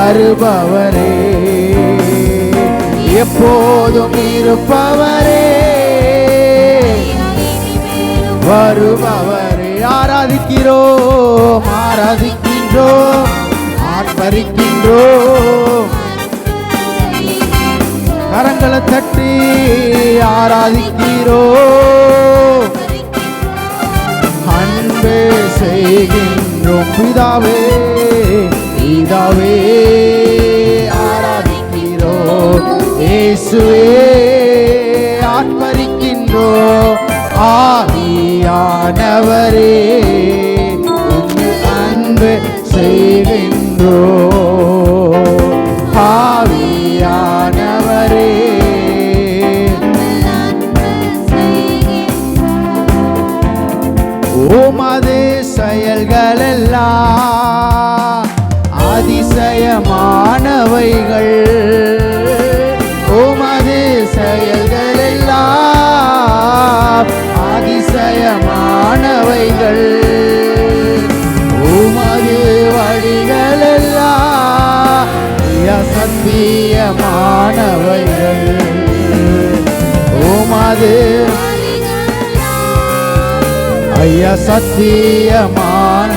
வருபவரே, எப்போதும் இருப்பவரே, வருபவரே. ஆராதிக்கிறோம், ஆராதிக்கின்றோம், ஆர்ப்பரிக்கின்றோம். கரங்களை தட்டி ஆராதிக்கிறோம், அன்பே செய்கின்றோம். பிதாவே, பிதாவே ஆராதிக்கிறோம், இயேசுவே ஆர்ப்பரிக்கின்றோம். ஆவியானவரே அன்பு செய்கின்றோம், ஆவியானவரே உமது செயல்களெல்லாம் அதிசயமானவைகள், உமது செயல்களெல்லாம் அதிசயமானவைகள், உமது வழிகளெல்லாம் சத்தியமானவைகள், உமது ஐயா சத்தியமான.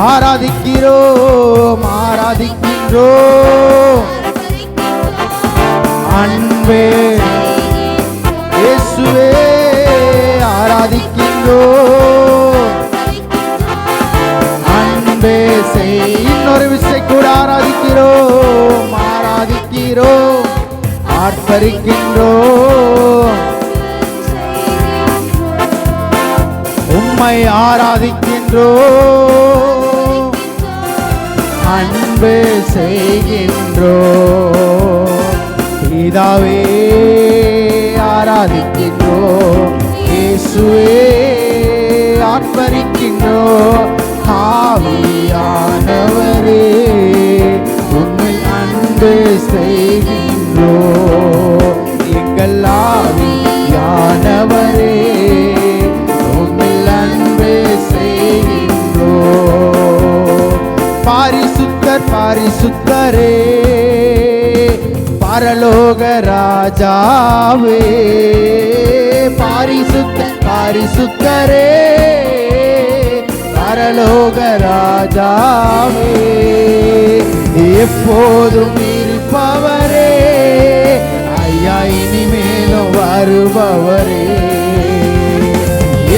ஆராதிக்கிறோம், ஆராதிக்கின்றோம், அன்பே இயேசுவே ஆராதிக்கின்றோம், அன்பே செய். இன்னொரு விசை கூட ஆராதிக்கிறோம், ஆராதிக்கிறோம், ஆர்ப்பரிக்கின்றோம், உம்மை ஆராதிக்கின்றோம், அன்பு செய்கின்றோம். பிதாவே ஆராதிக்கின்றோம், இயேசுவே ஆர்ப்பரிக்கின்றோம். ஆவியானவரே உம்மை அன்பு செய்கின்றோம், எங்கள் ஆவியானவரே பாரிசுத்தர், பாரிசுத்தரே பரலோக ராஜாவே, பாரிசுத்தர், பாரிசுத்தரே பரலோக ராஜாவே, எப்போதும் இருப்பவரே, ஐயா இனிமேலும் வருபவரே,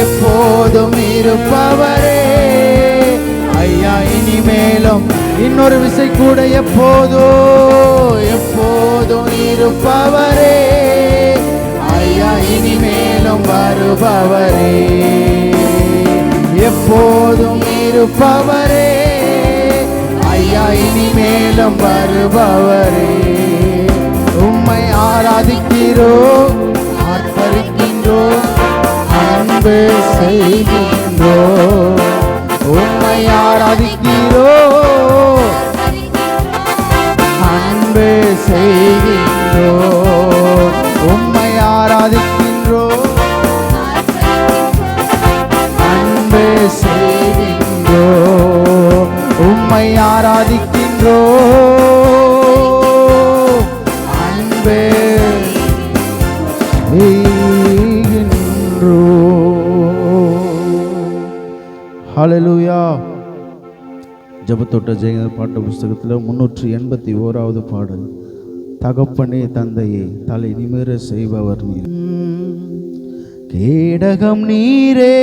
எப்போதும் இருப்பவரே, ஐயா இனிமேலும். இன்னொரு விசை கூட எப்போதோ, எப்போதும் இருப்பவரே, ஐயா இனிமேலும் வருபவரே, எப்போதும் இருப்பவரே, ஐயா இனிமேலும் வருபவரே. உம்மை ஆராதிக்கிறோம், ஆர்ப்பரிக்கின்றோம், அன்பு செய்கின்றோம், உம்மை ஆராதிக்கிறோம், அன்பு செய்கின்றோம், உம்மை ஆராதிக்கின்றோம், அன்பு செய்கின்றோம், உம்மை ஆராதிக்கின்றோம், அன்பு ஹல்லேலூயா. ஜெபத்தோட்ட ஜெயங்கர் பாட்டு புஸ்தகத்தில் 381வது பாடல். தகப்பனே தந்தையே தலை நிமிர செய்பவர் நீர், கேடகம் நீரே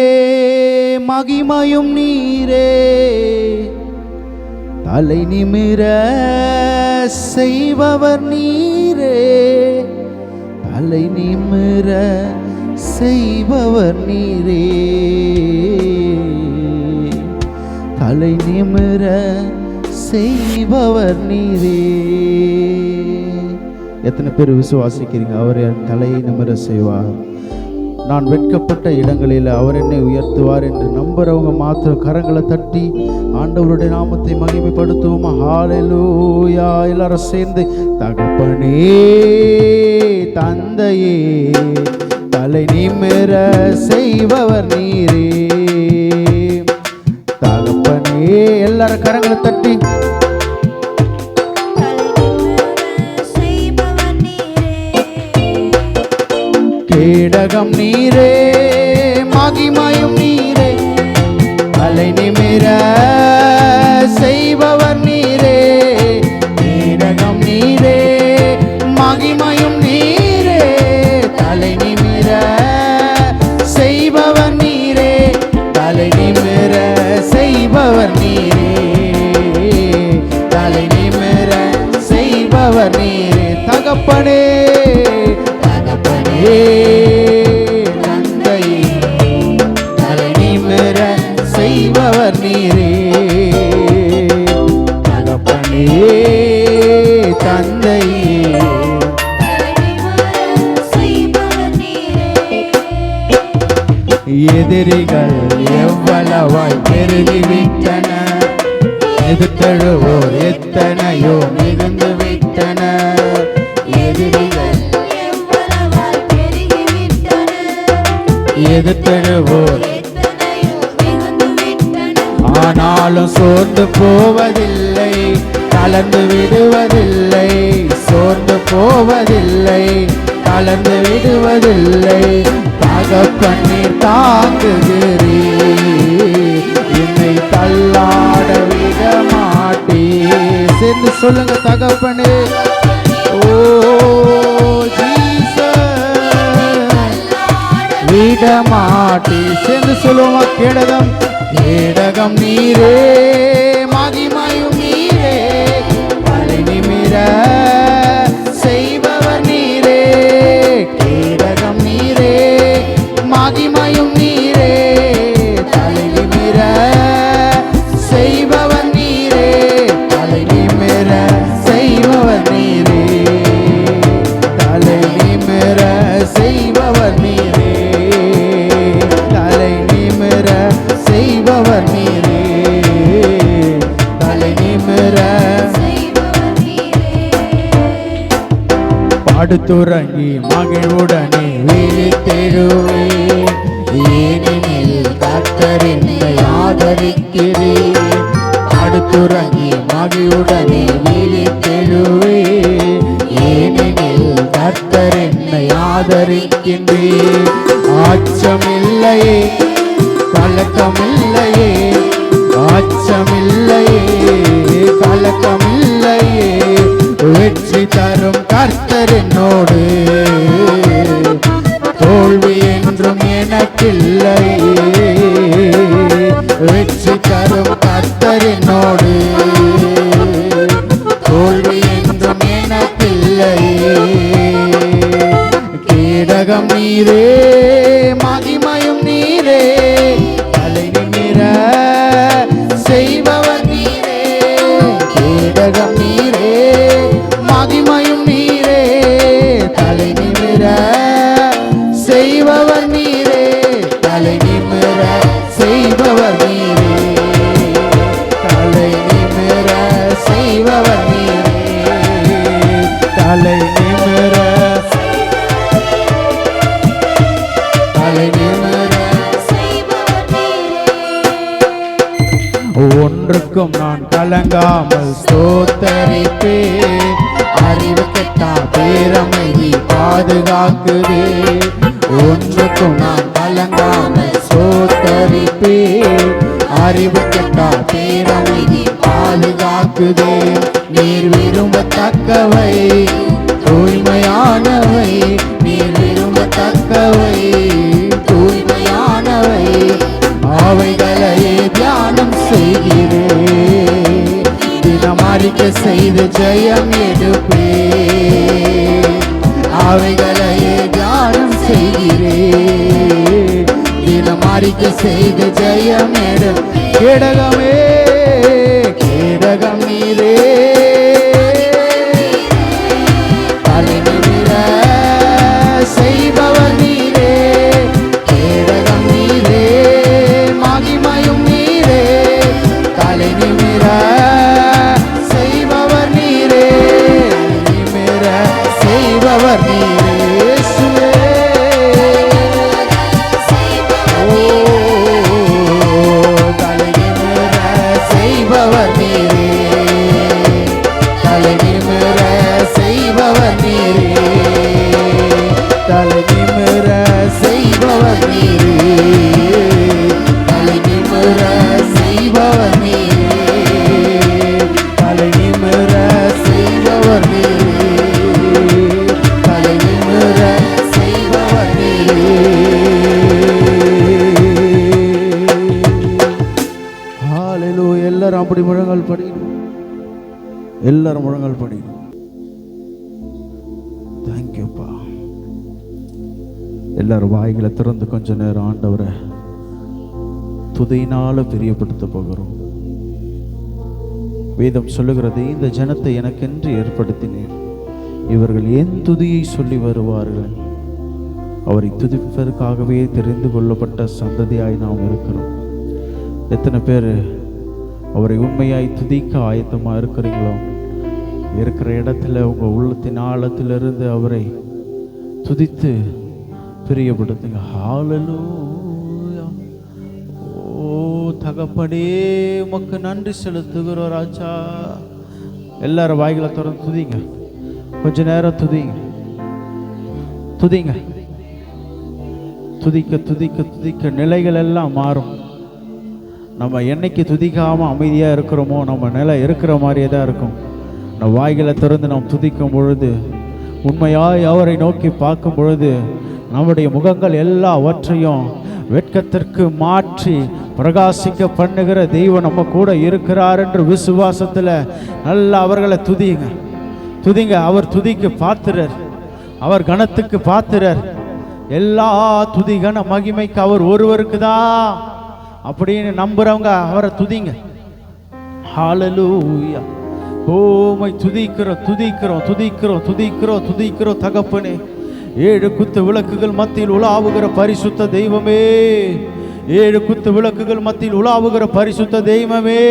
மகிமையும் நீரே, தலை நிமிர செய்பவர் நீரே, தலை நிமிர செய்பவர் நீரே, தலை நிமிர செய்பவர் நீரே. எத்தனை பேர் விசுவாசிக்கிறீங்க அவர் என் தலையை நிமிர செய்வார், நான் வெட்கப்பட்ட இடங்களில் அவர் என்னை உயர்த்துவார் என்று நம்புறவங்க மாத்திரம் கரங்களை தட்டி ஆண்டவருடைய நாமத்தை மகிமைப்படுத்துவோமா? ஹல்லேலூயா. எல்லாரும் சேர்ந்து தகப்பனே தந்தையே தலை நிமிர செய்பவர் நீரே, தகப்பனே. எல்லாரும் கரங்களை தட்டி கேடகம் நீரே மகிமையும் நீரே தலை நிமிர செய்பவர் நீரே கேடகம் நீரே மகிமையும் நீரே தலை நிமிர செய்பவர் நீரே தலை நிமிர செய்பவர் நீரே தலை நிமிர செய்பவர் நீரே தகப்பனே தகப்பனே தந்தை தலை நிமிர செய்பவர் நீரே தகப்பனே தந்தை எதிரிகள் எவ்வளவாய் பெருகிவிட்டன எதிர்த்தழுவோர் எத்தனையோ மிகுந்து விட்டன எதிரிகள் எதிர்த்தழுவோர் ஆனாலும் சோர்ந்து போவதில்லை கலந்து விடுவதில்லை சோர்ந்து போவதில்லை கலந்து விடுவதில்லை தகப்பனீர் தாங்குகிறீ என்னை தள்ளாட விட மாட்டே சேர்ந்து சொல்லுங்க தகப்பனே ஓ விட மாட்டே சேர்ந்து சொல்லுவோமா கேடகம் கேடகம் நீரே மகிமையும் நீரே தலை நிமிர செய்பவர் நீரே கேடகம் நீரே மகிமையும் நீரே தலை நிமிர செய்பவர் நீரே தலை நிமிர செய்பவர் நீரே தலை நிமிர செய்பவர் நீரே தலை நிமிர செய்பவர் நீரே தலை நிமிர படுத்துறங்கி மகிழ்வுடனே விழித்தெழுவே ஏனெனில் கர்த்தர் என்னை ஆதரிக்கிறேன் படுத்துறங்கி மகிழ்வுடனே விழித்தெழுவே ஏனெனில் கர்த்தர் என்னை ஆதரிக்கின்றேன் அச்சமில்லையே கலக்கமில்லையே அச்சமில்லையே கலக்கமில்லையே வெற்றி தரும் கர்த்தர் என்னோடு தோல்வி என்றும் எனக்கில்லை வெற்றி தரும் கர்த்தர் என்னோடு தோல்வி என்றும் எனக்கில்லை கேடகம் நீரே மகிமையும் நீரே தலை நிமிர செய்பவர் நீரே கேடகம் நீரே மகிமையும் நீரே தலை நிமிர செய்பவர் நீரே தலை நிமிர செய்பவர் நீரே தலை நிமிர செய்பவர் நீரே தலை நிமிர தலை நிமிர ஒன்றுக்கும் நான் கலங்காமல் ஸ்தோத்தரிப்பேன் அறிவு கெட்டா பேரமைதி பாதுகாக்குதே ஒன்றுக்கும் நான் கலங்காமல் ஸ்தோத்தரிப்பேன் அறிவு கெட்டா பேரமைதி பாதுகாக்குதே நீர் விரும்பத்தக்கவை தூய்மையானவை நீர் விரும்பத்தக்கவை தூய்மையானவை அவைகளையே தியானம் செய்கிறேன் தினம் அறிக்கை செய்து ஜெயம் எடுப்பே அவைகளையே தியானம் செய்கிறேன் தினம் அறிக்கை செய்து ஜெயம் எடு கேடகமே கேடகம் நீரே தலை நிமிர செய்பவர் நீரே கேடகம் நீரே மகிமையும் நீரே தலை நிமிர செய்பவர் நீரே நிமிர செய்பவர் நீரே தலை நிமிர செய்பவர் நீரே தலை நிமிர செய்பவர் நீரே தலை நிமிர ஹalleluya. எல்லாரும் அப்படி முழங்கால் படிக்கணும். எல்லாரும் முழங்கால் படிக்கணும். தேங்க்யூப்பா. எல்லாரும் வாய்களை திறந்து கொஞ்ச நேரம் ஆண்டவரை துதியினால பிரியப்படுத்த போகிறோம். வேதம் சொல்லுகிறது, இந்த ஜனத்தை எனக்கென்று ஏற்படுத்தினேன், இவர்கள் என் துதியை சொல்லி வருவார்கள். அவரை துதிப்பதற்காகவே தெரிந்து கொள்ளப்பட்ட சந்ததியாய் நாம் இருக்கிறோம். எத்தனை பேர் அவரை உண்மையாய் துதிக்க ஆயத்தமாக இருக்கிறீங்களோ? இருக்கிற இடத்துல உங்கள் உள்ளத்தின் ஆழத்திலிருந்து அவரை துதித்து பிரியப்படுத்துங்க. ஹalleluya. ஓ தகப்பனே, உமக்கு நன்றி செலுத்துகிறோம் ராஜா. எல்லாரும் வாய்களை திறந்து துதிங்க. கொஞ்ச நேரம் துதிங்க. துதிங்க. துதிக்க துதிக்க துதிக்க நிலைகள் எல்லாம் மாறும். நம்ம என்னைக்கு துதிக்காமல் அமைதியாக இருக்கிறோமோ நம்ம நிலை இருக்கிற மாதிரியே தான் இருக்கும். நம்ம வாய்களை திறந்து நாம் துதிக்கும் பொழுது, உண்மையாய் அவரை நோக்கி பார்க்கும் பொழுது, நம்முடைய முகங்கள் எல்லாவற்றையும் வெட்கத்திற்கு மாற்றி பிரகாசிக்க பண்ணுகிற தெய்வம் நம்ம கூட இருக்கிறார் என்று விசுவாசத்தில் நல்லா அவர்களை துதிங்க. துதிங்க. அவர் துதிக்கு பாத்திரர், அவர் கணத்துக்கு பாத்திரர். எல்லா துதி கன மகிமைக்கு அவர் ஒருவருக்கு தான் அப்படின்னு நம்புறவங்க அவரை துதிங்க. ஹalleluya. ஓமை துதிக்கிறோம் துதிக்கிறோம் துதிக்கிறோம் துதிக்கிறோம் துதிக்கிறோம் தகப்பனே. 7 குத்து விளக்குகள் மத்தியில் உலாவுகிற பரிசுத்த தெய்வமே, 7 குத்து விளக்குகள் மத்தியில் உலாவுகிற பரிசுத்த தெய்வமே,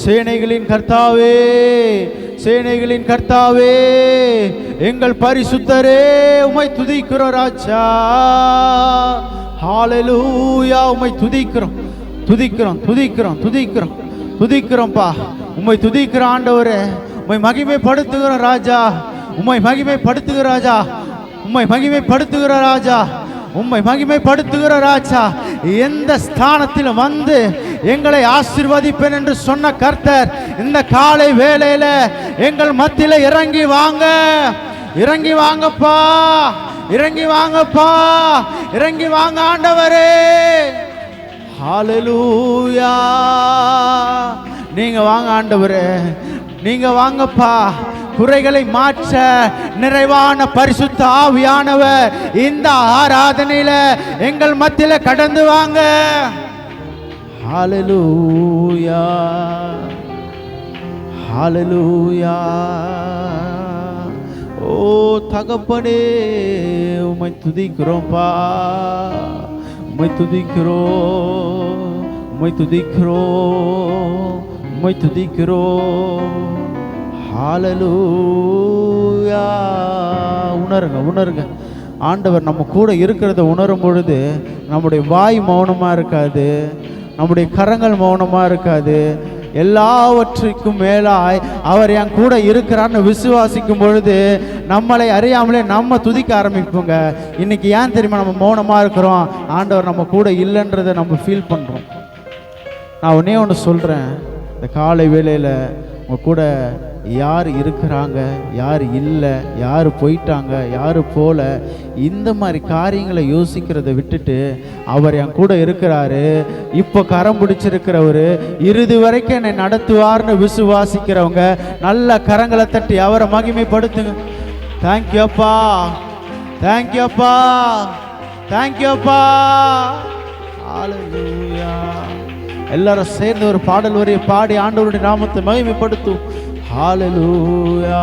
சேனைகளின் கர்த்தாவே, சேனைகளின் கர்த்தாவே, எங்கள் பரிசுத்தரே, உம்மை துதிக்கிறோம் ராஜா. ஹalleluya. உம்மை துதிக்கிறோம் துதிக்கிறோம் துதிக்கிறோம் துதிக்கிறோம் துதிக்கிறோம்ப்பா. உம்மை துதிக்கிற ஆண்டவரே, உம்மை மகிமைப்படுத்துகிற ராஜா, உம்மை மகிமைப்படுத்துகிற ராஜா, உம்மை மகிமைப்படுத்துகிற ராஜா, உம்மை மகிமைப்படுத்துகிற ராஜா. எந்த ஸ்தானத்தில் வந்து எங்களை ஆசீர்வதிப்பேன் என்று சொன்ன கர்த்தர் இந்த காலை வேளையில எங்கள் மத்தியில இறங்கி வாங்க. இறங்கி வாங்கப்பா, இறங்கி வாங்கப்பா, இறங்கி வாங்க ஆண்டவரே. ஹalleluya. நீங்க வாங்க ஆண்டவரே, நீங்க வாங்கப்பா. குறைகளை மாற்ற நிறைவான பரிசுத்த ஆவியானவர் இந்த ஆராதனையில எங்கள் மத்தியில கடந்து வாங்க. ஹalleluya. ஹalleluya. ஓ தகப்பனே, உம்மை துதிக்கிறோம்ப்பா, உம்மை துதிக்கிறோம், உம்மை துதிக்கிறோம், உம்மை துதிக்கிறோம். ஹalleluya. உணருங்க உணருங்க. ஆண்டவர் நம்ம கூட இருக்கிறத உணரும் பொழுது நம்முடைய வாய் மௌனமாக இருக்காது, நம்முடைய கரங்கள் மௌனமாக இருக்காது. எல்லாவற்றுக்கும் மேலாய் அவர் என் கூட இருக்கிறான்னு விசுவாசிக்கும் பொழுது நம்மளை அறியாமலே நம்ம துதிக்க ஆரம்பிப்போங்க. இன்னைக்கு ஏன் தெரியுமா நம்ம மௌனமாக இருக்கிறோம்? ஆண்டவர் நம்ம கூட இல்லைன்றதை நம்ம ஃபீல் பண்ணுறோம். நான் ஒன்றே ஒன்று சொல்கிறேன், இந்த காலை வேளையில் உங்கள் கூட யார் இருக்கிறாங்க, யார் இல்லை, யார் போயிட்டாங்க, யார் போல, இந்த மாதிரி காரியங்களை யோசிக்கிறத விட்டுட்டு அவர் என் கூட இருக்கிறாரு, இப்போ கரம் பிடிச்சிருக்கிறவர், இறுதி வரைக்கும் என்னை நடத்துவார்னு விசுவாசிக்கிறவங்க நல்ல கரங்களை தட்டி அவரை மகிமைப்படுத்துங்க. தேங்க்யூப்பா, தேங்க்யூப்பா, தேங்க்யூப்பா. ஹalleluya. எல்லாரும் சேர்ந்து ஒரு பாடல் வரியை பாடி ஆண்டவருடைய நாமத்தை மகிமைப்படுத்தும். ஹalleluya.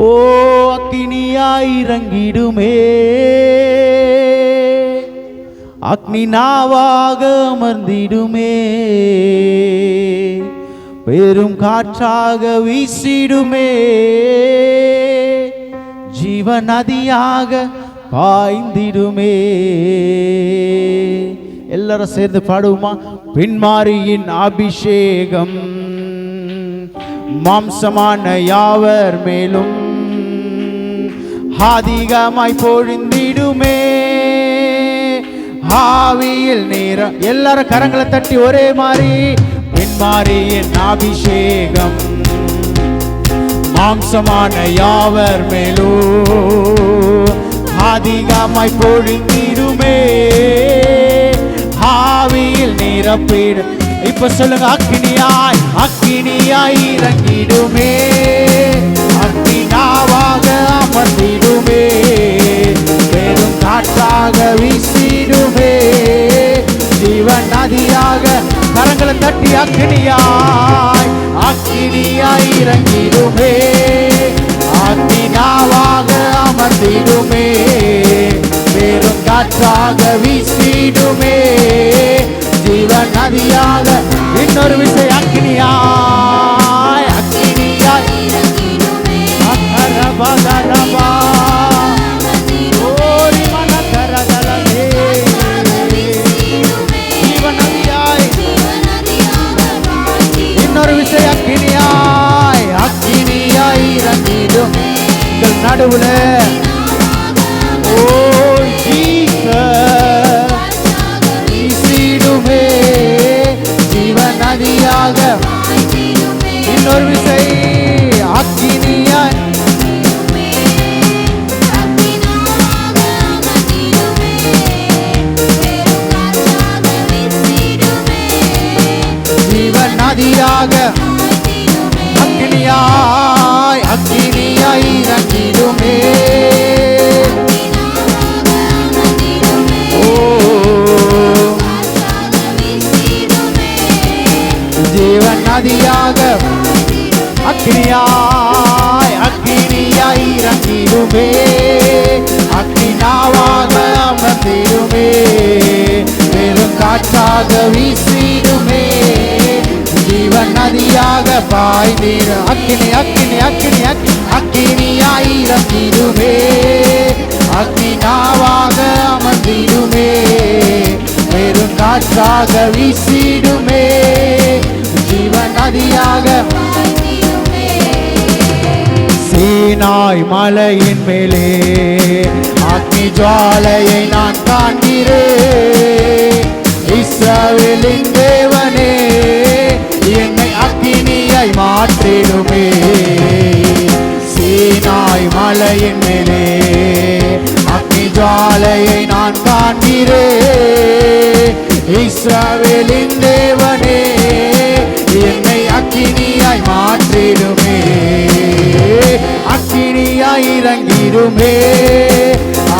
ஓ அக்கினியாய் இறங்கிடுமே, அக்னி நாவாக அமர்ந்திடுமே, பெரும் காற்றாக வீசிடுமே, ஜீவ நதியாக பாய்ந்திடுமே. எல்லாரும் சேர்ந்து பாடுவோமா? பின்மாரியின் அபிஷேகம் மாம்சமான யாவர் மேலும் அதிகமாய் பொழிந்திடுமே, ஆவியில் நீர. எல்லாரும் கரங்களை தட்டி ஒரே மாதிரி. பின்மாரியின் அபிஷேகம் மாம்சமான யாவர் மேலும் அதிகமாய் பொழிந்திடுமே, ஆவியில் நிரப்பிடு. இப்ப சொல்லுங்க, அக்கினியாய் அக்கினியாய் இறங்கிடுமே, அக்கினாவாக அமர்ந்திடுமே, பெரும் காற்றாக வீசிடுமே, ஜீவன் நதியாக. கரங்களை தட்டி அக்கினியாய் அக்கினியாய் இறங்கிடுமே, அக்கினாவாக அமர்ந்திடுமே, பெரும் காற்றாக வீசிடுமே, ஜீவன் நதியாக. இன்னொரு விசை அக்கினியாய் அக்கினியாய் அக்கரபதரபா ஓரி மனதரதலமே, ஜீவன் நதியாய். இன்னொரு விசை அக்கினியாய் அக்கினியாய் இறங்கிடும் எங்கள் நடுவுல. ஓ வீசிடுமே, ஜீவன் நதியாக. இன்னொரு விசை அக்கினியாய் ஜீவன் நதியாக. அக்கினியாய் அக்கினியாய் இறங்கிடுமே, ஜீவன் நதியாக. அக்கினியாய் அக்கினியாய் இறங்கிடுமே, அக்கினாவாக அமர்ந்திடுமே, பெரும் காற்றாக வீசிடுமே, ஜீவன் நதியாக பாய்ந்திடும். அக்கினி அக்கினி அக்கினி அக்கினியாய் இறங்கிடுமே, அக்கினாவாக அமர்ந்திடுமே, பெரும் காற்றாக வீசிடுமே, ஜீவன் நதியாக. சீனாய் மலையின் மேலே அக்னி ஜுவாலையை நான் காண்கிறேன். இஸ்ரவேலின் தேவனே, என்னை அக்கினியாய் மாற்றிடுமே. சீனாய் மலையின் மேலே அக்னி ஜுவாலையை நான் காண்கிறேன். இஸ்ரவேலின் தேவனே, என்னை அக்கினியாய் மாற்றிடுமே, அக்கினியாய் இறங்கிடுமே,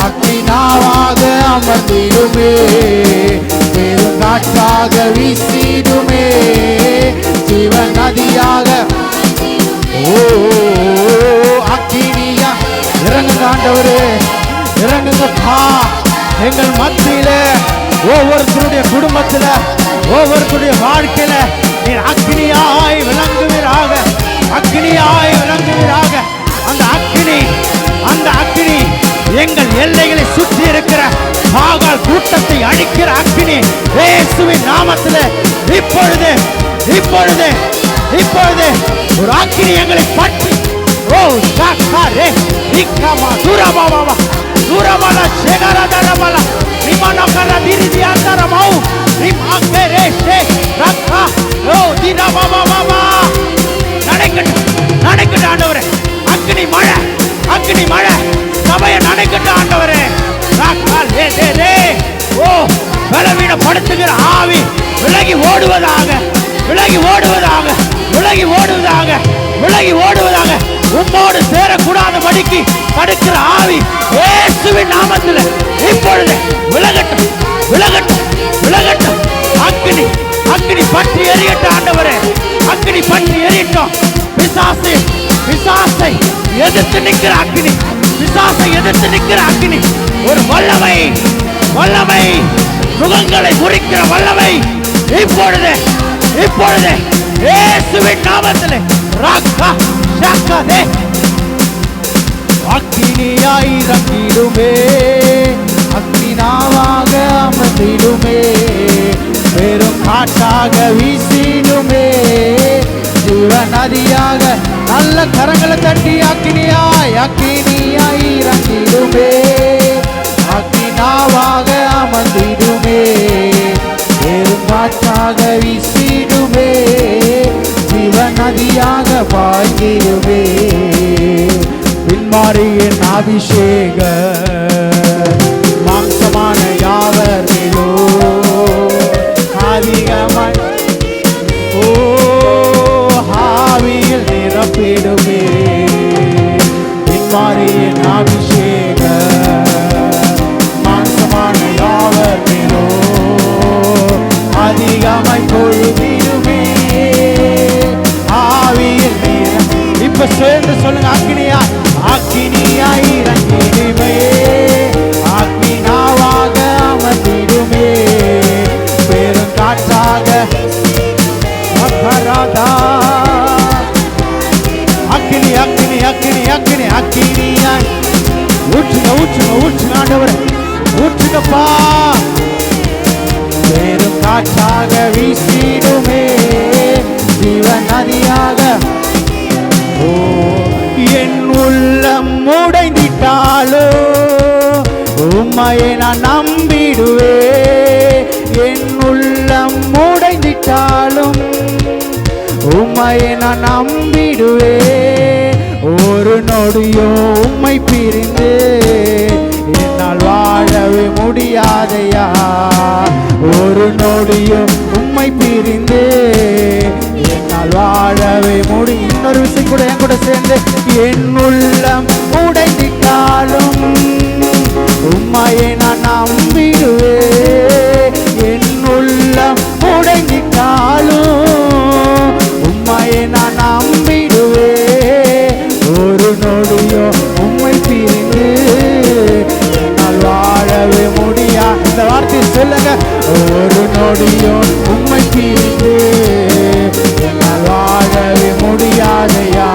அக்கினாவாக அமர்ந்திடுமே, பெரும் காற்றாக வீசிடுமே, ஜீவன் நதியாக. ஓ அக்கினியா இறங்குங்க ஆண்டவரே, இறங்குங்கப்பா எங்கள் மத்தியில, ஒவ்வொருத்தருடைய குடும்பத்துல, ஒவ்வொருத்தருடைய வாழ்க்கையில நீர் அக்கினியாய் விளங்குவீராக, அக்கினியாய் விளங்குவீராக. அந்த அக்கினி எங்கள் எல்லைகளை சுற்றி இருக்கிற பாகால் கூட்டத்தை அழிக்கிற அக்கினி இயேசுவின் நாமத்தில் இப்பொழுது இப்பொழுது இப்பொழுது ஒரு அக்கினி எங்களை பற்றி. ஓ சாக்காரே நிக்கமா துரபாபா துரபாலா சேகரதரபாலா நிமனகர திரிதியாந்தரமாவு நிமாகரேஷே ரக்கா ஓ திரபாபாபா. நடைக்கட்டு ஆண்டவரே, அக்கினி மழை சபையை நடைக்கட்டு ஆண்டவரே. ஓ பலவீனப்படுத்துகிற ஆவி விலகி ஓடுவதாக, விலகி ஓடுவதாக, விலகி ஓடுவதாக, விலகி ஓடுவதாக. உம்மோடு சேரக்கூடாதபடிக்கு தடுக்கிற ஆவி இயேசுவின் நாமத்தில் இப்பொழுது விலகட்டும், விலகட்டும், விலகட்டும். அக்கினி பற்றி எரியட்டும் ஆண்டவரே, அக்கினி பற்றி எரியட்டும். பிசாசை எதிர்த்து நிற்கிற அக்கினி, பிசாசை எதிர்த்து நிற்கிற அக்கினி, ஒரு வல்லமை முகங்களை முறிக்கிற வல்லமை இப்பொழுது இப்பொழுது இயேசுவின் நாமத்தில் ராக்கா ஷாக்காதே. அக்கினியாய் இறங்கிடுமே, அக்கினாவாக அமர்ந்திடுமே, பெரும் காற்றாக வீசிடுமே, ஜீவன் நதியாக. நல்ல கரங்களை தட்டி அக்கினியாய் இறங்கிடுமே, அக்கினாவாக அமர்ந்திடுமே, பெரும் காற்றாக வீசிடுமே, ஜீவன் நதியாக பாய்ந்திடுமே. பின்மாரியின் அபிஷேக மாம்சமான யாவர் மேலோ அதிகமாய் ஓ ஆவியில் நிரப்பிடுமே இன்மாரியின் அபிஷேக மாம்சமான யாவர் மேலோ அதிகமாய் பொழுதிடுமே ஆவியில் நிரப்பி. இப்ப சேர்ந்து சொல்லுங்க, அக்கினியா அக்கினியா இறங்கிடுமே அக்னினாவாக அமர்ந்திடுமே பெரும் காற்றாக அக்கினி அக்கினி அக்கினி அக்கினி அக்கினியாய் ஊற்றுங்க ஊற்றுங்க ஊற்றுங்க ஆண்டவரே ஊற்றுங்கப்பா பெரும் காற்றாக வீசிடுமே ஜீவன் நதியாக ஓ என் உள்ளம் உடைந்திட்டாலோ உம்மையை நான் நம்பிடுவே என் உள்ளம் உடைந்திட்டாலும் உம்மையை நான் நம்பிடுவே ஒரு நொடியோ உம்மை பிரிந்து என்னால் வாழவே முடியாதையா ஒரு நொடியோ உம்மை பிரிந்து என்னால் வாழவே முடியும். இன்னொரு விஷயம் கூட என் கூட சேர்ந்து என் உள்ளம் உடைந்திட்டாலும் உம்மையை நான் நம்பிடுவே என் உள்ளம் உடைந்திட்டாலும் உம்மையை நான் நம்பிடுவே ஒரு நொடியோ உம்மை பிரிந்து என்னால் வாழவே முடியா. இந்த வார்த்தை சொல்லுங்க, ஒரு நொடியோ உம்மை பிரிந்து என்னால் வாழவே முடியாதையா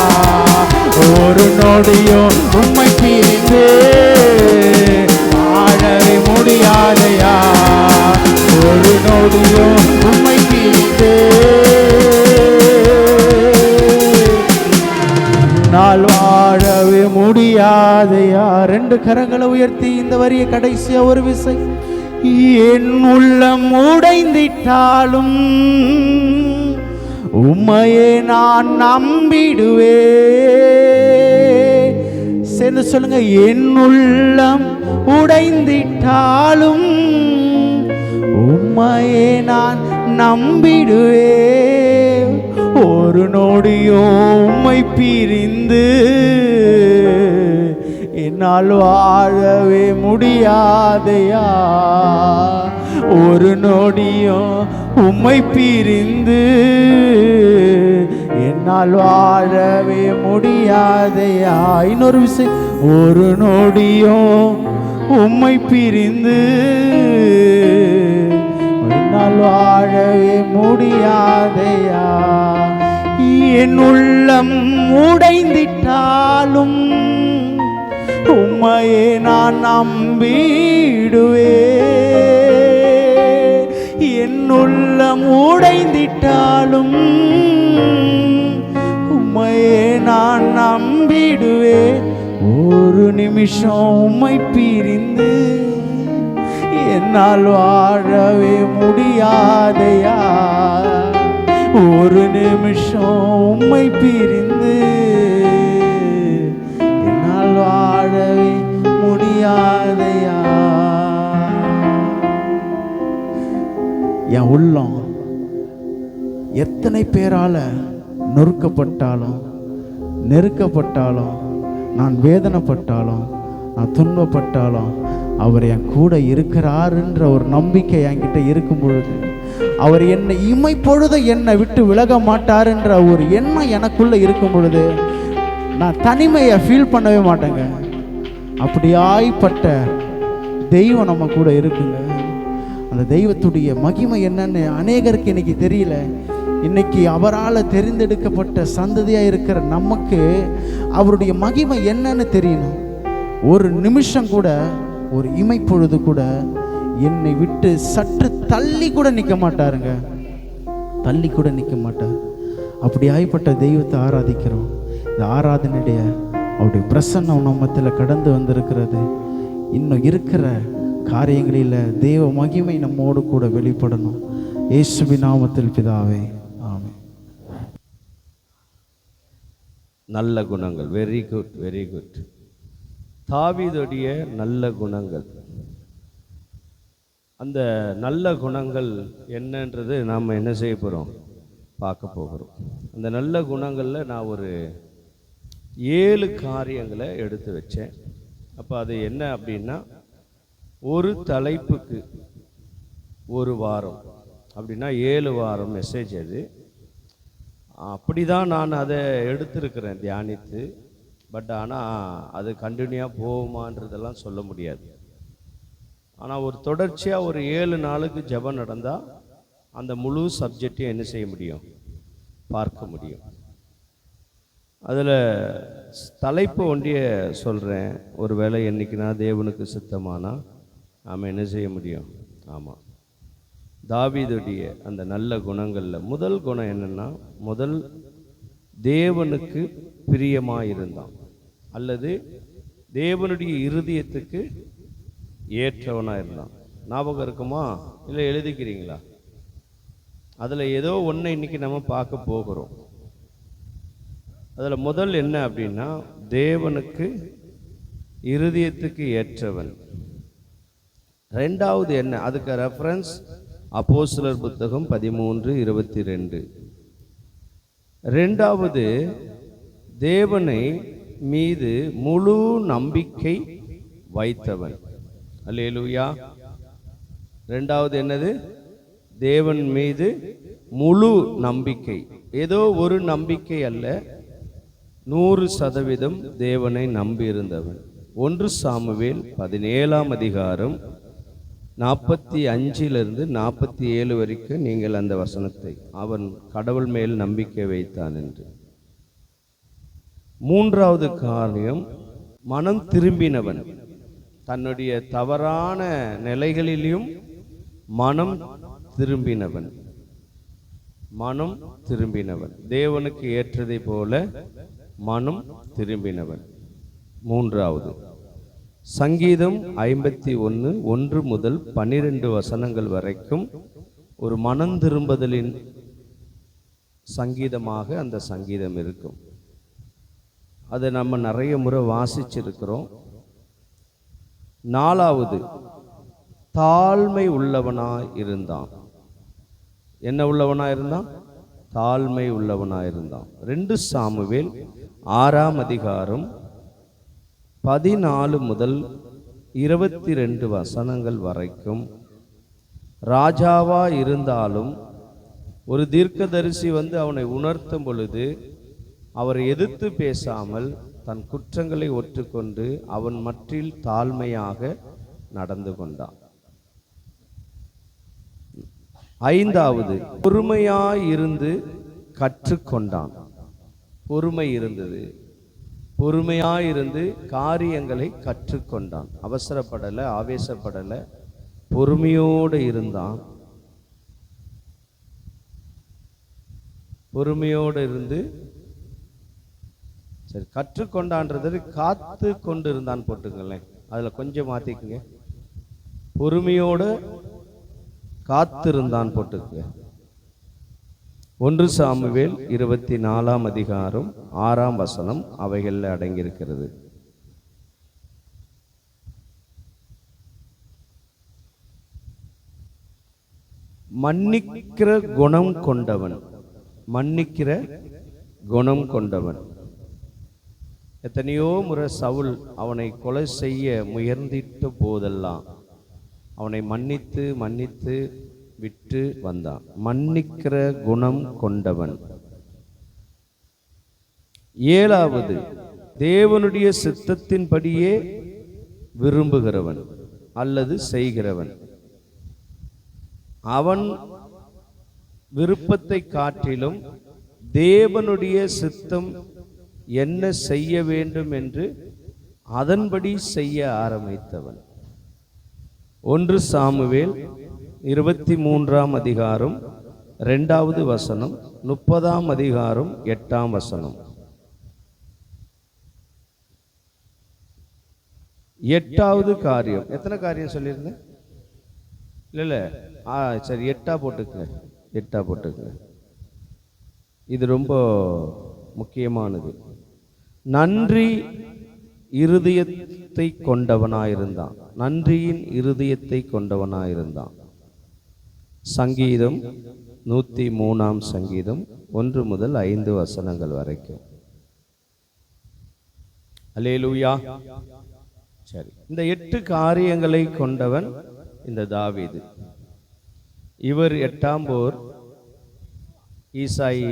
ஒரு நொடியோ உம்மை பிரிந்து வாழவே முடியாதையா ஒரு நொடியோ உம்மை பிரிந்து நாள் வாழவே முடியாதையா. ரெண்டு கரங்களை உயர்த்தி இந்த வரிய கடைசியா ஒரு விசை என் உள்ளம் உடைந்திட்டாலும் உம்மையே நான் நம்பிடுவே சேர்ந்து சொல்லுங்க என் உள்ளம் உடைந்திட்டாலும் உம்மையே நான் நம்பிடுவே ஒரு நொடியோ உம்மை பிரிந்து என்னால் வாழவே முடியாதையா ஒரு நொடியோ உம்மை பிரிந்து என்னால் வாழவே முடியாதையா. இன்னொரு விஷயம் ஒரு நொடியோ உம்மை பிரிந்து என்னால் வாழவே முடியாதையா என் உள்ளம் உடைந்திட்டாலும் உம்மையே நான் நம்பிடுவே என் உள்ளம் உடைந்திட்டாலும் உம்மையே நான் நம்பிடுவே ஒரு நிமிஷம் உம்மை பிரிந்து என்னால் வாழவே முடியாதையா ஒரு நிமிஷம் உம்மை பிரிந்து என்னால் வாழவே முடியாதையா. என் உள்ளம் எத்தனை பேரால நொறுக்கப்பட்டாலும் நெருக்கப்பட்டாலும் நான் வேதனைப்பட்டாலும் நான் துன்பப்பட்டாலும் அவர் என் கூட இருக்கிறாருன்ற ஒரு நம்பிக்கை என்கிட்ட இருக்கும் பொழுது அவர் என்னை இமைப்பொழுது என்னை விட்டு விலக மாட்டாருன்ற ஒரு எண்ணம் எனக்குள்ள இருக்கும் பொழுது நான் தனிமையை ஃபீல் பண்ணவே மாட்டேங்க. அப்படியாய்ப்பட்ட தெய்வம் நம்ம கூட இருக்குங்க. அந்த தெய்வத்துடைய மகிமை என்னன்னு அநேகருக்கு இன்னைக்கு தெரியல. இன்னைக்கு அவரால் தெரிந்தெடுக்கப்பட்ட சந்ததியாக இருக்கிற நமக்கு அவருடைய மகிமை என்னன்னு தெரியணும். ஒரு நிமிஷம் கூட ஒரு இமைப்பொழுது கூட என்னை விட்டு சற்று தள்ளி கூட நிற்க மாட்டாருங்க, தள்ளி கூட நிற்க மாட்டார். அப்படி ஆய்ப்பட்ட தெய்வத்தை ஆராதிக்கிறோம். இந்த ஆராதனையுடைய அவருடைய பிரசன்னம் நம்மத்தில் கடந்து வந்திருக்கிறது. இன்னும் இருக்கிற காரியங்களில் தேவ மகிமை நம்மோடு கூட வெளிப்படணும். இயேசுவின் நாமத்தில் பிதாவே, ஆமென். நல்ல குணங்கள், வெரி குட், வெரி குட். தாவீதுடைய நல்ல குணங்கள். அந்த நல்ல குணங்கள் என்னன்றது நாம் என்ன செய்ய போகிறோம், பார்க்க போகிறோம். அந்த நல்ல குணங்களில் நான் ஒரு 7 காரியங்களை எடுத்து வச்சேன். அப்போ அது என்ன அப்படின்னா, ஒரு தலைப்புக்கு ஒரு வாரம் அப்படின்னா 7 வாரம் மெசேஜ் அது. அப்படி தான் நான் அதை எடுத்திருக்கிறேன் தியானித்து. பட் ஆனால் அது கண்டினியூவாக போகுமான்றதெல்லாம் சொல்ல முடியாது. ஆனால் ஒரு தொடர்ச்சியாக ஒரு 7 நாளுக்கு ஜெபம் நடந்தால் அந்த முழு சப்ஜெக்டையும் என்ன செய்ய முடியும், பார்க்க முடியும். அதில் தலைப்பு ஒன்றிய சொல்கிறேன். ஒரு வேளை என்னைக்குனா தேவனுக்கு சித்தமானா நாம் என்ன செய்ய முடியும். ஆமாம், தாவீதுடைய அந்த நல்ல குணங்களில் முதல் குணம் என்னென்னா, முதல் தேவனுக்கு பிரியமாக இருந்தான், அல்லது தேவனுடைய இருதயத்துக்கு ஏற்றவனாக இருந்தான். ஞாபகம் இருக்குமா, இல்லை எழுதிக்கிறீங்களா? அதில் ஏதோ ஒன்றை இன்னைக்கு நம்ம பார்க்க போகிறோம். அதில் முதல் என்ன அப்படின்னா, தேவனுக்கு இருதயத்துக்கு ஏற்றவன். ரெண்டாவது என்ன, அதுக்கு ரெஃபரன்ஸ் அப்போஸ்தலர் புத்தகம் 13:22. ரெண்டாவது, தேவனை மீது முழு நம்பிக்கை வைத்தவன். அல்லேலூயா. ரெண்டாவது என்னது, தேவன் மீது முழு நம்பிக்கை. ஏதோ ஒரு நம்பிக்கை அல்ல, 100% தேவனை நம்பி இருந்தவன். 1 சாமுவேல் 17 45 47 வரைக்கும் நீங்கள் அந்த வசனத்தை, அவன் கடவுள் மேல் நம்பிக்கை வைத்தான் என்று. மூன்றாவது காரியம், மனம் திரும்பினவன். தன்னுடைய தவறான நிலைகளிலும் மனம் திரும்பினவன். மனம் திரும்பினவன், தேவனுக்கு ஏற்றதை போல மனம் திரும்பினவன். மூன்றாவது, சங்கீதம் 51 1 முதல் 12 வசனங்கள் வரைக்கும் ஒரு மனம் திரும்புதலின் சங்கீதமாக அந்த சங்கீதம் இருக்கும். அதை நம்ம நிறைய முறை வாசிச்சிருக்கிறோம். நாலாவது, தாழ்மை உள்ளவனாய் இருந்தான். என்ன உள்ளவனாய் இருந்தான்? தாழ்மை உள்ளவனாய் இருந்தான். 2 சாமுவேல் 6 14 முதல் 22 வசனங்கள் வரைக்கும் ராஜாவா இருந்தாலும் ஒரு தீர்க்கதரிசி வந்து அவனை உணர்த்தும் பொழுது அவரை எதிர்த்து பேசாமல் தன் குற்றங்களை ஒற்றுக்கொண்டு அவன் மற்றில் தாழ்மையாக நடந்து கொண்டான். 5வது, பொறுமையாயிருந்து கற்றுக்கொண்டான். பொறுமை இருந்தது, பொறுமையாயிருந்து காரியங்களை கற்றுக்கொண்டான். அவசரப்படலை, ஆவேசப்படலை, பொறுமையோடு இருந்தான். பொறுமையோடு இருந்து, சரி, கற்றுக்கொண்டான்றது காத்து கொண்டு இருந்தான் போட்டுங்களேன், அதில் கொஞ்சம் மாற்றிக்குங்க. பொறுமையோடு காத்திருந்தான் போட்டுக்குங்க. 1 சாமுவேல் 24 6 வசனம் அவைகளில் அடங்கியிருக்கிறது. மன்னிக்கிற குணம் கொண்டவன். மன்னிக்கிற குணம் கொண்டவன். எத்தனையோ முறை சவுல் அவனை கொலை செய்ய முயற்சித்த போதெல்லாம் அவனை மன்னித்து மன்னித்து விட்டு வந்தான். மன்னிக்கிற குணம் கொண்டவன். 7வது, தேவனுடைய சித்தத்தின்படியே விரும்புகிறவன் அல்லது செய்கிறவன். அவன் விருப்பத்தை காட்டிலும் தேவனுடைய சித்தம் என்ன செய்ய வேண்டும் என்று அதன்படி செய்ய ஆரம்பித்தவன். 1 சாமுவேல் 23 2வது வசனம், 30 8 வசனம். 8வது காரியம், எத்தனை காரியம் சொல்லியிருந்தேன்? இல்லை சரி, 8 போட்டுக்குங்க. 8 போட்டுக்குங்க. இது ரொம்ப முக்கியமானது. நன்றி இருதயத்தை கொண்டவனாயிருந்தான். நன்றியின் இருதயத்தை கொண்டவனாயிருந்தான். சங்கீதம் 103 சங்கீதம் 1 முதல் 5 வசனங்கள் வரைக்கும். அல்லேலூயா. சரி, இந்த 8 காரியங்களை கொண்டவன் இந்த தாவீது. இவர் 8ஆம் போர் ஈசாயி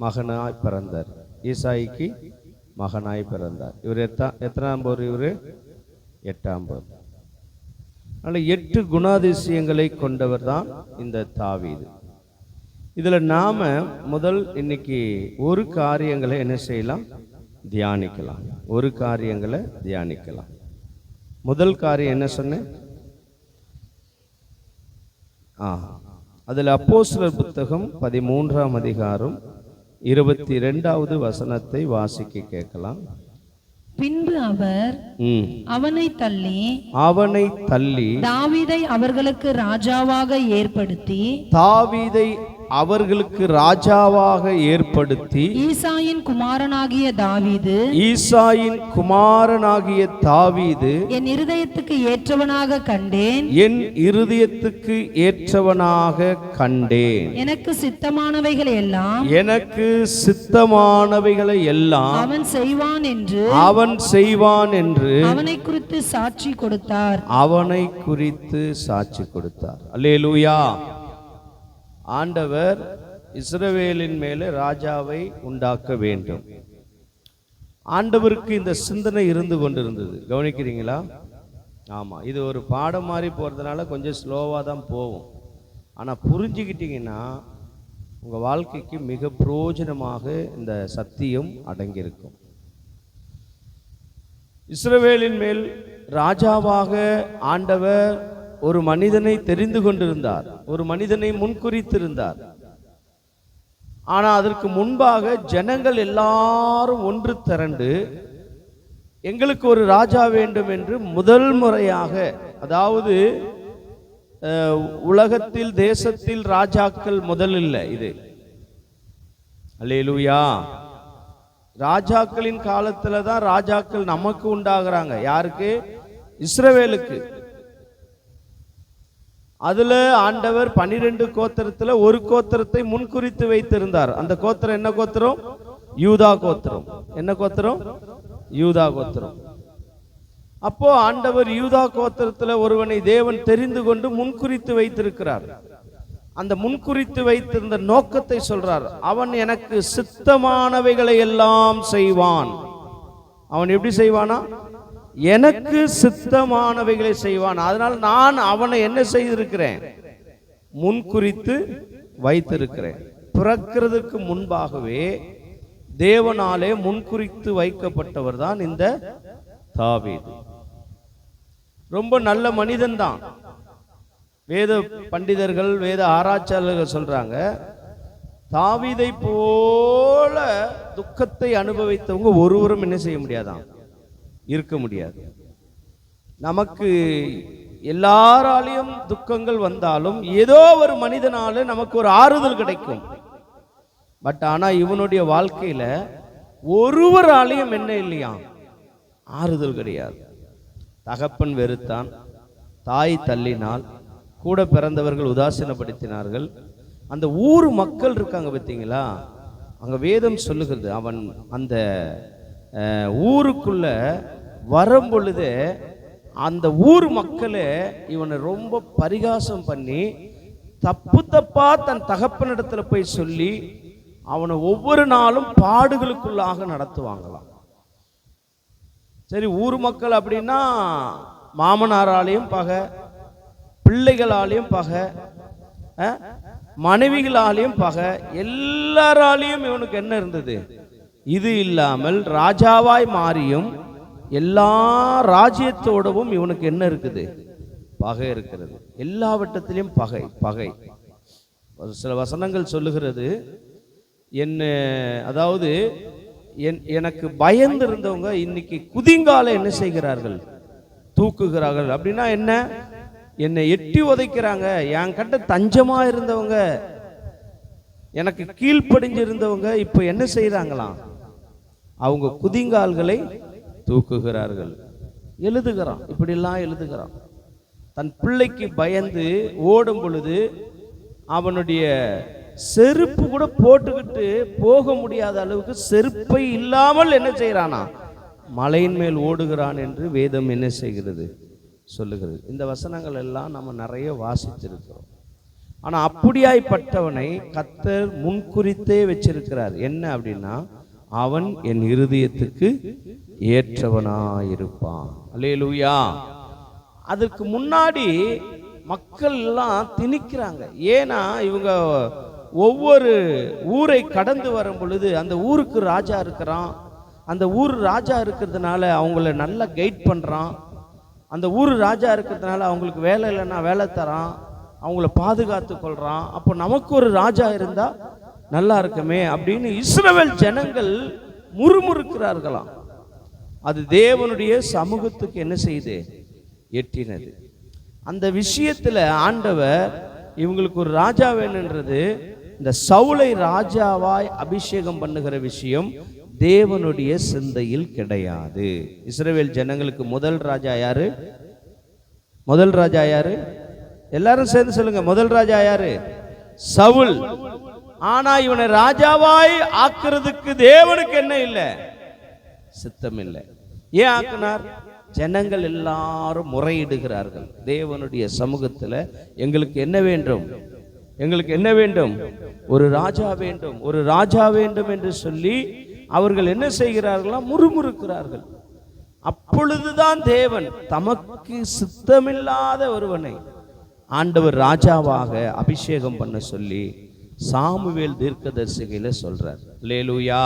மகனாய் பிறந்தார். ஈசாயிக்கு மகனாய் பிறந்தார். இவர் எத்தனாம் போர்? இவர் 8ஆம் போர். அதனால 8 குணாதிசயங்களை கொண்டவர் தான் இந்த தாவீது. இதுல நாம முதல் இன்னைக்கு ஒரு காரியங்களை என்ன செய்யலாம்? தியானிக்கலாம். ஒரு காரியங்களை தியானிக்கலாம். முதல் காரியம் என்ன சொன்னேன்? அதில் அப்போஸ்தலர் புத்தகம் 13ஆம் அதிகாரம் 22வது வசனத்தை வாசிக்க கேட்கலாம். பின்பு அவர் அவனை தள்ளி தாவீதை அவர்களுக்கு ராஜாவாக ஏற்படுத்தி ஈசாயின் குமாரனாகிய தாவீது என் இருதயத்துக்கு ஏற்றவனாக கண்டேன். எனக்கு சித்தமானவைகளை எல்லாம் அவன் செய்வான் என்று அவனை குறித்து சாட்சி கொடுத்தார். அல்லேலூயா. ஆண்டவர் இஸ்ரவேலின் மேலே ராஜாவை உண்டாக்க வேண்டும். ஆண்டவருக்கு இந்த சிந்தனை இருந்து கொண்டிருந்தது. கவனிக்கிறீங்களா? ஆமா, இது ஒரு பாடம் மாதிரி போறதுனால கொஞ்சம் ஸ்லோவா தான் போகும். ஆனா புரிஞ்சுக்கிட்டீங்கன்னா உங்க வாழ்க்கைக்கு மிக பிரயோஜனமாக இந்த சத்தியம் அடங்கியிருக்கும். இஸ்ரவேலின் மேல் ராஜாவாக ஆண்டவர் ஒரு மனிதனை தெரிந்து கொண்டிருந்தார், ஒரு மனிதனை முன்குறித்திருந்தார். ஆனா அதற்கு முன்பாக ஜனங்கள் எல்லாரும் ஒன்று திரண்டு எங்களுக்கு ஒரு ராஜா வேண்டும் என்று முதல் முறையாக, அதாவது உலகத்தில் தேசத்தில் ராஜாக்கள் முதல் இல்லை இது. அல்லேலூயா. ராஜாக்களின் காலத்துல தான் ராஜாக்கள் நமக்கு உண்டாகிறாங்க. யாருக்கு? இஸ்ரவேலுக்கு. அதுல ஆண்டவர் 12 கோத்திரத்துல ஒரு கோத்திரத்தை முன்குறித்து வைத்திருந்தார். அந்த கோத்திரம் என்ன கோத்திரம்? யூதா கோத்திரம். என்ன கோத்திரம்? யூதா கோத்திரம். அப்போ ஆண்டவர் யூதா கோத்திரத்துல ஒருவனை தேவன் தெரிந்து கொண்டு முன்குறித்து வைத்திருக்கிறார். அந்த முன்குறித்து வைத்திருந்த நோக்கத்தை சொல்றார். அவன் எனக்கு சித்தமானவைகளை எல்லாம் செய்வான். அவன் எப்படி செய்வானா? எனக்கு சித்தமானவைகளை செய்வான். அதனால் நான் அவனை என்ன செய்திருக்கிறேன்? முன்குறித்து வைத்திருக்கிறேன். பிறக்கிறதுக்கு முன்பாகவே தேவனாலே முன்குறித்து வைக்கப்பட்டவர் தான் இந்த தாவீது. ரொம்ப நல்ல மனிதன் தான். வேத பண்டிதர்கள், வேத ஆராய்ச்சியாளர்கள் சொல்றாங்க, தாவீதை போல துக்கத்தை அனுபவித்தவங்க ஒருவரும் என்ன செய்ய முடியாதான்? இருக்க முடியாது. நமக்கு எல்லாராலையும் துக்கங்கள் வந்தாலும் ஏதோ ஒரு மனிதனால நமக்கு ஒரு ஆறுதல் கிடைக்கும். பட் ஆனா இவனுடைய வாழ்க்கையில ஒருவராலையும் என்ன இல்லையா? ஆறுதல் கிடையாது. தகப்பன் வெறுத்தான், தாய் தள்ளினாள், கூட பிறந்தவர்கள் உதாசீனப்படுத்தினார்கள். அந்த ஊர் மக்கள் இருக்காங்க பார்த்தீங்களா, அங்க வேதம் சொல்லுகிறது, அவன் அந்த ஊருக்குள்ள வரும் பொழுது அந்த ஊர் மக்களே இவனை ரொம்ப பரிகாசம் பண்ணி தப்பு தப்பா தன் தகப்பனிடத்துல போய் சொல்லி அவனை ஒவ்வொரு நாளும் பாடுகளுக்குள்ளாக நடத்துவாங்களாம். சரி, ஊர் மக்கள் அப்படின்னா மாமனாராலையும் பகை, பிள்ளைகளாலையும் பகை, மனைவிகளாலையும் பகை, எல்லாராலையும் இவனுக்கு என்ன இருந்தது? இது இல்லாமல் ராஜாவாய் மாறியும் எல்லா ராஜ்யத்தோடவும் இவனுக்கு என்ன இருக்குது? பகை இருக்கிறது. எல்லாவற்றத்திலும் பகை பகை. சில வசனங்கள் சொல்லுகிறது, என்ன, அதாவது எனக்கு பயந்து இருந்தவங்க இன்னைக்கு குதிங்கால என்ன செய்கிறார்கள்? தூக்குகிறார்கள். அப்படின்னா என்ன? என்னை எட்டி உதைக்கிறாங்க. என் கட்ட தஞ்சமா இருந்தவங்க, எனக்கு கீழ்ப்படிஞ்சு இருந்தவங்க இப்ப என்ன செய்யறாங்களாம்? அவங்க குதிங்கால்களை தூக்குகிறார்கள். எழுதுகிறான், இப்படிலாம் எழுதுகிறான். தன் பிள்ளைக்கு பயந்து ஓடும் பொழுது அவனுடைய செருப்பு கூட போட்டுக்கிட்டு போக முடியாத அளவுக்கு செருப்பை இல்லாமல் என்ன செய்கிறானா, மலையின் மேல் ஓடுகிறான் என்று வேதம் என்ன செய்கிறது, சொல்லுகிறது. இந்த வசனங்கள் எல்லாம் நம்ம நிறைய வாசித்திருக்கிறோம். ஆனால் அப்படியாய்ப்பட்டவனை கர்த்தர் முன்குறித்தே வச்சிருக்கிறார். என்ன அப்படின்னா, அவன் என் இருதயத்துக்கு ஏற்றவனாயிருப்பான். அல்லேலூயா. அதற்கு முன்னாடி மக்கள் எல்லாம் திணிக்கிறாங்க. ஏன்னா இவங்க ஒவ்வொரு ஊரை கடந்து வரும் பொழுது அந்த ஊருக்கு ராஜா இருக்கிறான். அந்த ஊர் ராஜா இருக்கிறதுனால அவங்கள நல்லா கைட் பண்ணுறான். அந்த ஊர் ராஜா இருக்கிறதுனால அவங்களுக்கு வேலை இல்லைன்னா வேலை தரான், அவங்கள பாதுகாத்து கொள்கிறான். அப்போ நமக்கு ஒரு ராஜா இருந்தால் நல்லா இருக்குமே அப்படின்னு இஸ்ரவேல் ஜனங்கள் முறுமுறுக்கிறார்களாம். அது தேவனுடைய சமூகத்துக்கு என்ன செய்து எட்டினது. அந்த விஷயத்தில் ஆண்டவர் இவங்களுக்கு ஒரு ராஜா வேணுன்றது, இந்த சவுலை ராஜாவாய் அபிஷேகம் பண்ணுகிற விஷயம் தேவனுடைய சிந்தையில் கிடையாது. இஸ்ரவேல் ஜனங்களுக்கு முதல் ராஜா யாரு? முதல் ராஜா யாரு? எல்லாரும் சேர்ந்து சொல்லுங்க. முதல் ராஜா யாரு? சவுல். ஆனா இவனை ராஜாவாய் ஆக்குறதுக்கு தேவனுக்கு என்ன இல்லை, சித்தம் இல்லை. ஏன் ஆக்குனார்? ஜனங்கள் எல்லாரும் முறையிடுகிறார்கள். தேவனுடைய சமூகத்தில் எங்களுக்கு என்ன வேண்டும், எங்களுக்கு என்ன வேண்டும், ஒரு ராஜா வேண்டும், ஒரு ராஜா வேண்டும் என்று சொல்லி அவர்கள் என்ன செய்கிறார்களாம், முறுமுறுக்கிறார்கள். அப்பொழுதுதான் தேவன் தமக்கு சித்தமில்லாத ஒருவனை ஆண்டவர் ராஜாவாக அபிஷேகம் பண்ண சொல்லி சாமுவேல் தீர்க்கதரிசிகையில சொல்றார். அல்லேலூயா.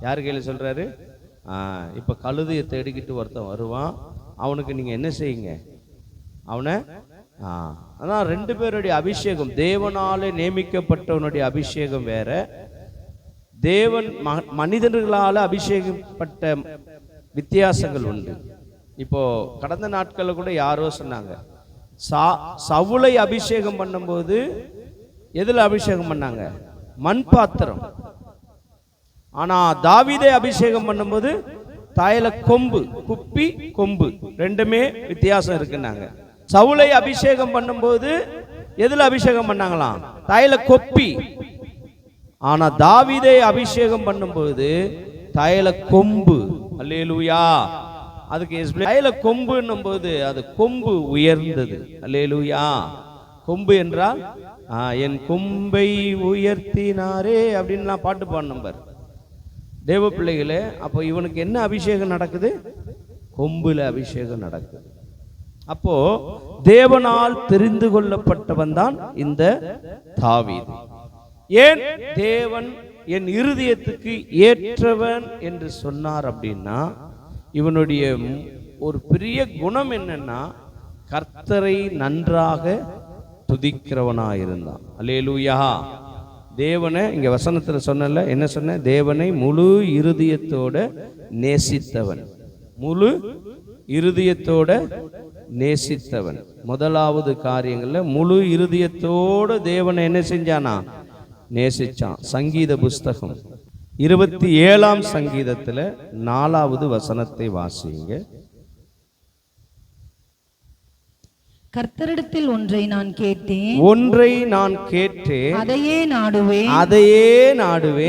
யார் கையில சொல்றாரு? இப்ப கழுதையை தேடிக்கிட்டு ஒருத்தன் வருவான், அவனுக்கு நீங்க என்ன செய்யுங்க, அவனை அதான் ரெண்டு பேருடைய அபிஷேகம், தேவனாலே நியமிக்கப்பட்டவனுடைய அபிஷேகம் வேற, தேவன் மனிதர்களால் அபிஷேகப்பட்ட வித்தியாசங்கள் உண்டு. இப்போ கடந்த நாட்களில் கூட யாரோ சொன்னாங்க, சவுலை அபிஷேகம் பண்ணும்போது எதுல அபிஷேகம் பண்ணாங்க? மண் பாத்திரம். ஆனா தாவீதை அபிஷேகம் பண்ணும்போது தாயில கொம்பு, குப்பி கொம்பு, ரெண்டுமே வித்தியாசம் இருக்குன்னாங்க. சவுலை அபிஷேகம் பண்ணும்போது எதுல அபிஷேகம் பண்ணாங்களாம்? தாயில கொப்பி. ஆனா தாவீதை அபிஷேகம் பண்ணும்போது தாயில கொம்பு. அல்லேலூயா. அதுக்கு தாயில கொம்புன்னும் போது அது கொம்பு உயர்ந்தது. அல்லேலூயா. கொம்பு என்றால் என் கொம்பை உயர்த்தினாரே அப்படின்னு நான் பாட்டு பாடினோம் பார் தேவ பிள்ளைகளே. அப்போ இவனுக்கு என்ன அபிஷேகம் நடக்குது? கொம்புல அபிஷேகம் நடக்குது. அப்போ தேவனால் தெரிந்து கொள்ளப்பட்டவன் தான் இந்த தாவீது. ஏன் தேவன் என் இருதயத்துக்கு ஏற்றவன் என்று சொன்னார் அப்படின்னா, இவனுடைய ஒரு பெரிய குணம் என்னன்னா, கர்த்தரை நன்றாக துதிக்கிறவனாயிருந்தான். அல்லேலூயா. தேவனை இங்க வசனத்துல சொன்னல, என்ன சொன்ன? தேவனை முழு இருதயத்தோட நேசித்தவன். முழு இருதயத்தோட நேசித்தவன். முதலாவது காரியங்கள்ல முழு இருதயத்தோட தேவனை என்ன செஞ்சானா? நேசிச்சான். சங்கீத புஸ்தகம் 27ஆம் சங்கீதத்துல 4வது வசனத்தை வாசிங்க. கர்த்தரிடத்தில் ஒன்றை நான் கேட்டேன், அதையே நாடுவேன்.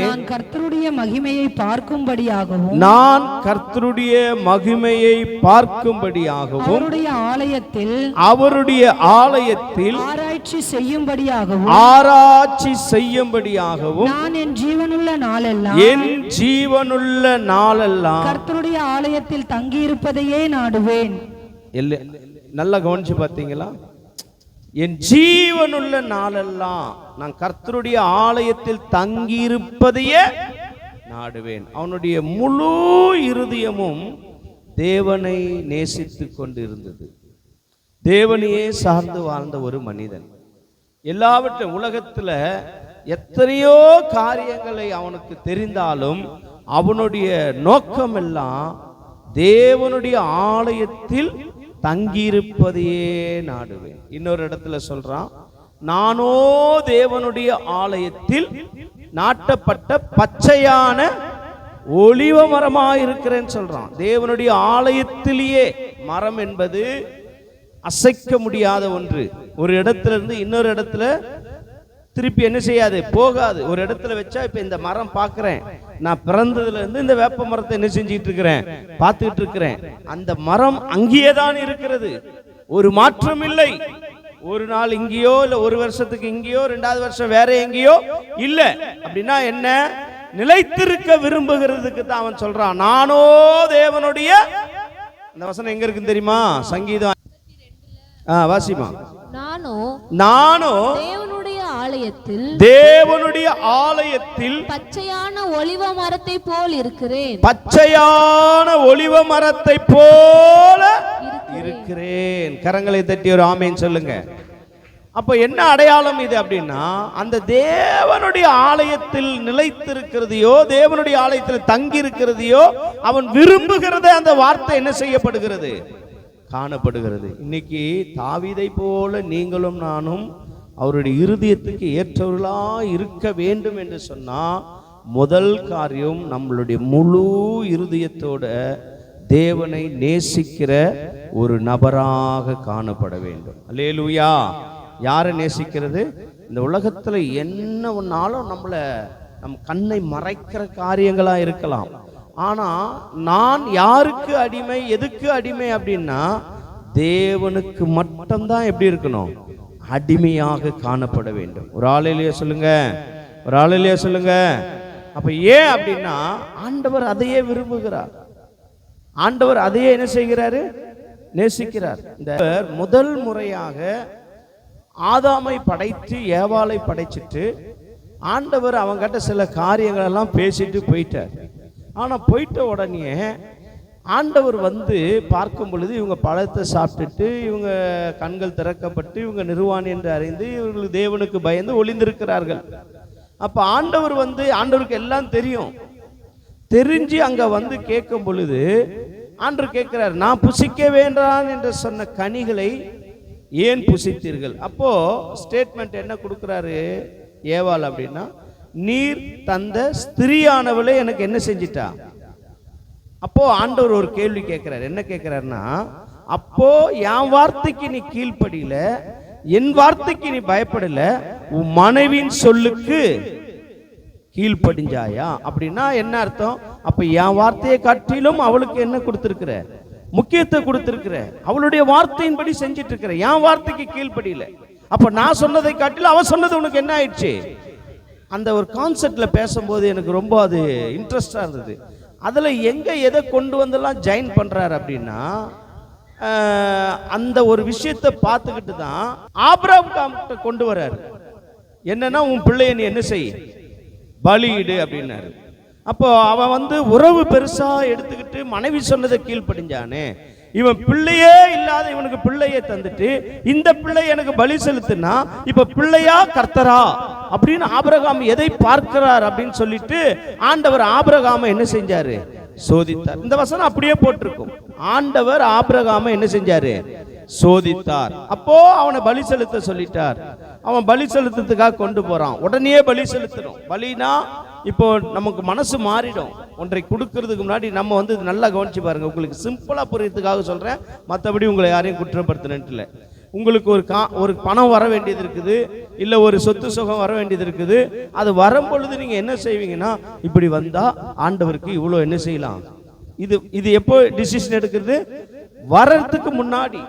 நான் கர்த்தருடைய மகிமையை பார்க்கும்படியாகவும், அவருடைய ஆலயத்தில் ஆராய்ச்சி செய்யும்படியாகவும் நான் என் ஜீவனுள்ள நாளெல்லாம் கர்த்தருடைய ஆலயத்தில் தங்கியிருப்பதையே நாடுவேன். நல்லா கவனிச்சு பார்த்தீங்களா? என் ஜீவனுள்ள நாளெல்லாம் நான் கர்த்தருடைய ஆலயத்தில் தங்கியிருப்பதையே நாடுவேன். அவனுடைய முழு இருதயமும் தேவனை நேசித்து கொண்டிருந்தது. தேவனையே சார்ந்து வாழ்ந்த ஒரு மனிதன். எல்லாவற்றையும் உலகத்துல எத்தனையோ காரியங்களை அவனுக்கு தெரிந்தாலும் அவனுடைய நோக்கம் எல்லாம் தேவனுடைய ஆலயத்தில் தங்கியிருப்பதையே நாடுவேன். இன்னொரு இடத்துல சொல்றான், நானோ தேவனுடைய ஆலயத்தில் நாட்டப்பட்ட பச்சையான ஒலிவ மரமாக இருக்கிறேன்னு சொல்றான். தேவனுடைய ஆலயத்திலேயே மரம் என்பது அசைக்க முடியாத ஒன்று. ஒரு இடத்துல இருந்து இன்னொரு இடத்துல திருப்பி என்ன செய்யாது, போகாது. ஒரு இடத்துல வச்சா, இப்ப இந்த மரம் பார்க்கிறேன், நான் பிறந்ததுல இருந்து இந்த வேப்ப மரத்தை என்ன செஞ்சிட்டு இருக்கிறேன், பார்த்துட்டு இருக்கிறேன். அந்த மரம் அங்கேயே தான் இருக்கிறது, ஒரு மாற்றம் இல்லை. ஒரு நாள் இங்கேயோ இல்ல ஒரு வருஷத்துக்கு இங்கேயோ, 2வது வருஷம் வேற எங்கேயோ இல்ல. அப்படின்னா என்ன, நிலைத்திருக்க விரும்புகிறதுக்கு தான் அவன் சொல்றான். நானோ தேவனுடைய, இந்த வசனம் எங்க இருக்குன்னு தெரியுமா? சங்கீதம் வாசிமா. நானோ தேவனுடைய ஆலயத்தில் பச்சையான ஒலிவ மரத்தை போல் இருக்கிறேன். பச்சையான ஒலிவ மரத்தை போல இருக்கிறேன். கரங்களை தட்டி ஒரு ஆமேன் சொல்லுங்க. அப்ப என்ன அடையாளம் இது அப்படின்னா, அந்த தேவனுடைய ஆலயத்தில் நிலைத்திருக்கிறதையோ, தேவனுடைய ஆலயத்தில் தங்கி இருக்கிறதையோ அவன் விரும்புகிறத அந்த வார்த்தை என்ன செய்யப்படுகிறது, காணப்படுகிறது. இன்னைக்கு தாவீதை போல நீங்களும் நானும் அவருடைய இருதயத்துக்கு ஏற்றவர்களா இருக்க வேண்டும் என்று சொன்னா, முதல் காரியம் நம்மளுடைய முழு இருதயத்தோட தேவனை நேசிக்கிற ஒரு நபராக காணப்பட வேண்டும். அல்லேலூயா. யாரை நேசிக்கிறது? இந்த உலகத்துல என்ன ஒன்னாலும் நம் கண்ணை மறைக்கிற காரியங்களா இருக்கலாம். ஆனா நான் யாருக்கு அடிமை, எதுக்கு அடிமை அப்படின்னா, தேவனுக்கு மட்டும்தான் எப்படி இருக்கணும், அடிமையாக காணப்பட வேண்டும். ஒரு ஆளிலேயே சொல்லுங்க, ஒரு ஆளிலேயே சொல்லுங்க. அப்ப ஏன் அப்படின்னா, ஆண்டவர் அதையே விரும்புகிறார். ஆண்டவர் அதையே என்ன செய்கிறாரு, நேசிக்கிறார். இந்த முதல் முறையாக ஆதாமை படைத்து ஏவாளை படைச்சிட்டு ஆண்டவர் அவங்கிட்ட சில காரியங்கள் எல்லாம் பேசிட்டு போயிட்டார். ஆனா போயிட்ட உடனே ஆண்டவர் வந்து பார்க்கும் பொழுது, இவங்க பழத்தை சாப்பிட்டுட்டு இவங்க கண்கள் திறக்கப்பட்டு இவங்க நிர்வாணி என்று அறிந்து இவர்கள் தேவனுக்கு பயந்து ஒளிந்திருக்கிறார்கள். அப்ப ஆண்டவர் வந்து, ஆண்டவருக்கு எல்லாம் தெரியும், தெரிஞ்சு அங்க வந்து கேட்கும் பொழுது ஆண்டவர் கேட்கிறார், நான் புசிக்க வேண்டாம் என்று சொன்ன கனிகளை ஏன் புசித்தீர்கள்? அப்போ ஸ்டேட்மெண்ட் என்ன கொடுக்கிறாரு ஏவாள் அப்படின்னா, நீர் தந்த ஸ்திரியானவளே எனக்கு என்ன செஞ்சிட்டா. அப்போ ஆண்டவர் ஒரு கேள்வி கேட்கிறார். என்ன கேட்கிறாருன்னா, அப்போ என் வார்த்தைக்கு நீ கீழ்ப்படியில, என் வார்த்தைக்கு நீ பயப்படல, உன் மனைவியின் சொல்லுக்கு கீழ்ப்படிஞ்சாயா? அப்படின்னா என்ன அர்த்தம்? அப்ப என் வார்த்தையை காட்டிலும் அவளுக்கு என்ன கொடுத்திருக்கிற, முக்கியத்துவம் கொடுத்திருக்கிற, அவளுடைய வார்த்தையின்படி செஞ்சிட்டு இருக்கிற, என் வார்த்தைக்கு கீழ்ப்படியில. அப்ப நான் சொன்னதை காட்டிலும் அவன் சொன்னது உனக்கு என்ன ஆயிடுச்சு? அந்த ஒரு கான்செப்ட்ல பேசும்போது எனக்கு ரொம்ப அது இன்ட்ரெஸ்டா இருந்தது. அதுல எங்க எதை கொண்டு வந்தெல்லாம் ஜாயின் பண்றாரு அப்படின்னா, அந்த ஒரு விஷயத்தை பார்த்துக்கிட்டு தான் ஆபிரகாம் கொண்டு வர்றாரு. என்னன்னா, உன் பிள்ளைய நீ என்ன செய், பலியிடு அப்படின்னாரு. அப்போ அவன் வந்து உறவு பெருசா எடுத்துக்கிட்டு மனைவி சொன்னதை கீழ்ப்படிஞ்சானே, இவன் பிள்ளையே இல்லாத இவனுக்கு பிள்ளையை தந்துட்டு இந்த பிள்ளை எனக்கு பலி செலுத்துனா இப்ப பிள்ளையா கர்த்தரா அப்படின்னு ஆபிரகாம் எதை பார்க்கிறார் அப்படின்னு சொல்லிட்டு ஆண்டவர் ஆபிரகாமை என்ன செஞ்சாரு, சோதித்தார். இந்த வசனம் அப்படியே போட்டிருக்கும். ஆண்டவர் ஆபிரகாமை என்ன செஞ்சாரு, சோதித்தார். அப்போ அவனை பலி செலுத்த சொல்லிட்டார். அவன் பலி செலுத்துறதுக்காக கொண்டு போறான். உடனே பலி செலுத்தணும். பலினா இப்போ நமக்கு மனசு மாறிடும். ஒன்றை கொடுக்கறதுக்கு முன்னாடி நம்ம வந்து நல்லா கவனிச்சு பாருங்க. உங்களுக்கு சிம்பிளா புரியறதுக்காக சொல்றேன், மற்றபடி உங்களை யாரையும் குற்றப்படுத்தினு இல்லை. உங்களுக்கு ஒரு பணம் வர வேண்டியது இருக்குது, இல்லை ஒரு சொத்து சுகம் வர வேண்டியது இருக்குது. அது வரும் பொழுது நீங்க என்ன செய்வீங்கன்னா, இப்படி வந்தா ஆண்டவருக்கு இவ்வளோ என்ன செய்யலாம். இது எப்போ டிசிஷன் எடுக்கிறது? வர்றதுக்கு முன்னாடி,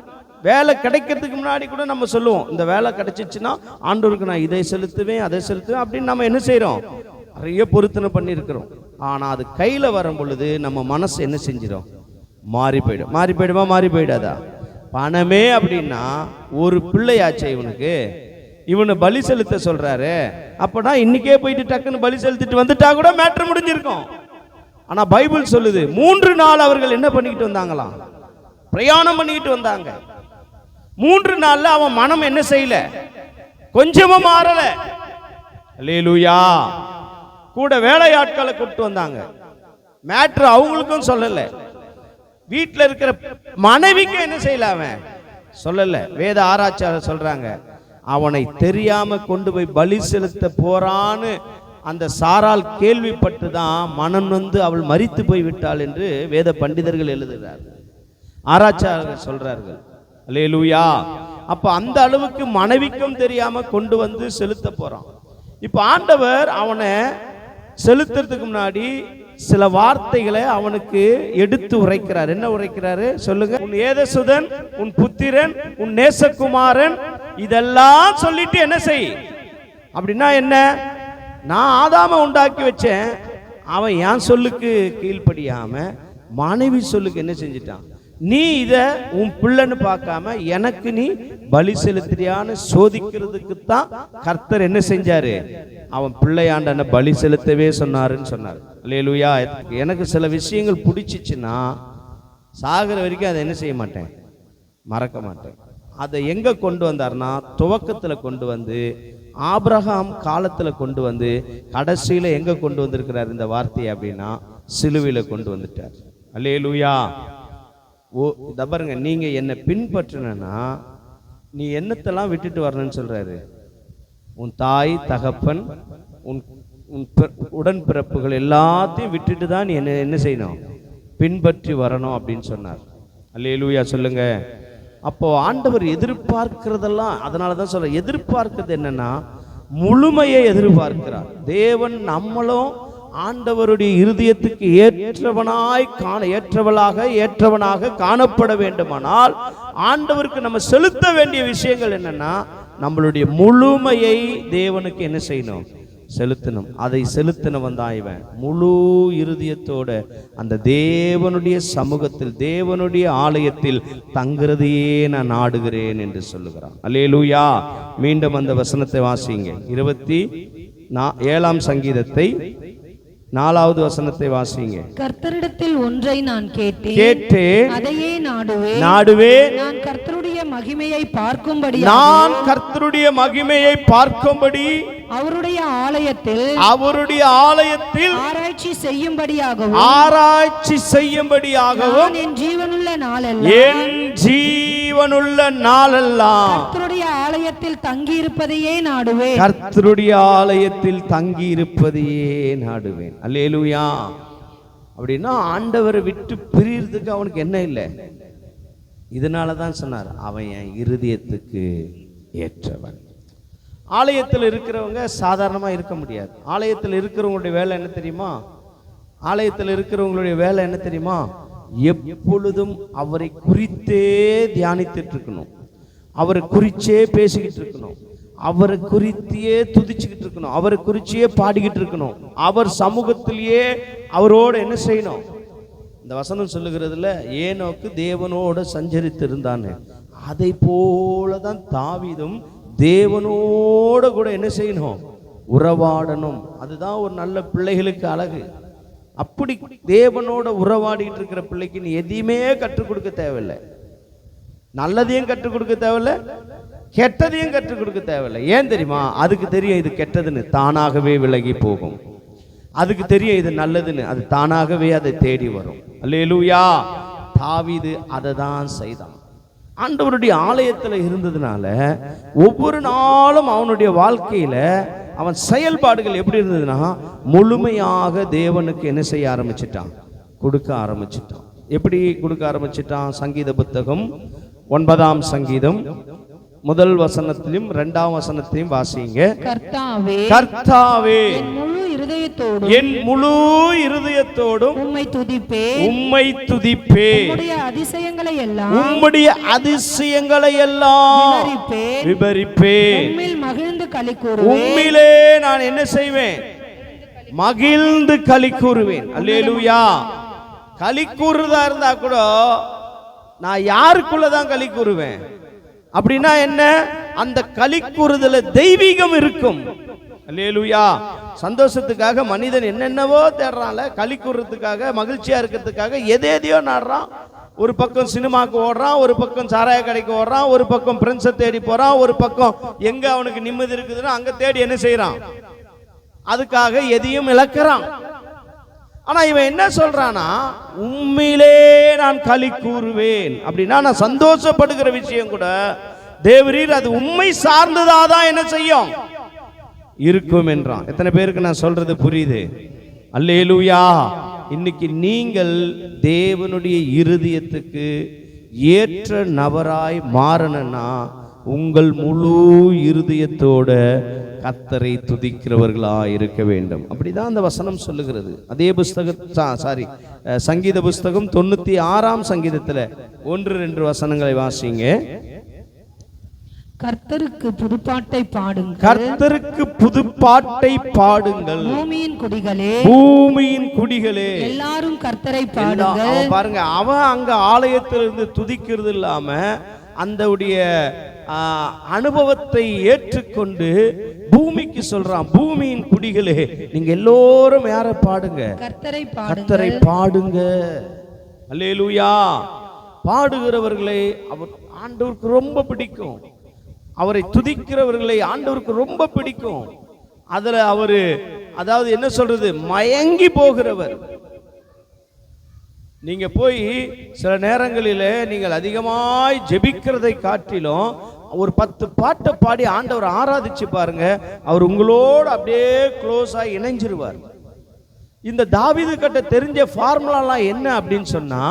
வேலை கிடைக்கிறதுக்கு முன்னாடி கூட நம்ம சொல்லுவோம், இந்த வேலை கிடைச்சிச்சுன்னா ஆண்டவருக்கு நான் இதை செலுத்துவேன் அதை செலுத்துவேன் அப்படின்னு நம்ம என்ன செய்யறோம், நிறைய பொருத்தனை பண்ணியிருக்கிறோம். ஆனா அது கையில வரும் பொழுது நம்ம மனசு என்ன செஞ்சிடும், மாறி போயிடும். மாறி போயிடுமா, மாறி போயிடாதா? பணமே அப்படின்னா ஒரு பிள்ளையாச்சே இவனுக்கு, இவனை பலி செலுத்த சொல்றாரு. அப்பனா இன்னைக்கே போயிட்டு டக்குன்னு பலி செலுத்திட்டு வந்துட்டா கூட மேட்டர் முடிஞ்சிருக்கும். ஆனா பைபிள் சொல்லுது 3 நாள் அவர்கள் என்ன பண்ணிக்கிட்டு வந்தாங்களாம், பிரயாணம் பண்ணிக்கிட்டு வந்தாங்க. 3 நாள்ல அவன் மனம் என்ன செய்யல, கொஞ்சமும் மாறல. அல்லேலூயா. கூட வேலையாட்களை கூப்பிட்டு வந்தாங்க. மேட்ரு அவங்களுக்கும் சொல்லல, வீட்டில் இருக்கிற மனைவிக்கு என்ன செய்யல அவன் சொல்லல. வேத ஆராய்ச்சியாளர் சொல்றாங்க, அவனை தெரியாம கொண்டு போய் பலி செலுத்த போறான்னு அந்த சாரால் கேள்விப்பட்டு தான் மனம் வந்து அவள் மரித்து போய் விட்டாள் என்று வேத பண்டிதர்கள் எழுதுகிறார். ஆராய்ச்சியாளர்கள் சொல்றார்கள். அல்லேலூயா. அப்ப அந்த அளவுக்கு மனைவிக்கும் தெரியாம கொண்டு வந்து செலுத்த போறான். இப்ப ஆண்டவர் அவனை செலுத்துறதுக்கு முன்னாடி சில வார்த்தைகளை அவனுக்கு எடுத்து உரைக்கிறார். என்ன உரைக்கிறாரு சொல்லுங்க? உன் ஏதசுதன், உன் புத்திரன், உன் நேசகுமாரன், இதெல்லாம் சொல்லிட்டு என்ன செய் அப்படின்னா என்ன? நான் ஆதாம உண்டாக்கி வச்சேன், அவன் என் சொல்லுக்கு கீழ்ப்படியாம மனைவி சொல்லுக்கு என்ன செஞ்சிட்டான்? நீ இத உன் பிள்ளைன்னு பார்க்காம எனக்கு நீ பலி செலுத்துறியான்னு சோதிக்கிறதுக்கு தான் கர்த்தர் என்ன செஞ்சாரு? அவன் பிள்ளையாண்டன பலி செலுத்தவே சொன்னாருன்னு சொன்னார். அல்லேலூயா. எனக்கு சில விஷயங்கள் பிடிச்சிச்சுன்னா சாகிற வரைக்கும் அதை என்ன செய்ய மாட்டேன், மறக்க மாட்டேன். அதை எங்க கொண்டு வந்தார்னா துவக்கத்தில் கொண்டு வந்து ஆபிரகாம் காலத்தில் கொண்டு வந்து கடைசியில் எங்க கொண்டு வந்திருக்கிறார் இந்த வார்த்தையை அப்படின்னா சிலுவையில கொண்டு வந்துட்டார். அல்லேலூயா. ஓ தபருங்க, நீங்க என்னை பின்பற்றினா நீ என்னத்தெல்லாம் விட்டுட்டு வரணும்னு சொல்றாரு? உன் தாய் தகப்பன் உன் உடன்பிறப்புகள் எல்லாத்தையும் விட்டுட்டு தான் நீ என்ன செய்யணும்? பின்பற்றி வரணும் அப்படின்னு சொன்னார். அல்லேலூயா சொல்லுங்க. அப்போ ஆண்டவர் எதிர்பார்க்கிறதெல்லாம், அதனாலதான் சொல்ற, எதிர்பார்க்கிறது என்னன்னா முழுமையை எதிர்பார்க்கிறார் தேவன். நம்மளும் ஆண்டவருடைய இருதயத்துக்கு ஏற்றவனாக காணப்பட வேண்டுமானால் ஆண்டவருக்கு நம்ம செலுத்த வேண்டிய விஷயங்கள் என்னன்னா நம்மளுடைய முழுமையை தேவனுக்கு என்ன செய்யணும்? செலுத்தணும். அதை செலுத்தினவன் தான் இவன். முழு இருதயத்தோட அந்த தேவனுடைய சமூகத்தில் தேவனுடைய ஆலயத்தில் தங்குறதையே நான் நாடுகிறேன் என்று சொல்லுகிறான். அல்லேலூயா. மீண்டும் அந்த வசனத்தை வாசிங்க. 27ஆம் சங்கீதத்தை 4வது வசனத்தை வாசிங்க. கர்த்தரிடத்தில் ஒன்றை நான் கேட்டேன், அதையே நாடுவேன். நான் கர்த்தருடைய மகிமையை பார்க்கும்படி அவருடைய ஆலயத்தில் ஆராய்ச்சி செய்யும்படியாகவும் என் ஜீவனுள்ள நாளெல்லாம் கர்த்தருடைய ஆலயத்தில் தங்கியிருப்பதையே நாடுவேன். அல்லேலூயா. அப்படின்னா ஆண்டவரை விட்டு பிரியறதுக்கு அவனுக்கு என்ன இல்லை. இதனாலதான் சொன்னார் அவன் என் இருதயத்துக்கு ஏற்றவன். ஆலயத்தில் இருக்கிறவங்க சாதாரணமா இருக்க முடியாது. ஆலயத்தில் இருக்கிறவங்களுடைய வேலை என்ன தெரியுமா? எப்பொழுதும் அவரை குறித்தே தியானித்துட்டு இருக்கணும், அவரை குறிச்சே பேசிக்கிட்டு இருக்கணும், அவரை குறித்தியே துதிச்சுக்கிட்டு இருக்கணும், அவரை குறிச்சியே பாடிக்கிட்டு இருக்கணும், அவர் சமூகத்திலேயே அவரோடு என்ன செய்யணும்? இந்த வசனம் சொல்லுகிறதுல ஏனோக்கு தேவனோடு சஞ்சரித்து இருந்தானே அதை போலதான் தாவீதும் தேவனோட கூட என்ன செய்யணும்? உறவாடணும். அதுதான் ஒரு நல்ல பிள்ளைகளுக்கு அழகு. அப்படி தேவனோட உறவாடிட்டு இருக்கிற பிள்ளைக்கு நீ எதையுமே கற்றுக் கொடுக்க தேவையில்லை. நல்லதையும் கற்றுக் கொடுக்க தேவையில்லை, கெட்டதையும் கற்றுக் கொடுக்க தேவையில்லை. ஏன் தெரியுமா? அதுக்கு தெரியும் இது கெட்டதுன்னு, தானாகவே விலகி போகும். அதுக்கு தெரியும் இது நல்லதுன்னு, அது தானாகவே அதை தேடி வரும். அல்லேலூயா. தாவீது அதை தான் செய்தான். ஆண்டவருடைய ஆலயத்தில் இருந்ததுனால ஒவ்வொரு நாளும் அவனுடைய வாழ்க்கையில அவன் செயல்பாடுகள் எப்படி இருந்ததுன்னா முழுமையாக தேவனுக்கு என்ன செய்ய ஆரம்பிச்சிட்டான்? கொடுக்க ஆரம்பிச்சிட்டான். எப்படி கொடுக்க ஆரம்பிச்சிட்டான்? சங்கீத புத்தகம் 9ஆம் சங்கீதம் 1 வசனத்திலும் 2ஆம் வசனத்தையும் வாசிங்க. கர்த்தாவே என் முழு இருதயத்தோடும் உம்மை துதிப்பேன். உம்முடைய அதிசயங்களை எல்லாம் விவரிப்பேன். உம்மிலே நான் என்ன செய்வேன்? மகிழ்ந்து களி கூறுவேன். அல்லேலூயா. களி கூறுறதா இருந்தா கூட நான் யாருக்குள்ளதான் களி கூறுவேன் அப்படின்னா என்ன? அந்த களி கூறுதல தெய்வீகம் இருக்கும். அல்லேலூயா. சந்தோஷத்துக்காக மனிதன் என்னென்னவோ தேடுறான்ல, களி கூறுறதுக்காக, மகிழ்ச்சியா இருக்கிறதுக்காக எதையோ நாடுறான். ஒரு பக்கம் சினிமாக்கு ஓடுறான், ஒரு பக்கம் சாராய கடைக்கு ஓடுறான், ஒரு பக்கம் பிரெண்ட்ஸை தேடி போறான், ஒரு பக்கம் எங்க அவனுக்கு நிம்மதி இருக்குதுன்னா அங்க தேடி என்ன செய்யறான்? அதுக்காக எதையும் இழக்கிறான். ஆனா இவன் என்ன சொல்றானா? உம்மிலே நான் களி கூறுவேன் அப்படின்னா நான் சந்தோஷப்படுகிற விஷயம் கூட தேவரீர் அது உண்மை சார்ந்ததாதான் என்ன செய்யும்? இருக்கும் என்றான். எத்தனை பேருக்கு நான் சொல்றது புரியுது? அல்லேலூயா. இன்னைக்கு நீங்கள் தேவனுடைய இருதயத்துக்கு ஏற்ற நபராய் மாறணும்னா உங்கள் முழு இருதயத்தோட கர்த்தரை துதிக்கிறவர்களா இருக்க வேண்டும். அப்படிதான் அந்த வசனம் சொல்லுகிறது. அதே சங்கீத புஸ்தகம் 96ஆம் சங்கீதத்துல 1-2 வசனங்களை வாசிங்க. கர்த்தருக்கு புதுப்பாட்டை பாடுங்கள், கர்த்தருக்கு புதுப்பாட்டை பாடுங்கள், பூமியின் குடிகளே, பூமியின் குடிகளே, எல்லாரும் கர்த்தரை பாடுங்கள். பாருங்க, அவன் அங்க ஆலயத்திலிருந்து துதிக்கிறது இல்லாம அந்த அனுபவத்தை ஏற்றுக்கொண்டு பூமிக்கு சொல்றான், பூமியின் குடிகளே நீங்க எல்லோரும் யாரை பாடுங்க? கர்த்தரை பாடுங்க. அல்லேலூயா. பாடுகிறவர்களை அவர் ஆண்டவருக்கு ரொம்ப பிடிக்கும். அவரை துதிக்கிறவர்களை ஆண்டவருக்கு ரொம்ப பிடிக்கும். அதுல அவரு அதாவது என்ன சொல்றது, மயங்கி போகிறவர். நீங்க போய் சில நேரங்களிலே நீங்கள் அதிகமாய் ஜெபிக்கிறதை காட்டிலும் ஒரு 10 பாட்டை பாடி ஆண்டவர் ஆராதிச்சு பாருங்க, அவர் உங்களோடு அப்படியே க்ளோஸா இணைஞ்சிருவார். இந்த தாவீது கிட்ட தெரிஞ்ச ஃபார்முலாலாம் என்ன அப்படின்னு சொன்னா,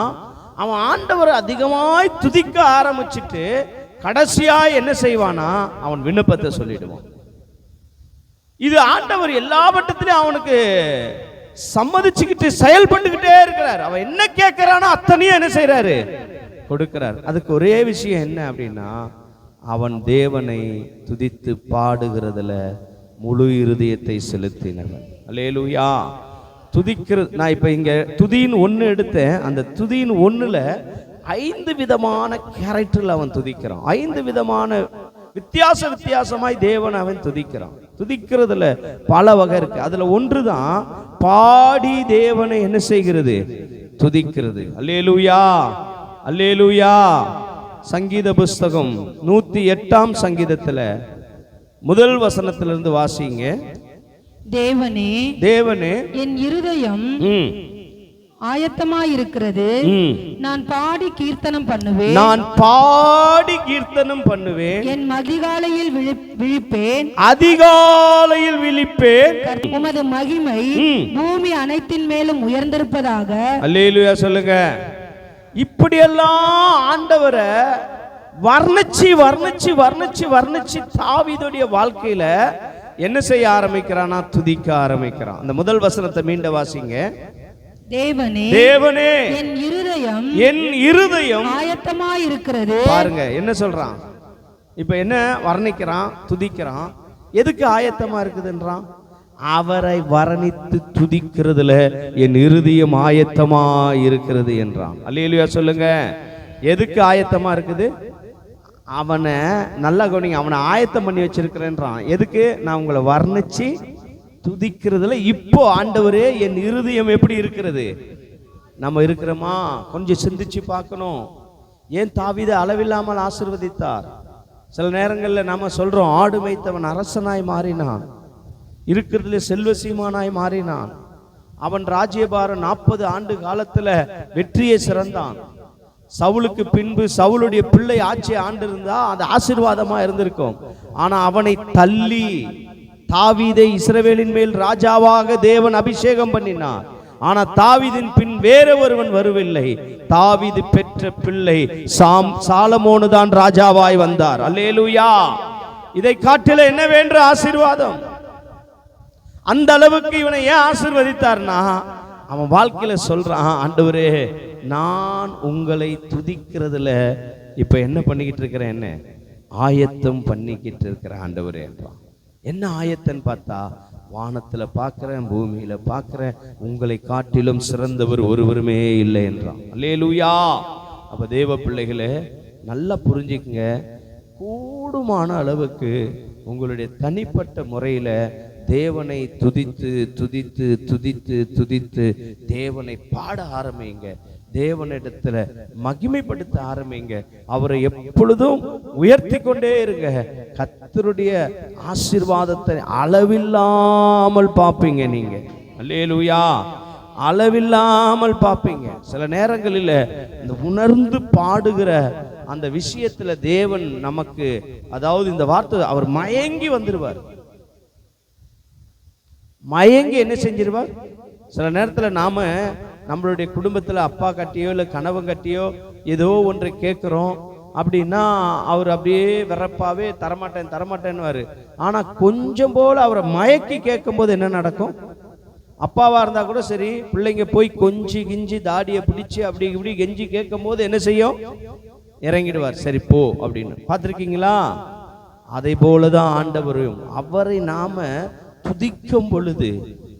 அவன் ஆண்டவரை அதிகமாய் துதிக்க ஆரம்பிச்சுட்டு கடைசியா என்ன செய்வானா, அவன் விண்ணப்பத்தை சொல்லிடுவான். இது ஆண்டவர் எல்லா வட்டத்திலும் அவனுக்கு சம்மதிச்சுக்கிட்டு செயல்பட்டுக்கிட்டே இருக்கிறார். அவன் என்ன கேட்கிறானோ அத்தனையும் என்ன செய்யறாரு, கொடுக்கிறார். அதுக்கு ஒரே விஷயம் என்ன அப்படின்னா, அவன் தேவனை துதித்து பாடுகிறதுல முழு இருதயத்தை செலுத்தினவன். அல்லேலூயா. துதிக்கிறது, நான் இப்ப இங்க துதியின் 1 எடுத்தேன். அந்த துதியின் 1ல 5 விதமான கேரக்டர்ல அவன் துதிக்கிறான். 5 விதமான வித்தியாசமாய் தேவன் அவன் துதிக்கிறான். துதிக்கிறதுல பல வகை இருக்கு. அதுல ஒன்றுதான் பாடி தேவனை என்ன செய்கிறது, துதிக்கிறது. அல்லேலூயா, அல்லேலூயா. சங்கீத புஸ்தகம் 108ஆம் சங்கீதத்துல 1 வசனத்திலிருந்து வாசிங்க. தேவனே, தேவனே என் இருதயம் ஆயத்தமாயிருக்கிறது, நான் பாடி கீர்த்தனம் பண்ணுவேன், நான் பாடி கீர்த்தனம் பண்ணுவேன், என் அதிகாலையில் விழிப்பேன், அதிகாலையில் விழிப்பேன், உமது மகிமை பூமி அனைத்தின் மேலும் உயர்ந்திருப்பதாக. அல்லேலூயா சொல்லுங்க. இப்படியெல்லாம் ஆண்டவரை வர்ணிச்சு வர்ணிச்சு வர்ணிச்சு வர்ணிச்சு தாவீதுடைய வாழ்க்கையில என்ன செய்ய ஆரம்பிக்கிறானா, துதிக்க ஆரம்பிக்கிறான். அந்த 1 வசனத்தை மீண்டும் வாசிங்க. தேவனே, தேவனே, என் இருதயம் ஆயத்தமாயிருக்கிறது. பாருங்க என்ன சொல்றான். இப்ப என்ன வர்ணிக்கிறான், துதிக்கிறான். எதுக்கு ஆயத்தமா இருக்குதுன்றான், அவரை வர்ணித்து துதிக்கிறதுல என் இருதயம் ஆயத்தமா இருக்கிறது என்றான். அல்லேலூயா சொல்லுங்க. எதுக்கு ஆயத்தமா இருக்குது, அவனை நல்லா கவனிங்க, அவனை ஆயத்தம் பண்ணி வச்சிருக்கிறேன்றான். எதுக்கு, நான் உங்களை வர்ணிச்சு துதிக்கிறதுல. இப்போ ஆண்டவரே என் இருதயம் எப்படி இருக்கிறது, நம்ம இருக்கிறோமா? கொஞ்சம் சிந்திச்சு பார்க்கணும். ஏன் தாவீது அளவில்லாமல் ஆசீர்வதித்தார்? சில நேரங்களில் நாம சொல்றோம், ஆடு மேய்த்தவன் அரசனாய் மாறினான், இருக்கிறதுல செல்வசீமானாய் மாறினான். அவன் ராஜ்யபாரம் 40 ஆண்டு காலத்துல வெற்றியை சிறந்தான். சவுலுக்கு பின்பு சவுலுடைய பிள்ளை ஆட்சி ஆண்டு இருந்தா அது ஆசீர்வாதமா இருந்திருக்கும். ஆனா அவனை தள்ளி தாவீதை இஸ்ரவேலின் மேல் ராஜாவாக தேவன் அபிஷேகம் பண்ணினார். ஆனா தாவீதின் பின் வேற ஒருவன் வரவில்லை. தாவீது பெற்ற பிள்ளை சாலமோனு தான் ராஜாவாய் வந்தார். அல்லேலூயா. இதை காட்டில என்ன வேண்ட ஆசீர்வாதம்? அந்த அளவுக்கு இவனை ஏன் ஆசீர்வதித்தார்னா, அவன் வாழ்க்கையில சொல்றான், ஆண்டவரே நான் உங்களை துதிக்கிறதுல இப்ப என்ன பண்ணிக்கிட்டு இருக்கிறேன், என்ன ஆயத்தம் பண்ணிக்கிட்டு இருக்கிறேன் ஆண்டவரே என்றான். என்ன ஆயத்தம் பார்த்தா, வானத்துல பார்க்கிறேன், பூமியில பார்க்கிறேன், உங்களை காட்டிலும் சிறந்தவர் ஒருவருமே இல்லை என்றான். அல்லேலூயா. அப்ப தேவ பிள்ளைகளே நல்லா புரிஞ்சுக்குங்க, கூடுமான அளவுக்கு உங்களுடைய தனிப்பட்ட முறையில தேவனை துதித்து துதித்து துதித்து துதித்து தேவனை பாட ஆரம்பிங்க. தேவனிடத்துல மகிமைப்படுத்த ஆரம்பிங்க. அவரை எப்பொழுதும் உயர்த்தி கொண்டே இருங்க. கர்த்தருடைய ஆசீர்வாதத்தை அளவில்லாமல் பார்ப்பீங்க நீங்க. அல்லேலூயா. அளவில்லாமல் பார்ப்பீங்க. சில நேரங்களில் இந்த உணர்ந்து பாடுகிற அந்த விஷயத்துல தேவன் நமக்கு, அதாவது இந்த வார்த்தை, அவர் மயங்கி வந்துருவார். மயங்கி என்ன செஞ்சிருவார்? சில நேரத்தில் நாம நம்மளுடைய குடும்பத்தில் அப்பா கட்டியோ இல்லை கணவன் கட்டியோ ஏதோ ஒன்றை கேட்குறோம் அப்படின்னா அவர் அப்படியே வெறப்பாவே தரமாட்டேன்னு. ஆனா கொஞ்சம் போல அவரை மயக்கி கேட்கும் போது என்ன நடக்கும்? அப்பாவா இருந்தா கூட சரி, பிள்ளைங்க போய் கொஞ்சி கிஞ்சி தாடியை பிடிச்சி அப்படி இப்படி கெஞ்சி கேட்கும் போது என்ன செய்யும்? இறங்கிடுவார். சரி போ அப்படின்னு. பார்த்துருக்கீங்களா? அதை போலதான் ஆண்டவரும். அவரை நாம துதிக்கும் பொழுது,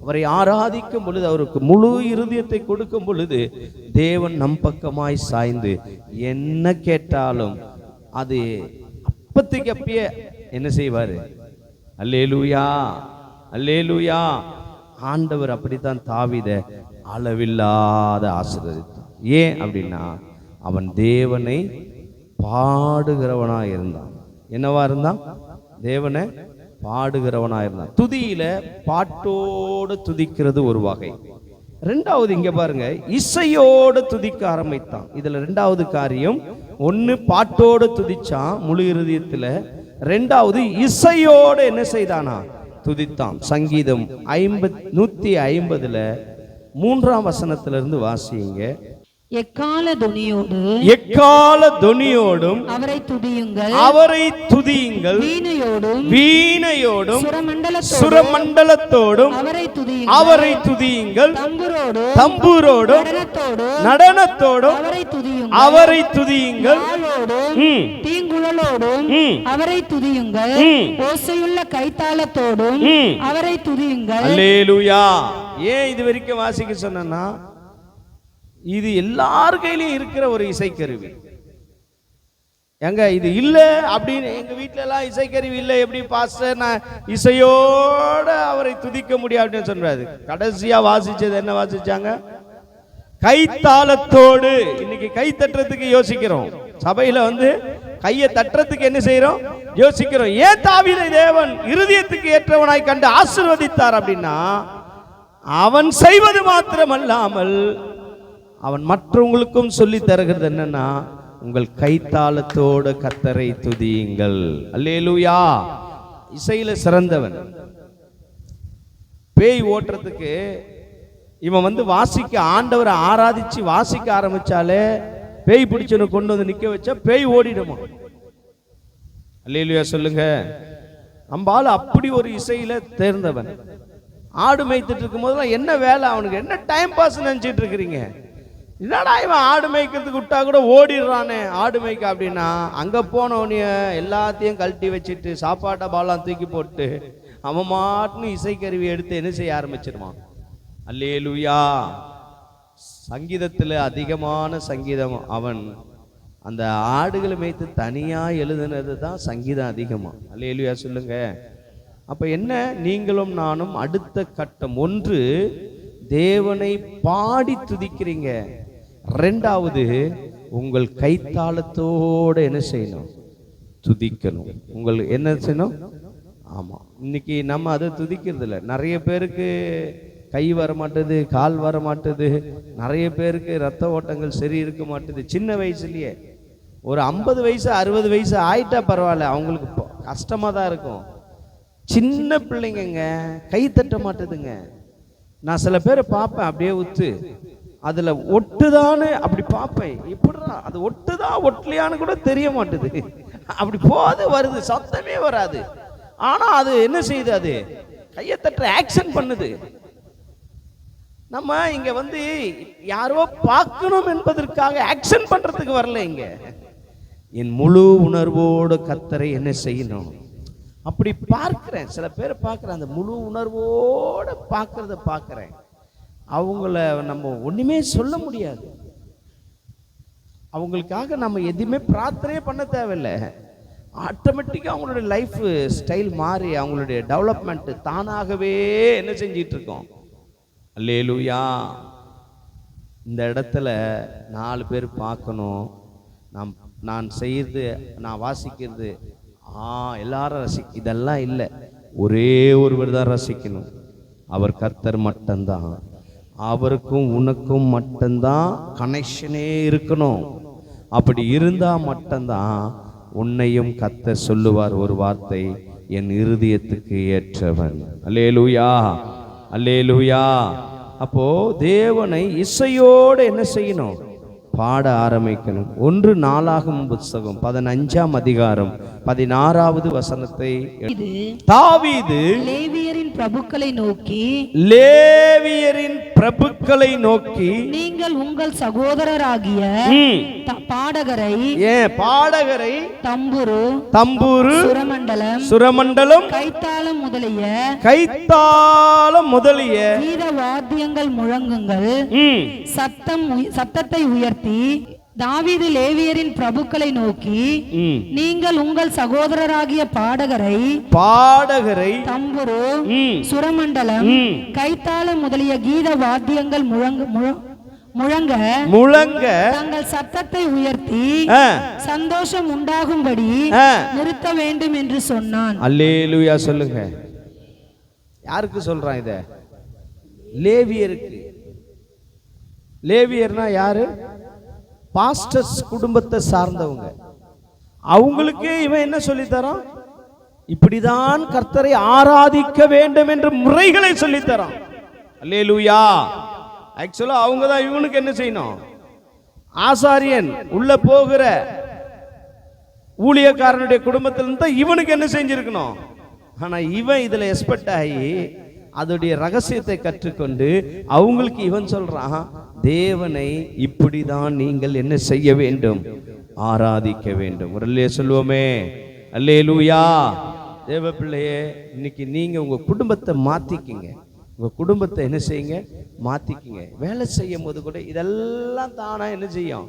அவரை ஆராதிக்கும் பொழுது, அவருக்கு முழு இருதயத்தை கொடுக்கும் பொழுது, தேவன் நம் பக்கமாய் சாய்ந்து என்ன கேட்டாலும் அது அப்பத்துக்கு அப்பயே என்ன செய்வாரு? அல்லேலூயா, அல்லேலூயா. ஆண்டவர் அப்படித்தான் தாவீதை அளவில்லாத ஆசீர்வதித்தார். ஏன் அப்படின்னா அவன் தேவனை பாடுகிறவனா இருந்தான். என்னவா இருந்தான்? தேவனை பாடுகிறவனா இருந்தான். துதியில பாட்டோடு துதிக்கிறது ஒரு வகை. ரெண்டாவது இங்க பாருங்க, இசையோடு துதிக்க ஆரம்பித்தான். இதுல ரெண்டாவது காரியம், ஒன்னு பாட்டோடு துதிச்சான் முழு இருதயத்துல, ரெண்டாவது இசையோடு என்ன செய்தானா? துதித்தான். சங்கீதம் 150 3ஆம் வசனத்திலிருந்து வாசியுங்க. எக்கால தொனியோடும் அவரை துதியுங்கள், வீணையோடும் சுரமண்டலத்தோடும் அவரை துதியுங்கள், தம்புரோடும் நடனத்தோடும் அவரை துதியுங்கள், தீங்குழலோடும் அவரை துதியுங்கள், ஓசையுள்ள கைத்தாளத்தோடும் அவரை துதியுங்கள். அல்லேலூயா. ஏன் இது வரைக்கும் வாசிக்க சொன்னா, இது எல்லார் கையிலையும் இருக்கிற ஒரு இசைக்கருவி. எங்க இது இல்ல அப்படின்னு, எங்க வீட்டுல எல்லாம் இசைக்கருவி இல்லை, எப்படி பாஸ்டர் நான் இசையோட அவரை துதிக்க முடியும் அப்படின்னு சொல்றாரு. கடைசியா வாசிச்சது என்ன வாசிச்சாங்க? கைத்தாளத்தோடு. இன்னைக்கு கை தட்டுறதுக்கு யோசிக்கிறோம், சபையில கையை தட்டுறதுக்கு என்ன செய்யறோம்? யோசிக்கிறோம். ஏன் தாவீதை தேவன் இருதயத்துக்கு ஏற்றவனாய் கண்டு ஆசீர்வதித்தார் அப்படின்னா, அவன் செய்வது மாத்திரமல்லாமல் அவன் மற்றவங்களுக்கும் சொல்லி தருகிறது என்னன்னா, உங்கள் கைத்தாளத்தோடு கர்த்தரை துதியுங்கள். அல்லேலூயா. இசையில சிறந்தவன். பேய் ஓட்டுறதுக்கு இவன் வாசிக்க, ஆண்டவரை ஆராதிச்சு வாசிக்க ஆரம்பிச்சாலே பேய் பிடிச்சவனை கொண்டு நிக்க வச்சா பேய் ஓடிடுமா? அல்லேலூயா சொல்லுங்க. நம்பால அப்படி ஒரு இசையில தேர்ந்தவன். ஆடு மேய்த்துட்டு இருக்கும் போதெல்லாம் என்ன வேலை அவனுக்கு? என்ன டைம் பாஸ் நினைச்சிட்டு இருக்கிறீங்க? என்னடா இவன் ஆடு மேய்க்கிறதுக்கு விட்டா கூட ஓடிடுறானே ஆடு மேய்க்க அப்படின்னா, அங்க போனவனைய எல்லாத்தையும் கழட்டி வச்சுட்டு சாப்பாட்டை பாலாம் தூக்கி போட்டு அவன் மாட்டுன்னு இசைக்கருவி எடுத்து என்ன செய்ய ஆரம்பிச்சிருவான். அல்லேலூயா. சங்கீதத்துல அதிகமான சங்கீதம் அவன் அந்த ஆடுகளை மேய்த்து தனியா எழுதுனது தான் சங்கீதம் அதிகமா. அல்லேலூயா சொல்லுங்க. அப்ப என்ன, நீங்களும் நானும் அடுத்த கட்டம். ஒன்று, தேவனை பாடி துதிக்கிறீங்க. ரெண்டாவது, உங்கள் கைத்தாளத்தோடு என்ன செய்யணும்? துதிக்கணும். உங்கள் என்ன செய்யணும்? ஆமா, இன்னைக்கு நம்ம அதை துதிக்கிறது இல்லை. நிறைய பேருக்கு கை வர மாட்டுது, கால் வர மாட்டுது, நிறைய பேருக்கு ரத்த ஓட்டங்கள் சரி இருக்க மாட்டுது. சின்ன வயசுலயே ஒரு 50 வயசு 60 வயசு ஆயிட்டா பரவாயில்ல, அவங்களுக்கு கஷ்டமா தான் இருக்கும். சின்ன பிள்ளைங்க கை தட்ட மாட்டுதுங்க. நான் சில பேரை பார்ப்பேன், அப்படியே உத்து அதுல ஒட்டுதான்னு அப்படி பார்ப்பேன். எப்படிடா அது ஒட்டுதா ஒட்டலையான்னு கூட தெரிய மாட்டுது. அப்படி போது வருது, சத்தமே வராது. ஆனா அது என்ன செய்யுது? அது கையை தட்டுற ஆக்ஷன் பண்ணுது. நம்ம இங்க யாரோ பார்க்கணும் என்பதற்காக ஆக்ஷன் பண்றதுக்கு வரல. இங்க என் முழு உணர்வோடு கர்த்தரை என்ன செய்யணும் அப்படி பார்க்கிறேன். சில பேர் பார்க்கிறேன், அந்த முழு உணர்வோடு பார்க்கறத பார்க்கிறேன். அவங்கள நம்ம ஒண்ணுமே சொல்ல முடியாது. அவங்களுக்காக நம்ம எதுவுமே பிரார்த்தனையே பண்ண தேவையில்லை. ஆட்டோமேட்டிக்காக அவங்களுடைய லைஃப் ஸ்டைல் மாறி அவங்களுடைய டெவலப்மெண்ட் தானாகவே என்ன செஞ்சிட்டு இருக்கோம். அல்லேலூயா. இந்த இடத்துல 4 பேர் பார்க்கணும். நான் செய்யறது, நான் வாசிக்கிறது எல்லாரும் இதெல்லாம் இல்லை. ஒரே ஒருவர் தான் ரசிக்கணும். அவர் கர்த்தர் மட்டும்தான். அவருக்கும் உனக்கும் மட்டும்தான் கனெக்ஷனே இருக்கணும். அப்படி இருந்தா மட்டும்தான் உன்னையும் கர்த்தர் சொல்லுவார் ஒரு வார்த்தை, என் இருதயத்துக்கு ஏற்றவன். அல்லேலூயா, அல்லேலூயா. அப்போ தேவனை இசையோடு என்ன செய்யணும்? பாட ஆரம்பிக்கணும். 1 நாளாகமம் புத்தகம் 15ஆம் அதிகாரம் 16வது வசனத்தை தாவீது லேவியரின் பிரபுக்களை நோக்கி நீங்கள் உங்கள் சகோதரராகிய பாடகரை தம்புரு சுரமண்டலம் கைத்தாளம் முதலிய கீத வாத்தியங்கள் முழங்குங்கள், சத்தத்தை உயர்த்தி தாவீது லேவியரின் பிரபுக்களை நோக்கி நீங்கள் உங்கள் சகோதரராகிய பாடகரை தம்புரு சுரமண்டலம் கைத்தாளம் முதலிய கீத வாத்தியங்கள் முழங்க தங்கள் சத்தத்தை உயர்த்தி சந்தோஷம் உண்டாகும்படி நிறுத்த வேண்டும் என்று சொன்னான். அல்லேலூயா சொல்லுங்க. யாருக்கு சொல்றான் இத? லேவியருக்கு. லேவியர்னா யாரு? பாஸ்டர்ஸ் குடும்பத்தை சார்ந்தவங்க. அவங்களுக்கு இவன் என்ன சொல்லி தரான்? இப்படிதான் கர்த்தரை ஆராதிக்க வேண்டும் என்ற முறைகளை சொல்லி தரான். அல்லேலூயா. ஆக்சுவலா அவங்க தான் இவனுக்கு என்ன செய்யணும்? ஆசாரியன் உள்ள போகிற ஊழியக்காரனுடைய குடும்பத்திலிருந்து தான் இவனுக்கு என்ன செஞ்சிருக்கணும். ஆனா இவன் இதுல எக்ஸ்பர்ட் ஆகி அதோடைய ரகசியத்தை கற்றுக்கொண்டு அவங்களுக்கு இவன் சொல்றான், தேவனை இப்படிதான் நீங்கள் என்ன செய்ய வேண்டும்? ஆராதிக்க வேண்டும். ஒரு அல்லே சொல்லுவோமே. அல்லேலூயா. தேவ பிள்ளையே, இன்னைக்கு நீங்க உங்க குடும்பத்தை மாத்திக்கிங்க. உங்க குடும்பத்தை என்ன செய்யுங்க? மாத்திக்கிங்க. வேலை செய்யும் போது கூட இதெல்லாம் தானா என்ன செய்யும்?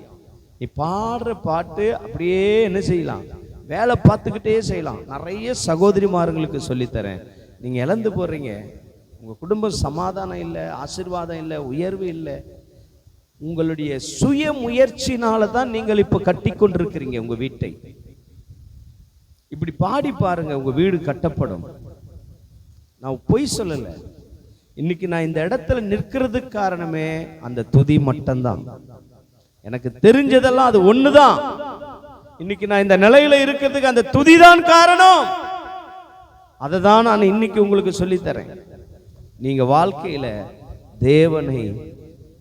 நீ பாடுற பாட்டு அப்படியே என்ன செய்யலாம்? வேலை பார்த்துக்கிட்டே செய்யலாம். நிறைய சகோதரிமார்களுக்கு சொல்லித்தரேன். நீங்க இழந்து போறீங்க. உங்க குடும்பம் சமாதானம் இல்லை, ஆசீர்வாதம் இல்லை, உயர்வு இல்லை. உங்களுடைய சுய முயற்சினால தான் நீங்கள் இப்ப கட்டி கொண்டிருக்கிறீங்க உங்க வீட்டை. இப்படி பாடி பாருங்க, உங்க வீடு கட்டப்படும். நான் பொய் சொல்லல. இன்னைக்கு நான் இந்த இடத்துல நிற்கிறதுக்கு காரணமே அந்த துதி மட்டும்தான். எனக்கு தெரிஞ்சதெல்லாம் அது ஒண்ணுதான். இன்னைக்கு நான் இந்த நிலையில இருக்கிறதுக்கு அந்த துதிதான் காரணம். அதை தான் நான் இன்னைக்கு உங்களுக்கு சொல்லித்தரேன். நீங்க வாழ்க்கையில தேவனை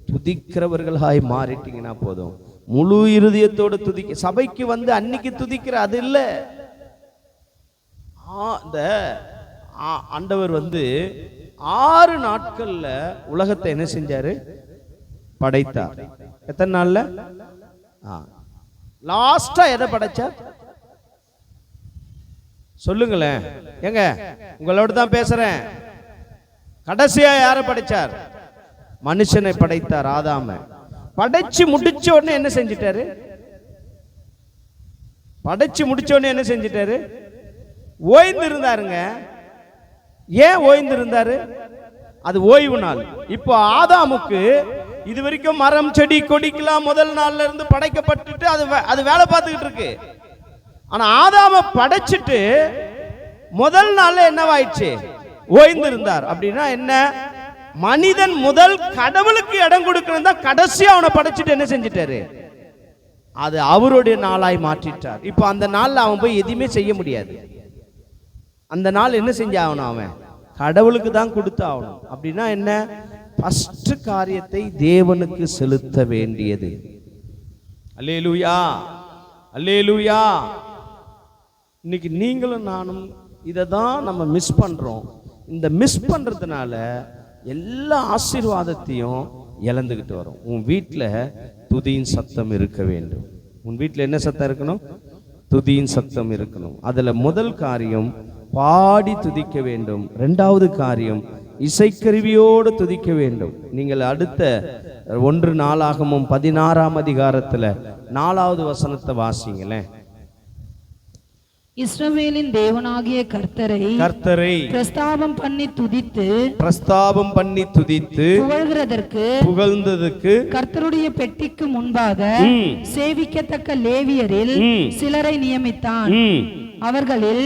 துதிக்கிறவர்களாய் மாறிட்டீங்கன்னா போதும். முழு இருதயத்தோடு துதிக்க. சபைக்கு வந்து அன்னைக்கு துதிக்கிற அது இல்ல. இந்த ஆண்டவர் வந்து 6 நாட்கள்ல உலகத்தை என்ன செஞ்சாரு? படைத்தார். எத்தனை நாள்ல? லாஸ்டா எதை படைச்சார்? சொல்லுங்களேன். எங்க உங்களோட தான் பேசுறேன். கடைசியா யாரை படைச்சார்? மனுஷனை படைத்தார், ஆதாம. படைச்சு முடிச்ச உடனே என்ன செஞ்சிட்டாரு? படைச்சு முடிச்ச உடனே என்ன செஞ்சிட்டாரு? ஓய்ந்து இருந்தாருங்க. ஏன் ஓய்ந்து இருந்தாரு? அது ஓய்வு நாள். இப்போ ஆதாமுக்கு இது வரைக்கும் மரம் செடி கொடிக்கெல்லாம் முதல் நாள்ல இருந்து படைக்கப்பட்டுட்டு அது வேலை பார்த்துக்கிட்டு இருக்கு. ஆனா ஆதாம படைச்சிட்டு முதல் நாள்ல என்னவாயிடுச்சு? ஓய்ந்து இருந்தார். அப்படின்னா என்ன? மனிதன் முதல் கடவுளுக்கு இடம் கொடுக்கணும் தான் கடைசியா அவனை படைச்சிட்டு என்ன செஞ்சிட்டாரு? அது அவருடைய நாளாய் மாற்றிட்டார். இப்போ அந்த நாள்ல அவன் போய் எதுவுமே செய்ய முடியாது. அந்த நாள் என்ன செஞ்சாகணும்? அவன் கடவுளுக்கு தான் கொடுத்து ஆகணும். அப்படின்னா என்ன? ஃபர்ஸ்ட் காரியத்தை தேவனுக்கு செலுத்த வேண்டியது. அல்லேலூயா, அல்லேலூயா. இன்னைக்கு நீங்களும் நானும் இதை தான் நம்ம மிஸ் பண்றோம். இந்த மிஸ் பண்றதுனால எல்லா ஆசீர்வாதத்தையும் இழந்துகிட்டு வரும். உன் வீட்டில் துதியின் சத்தம் இருக்க வேண்டும். உன் வீட்டில் என்ன சத்தம் இருக்கணும்? துதியின் சத்தம் இருக்கணும். அதுல முதல் காரியம் பாடி துதிக்க வேண்டும். 2வது காரியம் இசைக்கருவியோடு துதிக்க வேண்டும். நீங்கள் அடுத்த 1 நாளாகமம் 16ஆம் அதிகாரத்துல 4வது வசனத்தை வாசிங்களேன். இஸ்ரவேலின் தேவனாகிய கர்த்தரை பிரஸ்தாபம் பண்ணி துதித்து புகழ்ந்ததற்கு கர்த்தருடைய பெட்டிக்கு முன்பாக சேவிக்கத்தக்க லேவியரில் சிலரை நியமித்தான். அவர்களில்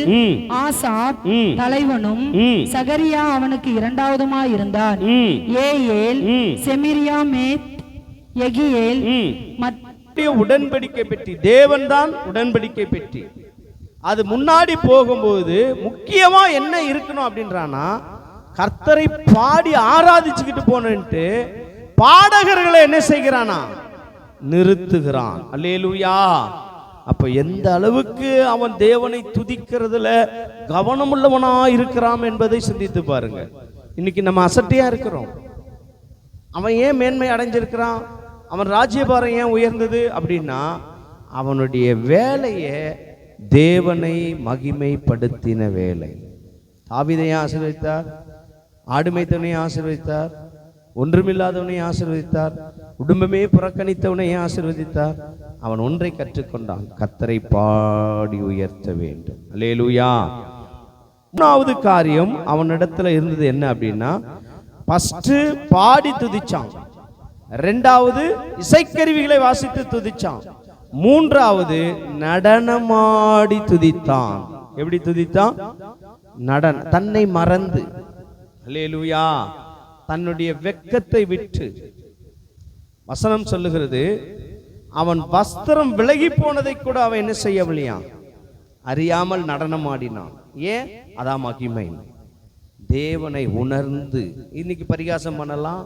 ஆசாப் தலைவனும் சகரியா அவனுக்கு 2வதுமாய் இருந்தான். ஏயேல், செமிரியாமேத், யெகியேல். உடன்படிக்கை பெட்டி தேவன் தான் உடன்படிக்கை பெட்டி. அது முன்னாடி போகும்போது முக்கியமா என்ன இருக்கணும் அப்படின்றானா, கர்த்தரை பாடி ஆராதிச்சுக்கிட்டு போனேன்ட்டு பாடகர்களை என்ன செய்கிறானா? நிறுத்துகிறான். அல்லேலூயா. அப்ப எந்த அளவுக்கு அவன் தேவனை துதிக்கிறதுல கவனமுள்ளவனா இருக்கிறான் என்பதை சிந்தித்து பாருங்க. இன்னைக்கு நம்ம அசட்டையா இருக்கிறோம். அவன் ஏன் மேன்மை அடைஞ்சிருக்கிறான்? அவன் ராஜ்யபாரம் ஏன் உயர்ந்தது அப்படின்னா, அவனுடைய வேலையை தேவனை மகிமைப்படுத்தின வேலை. தாவீதை ஆசீர்வதித்தார், ஆடு மேய்த்தவனை ஆசீர்வதித்தார், ஒன்றுமில்லாதவனை ஆசீர்வதித்தார், குடும்பமே புறக்கணித்தவனை ஆசீர்வதித்தார். அவன் ஒன்றை கற்றுக்கொண்டான், கர்த்தரை பாடி உயர்த்த வேண்டும். அல்லேலூயா. மூணாவது காரியம் அவனிடத்துல இருந்தது என்ன அப்படின்னா, ஃபர்ஸ்ட் பாடி துதிச்சான், ரெண்டாவது இசைக்கருவிகளை வாசித்து துதிச்சான், மூன்றாவது நடனமாடி துதித்தான். எப்படி துதித்தான்? தன்னை மறந்து. அல்லேலூயா. தன்னுடைய வெட்கத்தை விட்டு. வசனம் சொல்லுகிறது, அவன் வஸ்திரம் விலகி போனதை கூட அவன் என்ன செய்யவில்லையா? அறியாமல் நடனமாடினான். ஏன்? அதான் மகிமை. தேவனை உணர்ந்து. இன்னைக்கு பரிகாசம் பண்ணலாம்,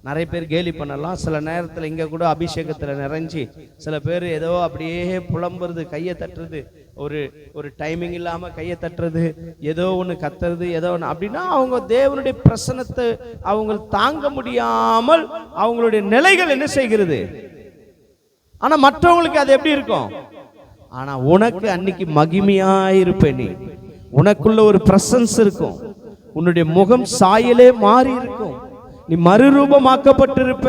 நிறைய பேர் கேலி பண்ணலாம். சில நேரத்தில் இங்கே கூட அபிஷேகத்தில் நிறைஞ்சி சில பேர் ஏதோ அப்படியே புலம்புறது, கையை தட்டுறது, ஒரு டைமிங் இல்லாமல் கையை தட்டுறது, ஏதோ ஒன்று கத்துறது, ஏதோ ஒன்று அப்படின்னா அவங்க தேவனுடைய பிரசன்னத்தை அவங்க தாங்க முடியாமல் அவங்களுடைய நிலைகள் என்ன செய்கிறது. ஆனால் மற்றவங்களுக்கு அது எப்படி இருக்கும்? ஆனால் உனக்கு அன்னைக்கு மகிமையாயிருப்ப, நீ உனக்குள்ள ஒரு பிரசன்ஸ் இருக்கும், உன்னுடைய முகம் சாயலே மாறி இருக்கும், நீ மறுரூபமாக்கப்பட்டிருப்ப.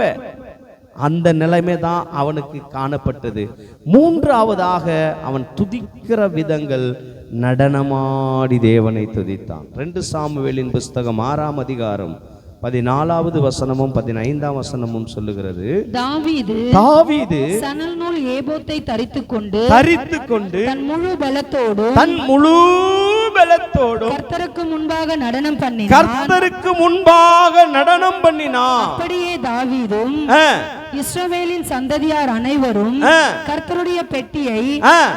அந்த நிலைமை தான் அவனுக்கு காணப்பட்டது. மூன்றாவதாக அவன் துதிக்கிற விதங்கள், நடனமாடி தேவனை துதித்தான். 2 சாமுவேலின் புஸ்தகம் 6ஆம் அதிகாரம் 14வது வசனமும் 15ஆம் வசனமும் சொல்லுகிறது, தாவீது சணல் நூல் ஏபோத்தை தரித்துக் கொண்டு தன் முழு பலத்தோடு கர்த்தருக்கு முன்பாக நடனம் பண்ணினான். அப்படியே தாவீதும் இஸ்ரவேலின் சந்ததியார் அனைவரும் கர்த்தருடைய பெட்டியை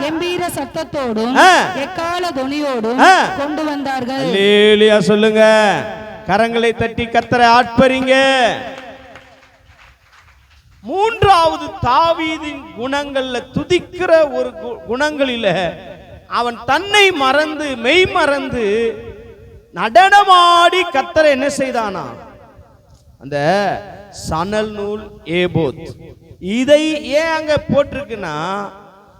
கம்பீர சத்தத்தோடும் எக்கால தொனியோடும் கொண்டு வந்தார்கள். அல்லேலூயா சொல்லுங்க. கரங்களை தட்டி கர்த்தரை ஆட்பரிங்க. மூன்றாவது தாவீதின் குணங்கள்ல, துதிக்கிற ஒரு குணங்களில அவன் தன்னை மறந்து, மெய் மறந்து நடனமாடி கர்த்தரை என்ன செய்தானா? அந்த சணல் நூல் ஏபோத், இதை ஏன் அங்க போட்டிருக்குன்னா,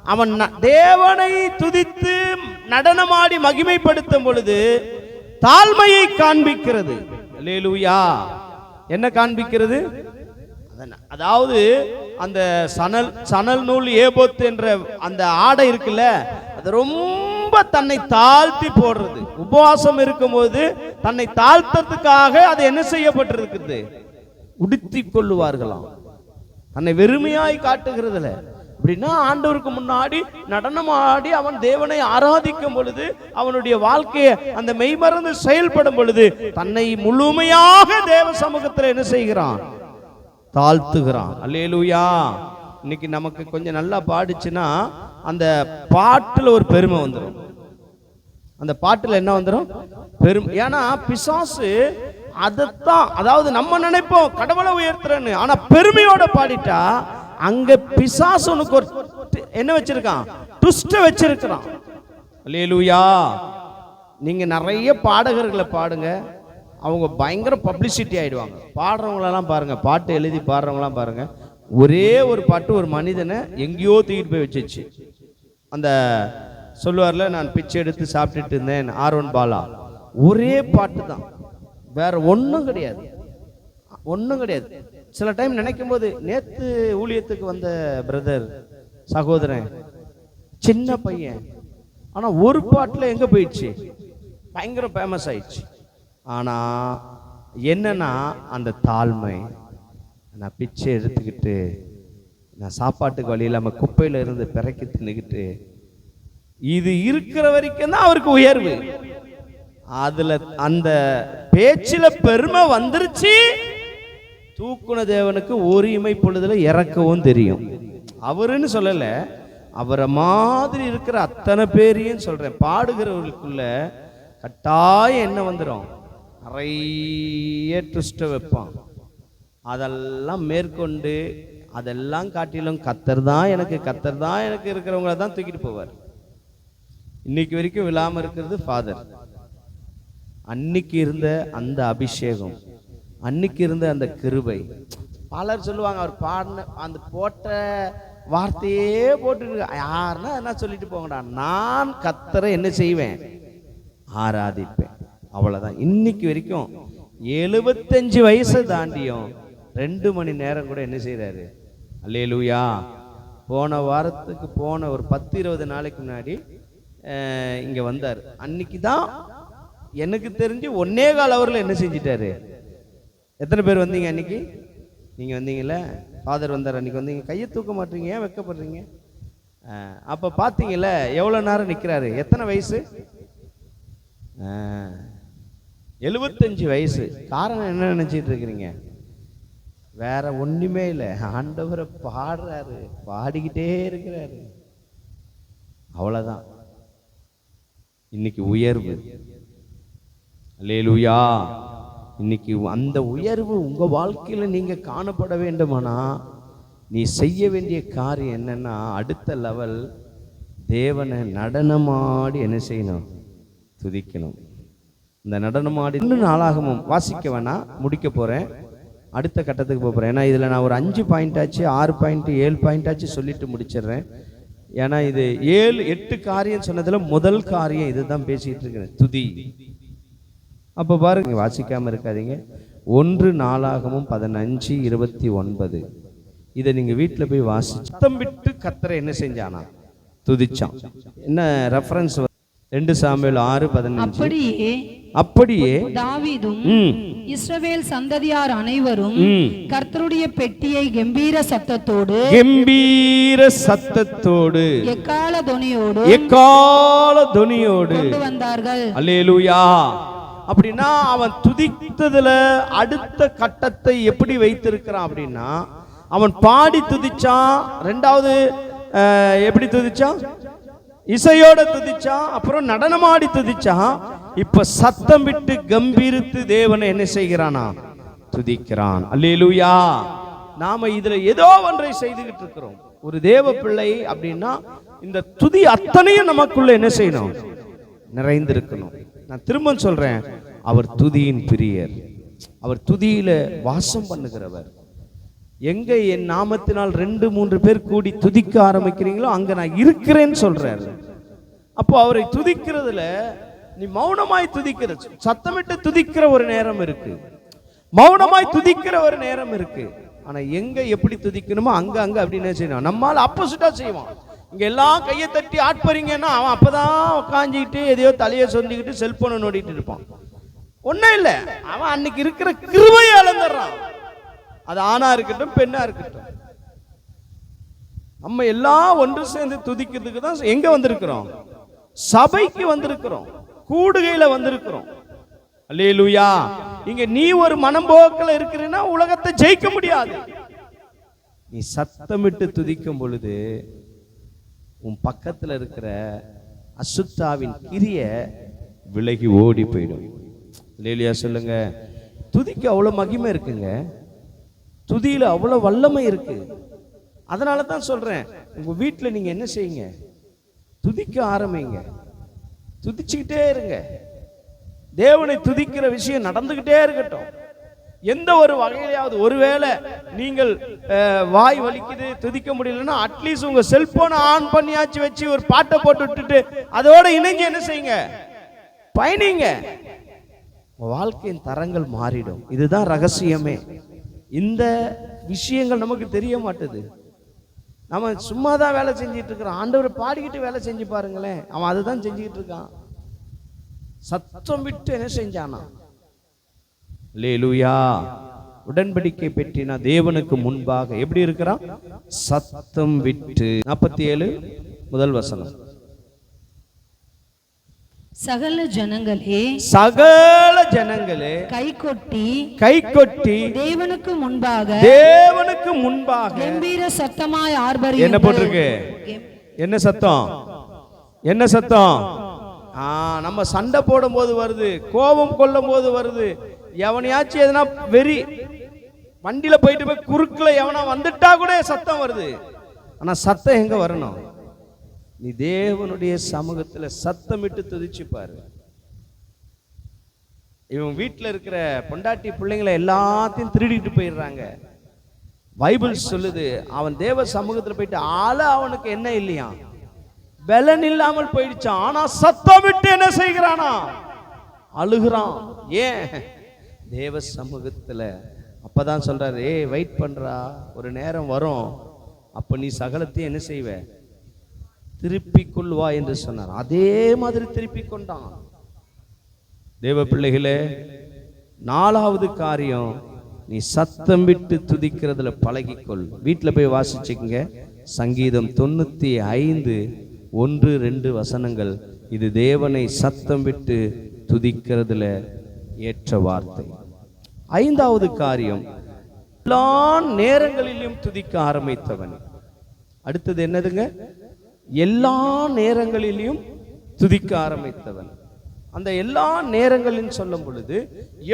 அவன் தேவனை துதித்து நடனமாடி மகிமைப்படுத்தும் பொழுது தாழ்மையை காண்பிக்கிறது. அல்லேலூயா. என்ன காண்பிக்கிறது? அதாவது அந்த சணல் நூல் ஏபோத் என்ற அந்த ஆடை இருக்குல்ல, அது ரொம்ப தன்னை தாழ்த்தி போடுறது. உபவாசம் இருக்கும்போது தன்னை தாழ்த்ததுக்காக அது என்ன செய்யப்பட்டிருக்குது? உடுத்தி கொள்ளுவார்களாம். தன்னை வெறுமையாய் காட்டுகிறதுல. அப்படின்னா ஆண்டவருக்கு முன்னாடி நடனமாடி அவன் தேவனை ஆராதிக்கும் பொழுது, அவனுடைய வாழ்க்கையை அந்த மெய்மறந்து செயல்படும் பொழுது தன்னை முழுமையாக தேவ சமூகத்தில் என்ன செய்கிறான்? தாழ்த்துகிறான். அல்லேலூயா. இன்னைக்கு நமக்கு கொஞ்சம் நல்லா பாடுச்சுன்னா அந்த பாட்டுல ஒரு பெருமை வந்துடும். அந்த பாட்டுல என்ன வந்துடும்? பெருமை. ஏன்னா பிசாசு அதைத்தான், அதாவது நம்ம நினைப்போம் கடவுளை உயர்த்துறன்னு, ஆனா பெருமையோட பாடிட்டா அங்க பிசாசு உனக்கு ஒரு என்ன வச்சிருக்கான்? ட்விஸ்ட் வச்சிருக்கான். அல்லேலூயா. நீங்க நிறைய பாடகர்களை பாடுங்க, அவங்க பயங்கர பப்ளிசிட்டி ஆயிடுவாங்க. பாடுறவங்களெல்லாம் பாருங்க, பாட்டு எழுதி பாடுறவங்களாம் பாருங்க, ஒரே ஒரு பாட்டு ஒரு மனிதனை எங்கேயோ தூக்கிட்டு போய் வச்சிச்சு. அந்த சொல்லுவார்ல, நான் பிச்சை எடுத்து சாப்பிட்டுட்டு இருந்தேன், ஆரோன் பாலா, ஒரே பாட்டு தான், வேற ஒன்றும் கிடையாது, ஒன்றும் கிடையாது. சில டைம் நினைக்கும் போது, நேத்து ஊழியத்துக்கு வந்த பிரதர் சகோதரன் சின்ன பையன், ஆனா ஒரு பாட்டுல எங்க போயிடுச்சு? பயங்கர ஃபேமஸ் ஆயிடுச்சு. ஆனா என்னன்னா அந்த தாழ்மை. நான் பிச்சை எடுத்துக்கிட்டு, நான் சாப்பாட்டுக்கு வழி இல்லாம குப்பையில இருந்து பிறக்கி தின்னுக்கிட்டு, இது இருக்கிற வரைக்கும் தான் அவருக்கு உயர்வு. அதுல அந்த பேச்சில பெருமை வந்துருச்சு. தூக்குன தேவனுக்கு ஒரு இமை பொழுதுல இறக்கவும் தெரியும். அவருன்னு சொல்லல, அவரை மாதிரி இருக்கிற அத்தனை பேரையும் சொல்றேன். பாடுகிறவர்களுக்குள்ள கட்டாயம் என்ன வந்துடும்? நிறைய ட்விஸ்ட்டை வைப்பான். அதெல்லாம் மேற்கொண்டு அதெல்லாம் காட்டிலும் கர்த்தர் தான் எனக்கு இருக்கிறவங்கள தான் தூக்கிட்டு போவார். இன்னைக்கு வரைக்கும் விழாம இருக்கிறது ஃபாதர். அன்னைக்கு இருந்த அந்த அபிஷேகம், அன்னைக்கு இருந்த அந்த கிருபை. பலர் சொல்லுவாங்க அவர் பாடின அந்த போட்ட வார்த்தையே போட்டு யாருன்னா என்ன சொல்லிட்டு போங்கடா, நான் கர்த்தரை என்ன செய்வேன், ஆராதிப்பேன், அவ்வளவுதான். இன்னைக்கு வரைக்கும் 75 வயசு தாண்டியும் 2 மணி நேரம் கூட என்ன செய்யறாரு, அல்லேலூயா. போன வாரத்துக்கு போன ஒரு 10-20 நாளைக்கு முன்னாடி இங்க வந்தார். அன்னைக்கு தான் எனக்கு தெரிஞ்சு 1.25 ஹவர்ல என்ன செஞ்சிட்டாரு. எத்தனை பேர் வந்தீங்க அன்னைக்கு? நீங்க வந்தீங்கல்ல, ஃபாதர் வந்தார் அன்னைக்கு. வந்தீங்க, கையை தூக்க மாட்டீங்க, ஏன் வெக்கப்படுறீங்க? அப்ப பாத்தீங்கல்ல எவ்வளவு நேரம் நிக்கிறாரு. எத்தனை வயசு? 75 வயசு. காரணம் என்ன நினைச்சிட்டு இருக்கிறீங்க? வேற ஒண்ணுமே இல்லை, ஆண்டவரை பாடுறாரு, பாடிக்கிட்டே இருக்கிறாரு, அவ்வளவுதான். இன்னைக்கு உயர்வு, அல்லேலூயா. இன்னைக்கு அந்த உயர்வு உங்க வாழ்க்கையில நீங்க காணப்பட வேண்டுமானா நீ செய்ய வேண்டிய காரியம் என்னன்னா, அடுத்த லெவல் தேவனை நடனமாடி என்ன செய்யணும், துதிக்கணும். இந்த நடனமாடி நாளாகமும் வாசிக்க வேணா, முடிக்க போறேன், அடுத்த கட்டத்துக்கு போகிறேன். ஏன்னா இதில் நான் ஒரு 5 பாயிண்ட் ஆச்சு, 6 பாயிண்ட், 7 பாயிண்ட் ஆச்சு சொல்லிட்டு முடிச்சிடுறேன். ஏன்னா இது 7-8 காரியம் சொன்னதில் முதல் காரியம் இதுதான் பேசிட்டு இருக்கிறேன், துதி. அப்போ பாருங்க, வாசிக்காமல் இருக்காதீங்க. 1 நாளாகமும் 15:29 இதை நீங்கள் வீட்டில் போய் வாசிச்சு சத்தம் விட்டு கர்த்தரை என்ன செஞ்சானா, துதிச்சான். என்ன ரெஃபரன்ஸ்? 2 சாமுவேல் 6:15. அப்படியே தாவீதும் இஸ்ரவேல் சந்ததியார் அனைவரும் கர்த்தருடைய பெட்டியை கம்பீர சத்தத்தோடு எக்கால தொனியோடு கொண்டு வந்தார்கள். அல்லேலூயா. அப்படின்னா அவன் துதித்ததுல அடுத்த கட்டத்தை எப்படி வைத்திருக்கிறான் அப்படின்னா, அவன் பாடி துதிச்சான். ரெண்டாவது எப்படி துதிச்சான்? இசையோட துதிச்சான். அப்புறம் நடனமாடி துதிச்சான். இப்ப சத்தம் விட்டு கம்பீரித்து தேவனை என்ன செய்கிறானா, துதிக்கிறான். அல்லேலூயா. நாம இதுல ஏதோ ஒன்றை செய்துகிட்டு இருக்கிறோம். ஒரு தேவ பிள்ளை அப்படின்னா இந்த துதி அத்தனையும் நமக்குள்ள என்ன செய்யணும், நிறைந்திருக்கணும். நான் திரும்ப சொல்றேன், அவர் துதியின் பிரியர், அவர் துதியில வாசம் பண்ணுகிறவர். எங்க என் நாமத்தினால் 2-3 பேர் கூடி துதிக்க ஆரம்பிக்கிறீங்களோ அங்க நான் இருக்கிறேன்னு சொல்றாரு. அப்போ அவரை துதிக்கிறதுல நீ மௌனமாய் துதிக்கிற, சத்தமிட்டு துதிக்கிற ஒரு நேரம் இருக்கு, மௌனமாய் துதிக்கிற ஒரு நேரம் இருக்கு. ஆனா எங்க எப்படி துதிக்கணுமோ அங்க அப்படின்னு செய்யணும். நம்மால் ஆப்போசிட்டா செய்வான். இங்க எல்லாம் கையை தட்டி ஆட்பறீங்கன்னா அவன் அப்பதான் உட்காந்துக்கிட்டு எதையோ தலையை சொல்லிக்கிட்டு செல்போனை நோண்டிட்டு இருப்பான். ஒன்னும் இல்லை, அவன் அன்னைக்கு இருக்கிற கிருபையை இழந்துடுறான். அது ஆணா இருக்கட்டும் பெண்ணா இருக்கட்டும். நம்ம எல்லாம் ஒன்று சேர்ந்து துதிக்கிறதுக்கு தான் எங்க வந்திருக்கிறோம், சபைக்கு வந்திருக்கிறோம், கூடுகையில வந்திருக்கிறோம். அல்லேலூயா. இங்க நீ ஒரு மனம்போக்கில் இருக்கிறீன்னா உலகத்தை ஜெயிக்க முடியாது. நீ சத்தமிட்டு துதிக்கும் பொழுது உன் பக்கத்துல இருக்கிற அசுத்தாவின் கிரிய விலகி ஓடி போயிடும். அல்லேலூயா சொல்லுங்க. துதிக்க அவ்வளவு மகிமை இருக்குங்க, துதியில அவ்வளவு வல்லமை இருக்கு. அதனால தான் சொல்றேன், உங்க வீட்டுல நீங்க என்ன செய்யுங்க, துதிக்க ஆரம்பிங்க, துதிச்சுக்கிட்டே இருங்க. தேவனை துதிக்கிற விஷயம் நடந்துகிட்டே இருக்கட்டும். எந்த ஒரு வகையிலாவது ஒருவேளை நீங்கள் வாய் வலிக்குது துதிக்க முடியலன்னா அட்லீஸ்ட் உங்க செல்போனை ஆன் பண்ணியாச்சு வச்சு ஒரு பாட்டை போட்டு விட்டுட்டு அதோட இணைஞ்சு என்ன செய்யுங்க, பயணிங்க. வாழ்க்கையின் தரங்கள் மாறிடும். இதுதான் ரகசியமே. இந்த விஷயங்கள் நமக்கு தெரிய மாட்டுது. நம்ம சும்மா தான் வேலை செஞ்சிட்டு இருக்கிறோம். ஆண்டவர் பாடிக்கிட்டு வேலை செஞ்சு பாருங்களேன், அவன் அதுதான் செஞ்சுக்கிட்டு இருக்கான். சத்தம் விட்டு என்ன செஞ்சானா, அல்லேலூயா. உடன்படிக்கை பெற்றினா தேவனுக்கு முன்பாக எப்படி இருக்கிறான், சத்தம் விட்டு. 47 முதல் வசனம். சகல ஜனங்களே கை கொட்டி தேவனுக்கு முன்பாக கம்பீர சத்தமாய் ஆர்ப்பரியுங்கள். என்ன போட்டிருக்கு, என்ன சத்தம், என்ன சத்தம்? நம்ம சண்டை போடும் போது வருது, கோபம் கொள்ளும் போது வருது, எவனையாச்சும் எதனா வெறி வண்டியில போயிட்டு போய் குறுக்குல எவனா வந்துட்டா கூட சத்தம் வருது. ஆனா சத்தம் எங்க வரணும்? நீ தேவனுடைய சமூகத்துல சத்தமிட்டு துதிச்சு பாரு. இவன் வீட்டில் இருக்கிற பொண்டாட்டி பிள்ளைங்களை எல்லாத்தையும் திருடிட்டு போயிடுறாங்க. பைபிள் சொல்லுது, அவன் தேவ சமூகத்தில் போயிட்டு அவனுக்கு என்ன இல்லையா, பலன் இல்லாமல் போயிடுச்சான். ஆனா சத்தம் விட்டு என்ன செய்கிறானா? அழுகிறான். ஏன்? தேவ சமூகத்துல. அப்பதான் சொல்றாரு, வெயிட் பண்றா, ஒரு நேரம் வரும், அப்ப நீ சகலத்தையும் என்ன செய்வ, திருப்பிக் கொள்வா என்று சொன்னார். அதே மாதிரி திருப்பிக் கொண்டான். தேவ பிள்ளைகளே, 4வது காரியம், நீ சத்தம் விட்டு துதிக்கிறதுல பழகிக்கொள். வீட்டில் போய் வாசிச்சுக்கங்க. சங்கீதம் 95:1-2 வசனங்கள். இது தேவனை சத்தம் விட்டு துதிக்கிறதுல ஏற்ற வார்த்தை. 5வது காரியம், எல்லா நேரங்களிலும் துதிக்க ஆரம்பித்தவன். அடுத்தது என்னதுங்க? எல்லா நேரங்களிலும் துதிக்க ஆரம்பித்தவன். அந்த எல்லா நேரங்களிலும் சொல்லும் பொழுது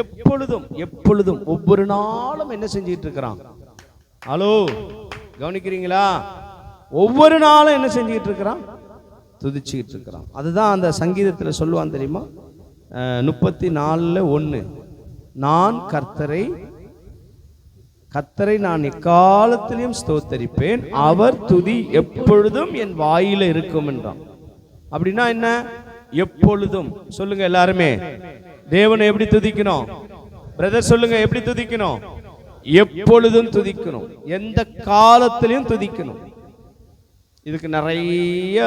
எப்பொழுதும் எப்பொழுதும் ஒவ்வொரு நாளும் என்ன செஞ்சிட்டு இருக்கிறான்? ஹலோ, கவனிக்கிறீங்களா? ஒவ்வொரு நாளும் என்ன செஞ்சிட்டு இருக்கிறான்? துதிச்சுக்கிட்டு இருக்கிறான். அதுதான் அந்த சங்கீதத்தில் சொல்லுவான் தெரியுமா? 34:1, நான் கர்த்தரை நான் எக்காலத்திலையும் ஸ்தோத்தரிப்பேன், அவர் துதி எப்பொழுதும் என் வாயில இருக்கும் என்றான். அப்படின்னா என்ன? எப்பொழுதும். சொல்லுங்க எல்லாருமே, தேவனை எப்படி துதிக்கணும்? பிரதர் சொல்லுங்க, எப்படி துதிக்கணும்? எப்பொழுதும் துதிக்கணும், எந்த காலத்திலையும் துதிக்கணும். இதுக்கு நிறைய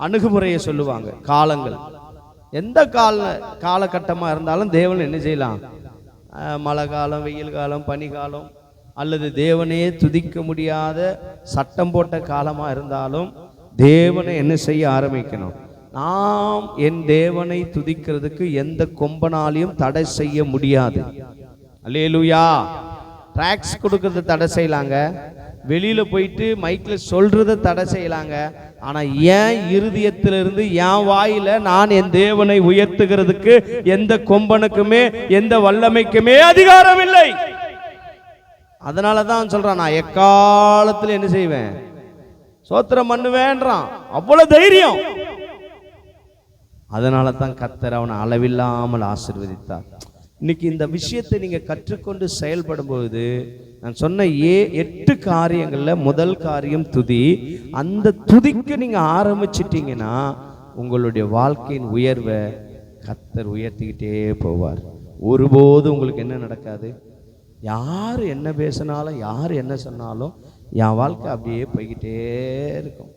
அணுகுமுறையை சொல்லுவாங்க. காலங்கள், எந்த காலகட்டமா இருந்தாலும் தேவன் என்ன செய்யலாம்? மழை காலம், வெயில் காலம், பனி காலம், அல்லது தேவனையே துதிக்க முடியாத சட்டம் போட்ட காலமா இருந்தாலும் தேவனை என்ன செய்ய ஆரம்பிக்கணும்? நாம் என் தேவனை துதிக்கிறதுக்கு எந்த கொம்பனாலையும் தடை செய்ய முடியாது. அல்லேலூயா. டாக்ஸ் கொடுக்கறது தடை செய்யலாங்க, வெளியில போயிட்டு மைக்ல சொல்றத தடை செய்யலாங்க. ஆனா என் இருதயத்திலிருந்து என் வாயில நான் என் தேவனை உயர்த்துகிறதுக்கு எந்த கொம்பனுக்குமே எந்த வல்லமைக்குமே அதிகாரம் இல்லை. அதனாலதான் சொல்றான், நான் எக்காலத்தில் என்ன செய்வேன்? சோத்திரம் பண்ணுவேன்றான். அவ்வளவு தைரியம். அதனால தான் கர்த்தர் அவனை அளவில்லாமல் ஆசீர்வதித்தார். இன்னைக்கு இந்த விஷயத்தை நீங்க கற்றுக்கொண்டு செயல்படும் போது, நான் சொன்ன 8 காரியங்கள்ல முதல் காரியம் துதி. அந்த துதிக்கு நீங்க ஆரம்பிச்சிட்டீங்கன்னா உங்களுடைய வாழ்க்கையின் உயர்வை கர்த்தர் உயர்த்திக்கிட்டே போவார். ஒருபோது உங்களுக்கு என்ன நடக்காது? யார் என்ன பேசினாலும், யார் என்ன சொன்னாலும் என் வாழ்க்கை அப்படியே போய்கிட்டே இருக்கும்.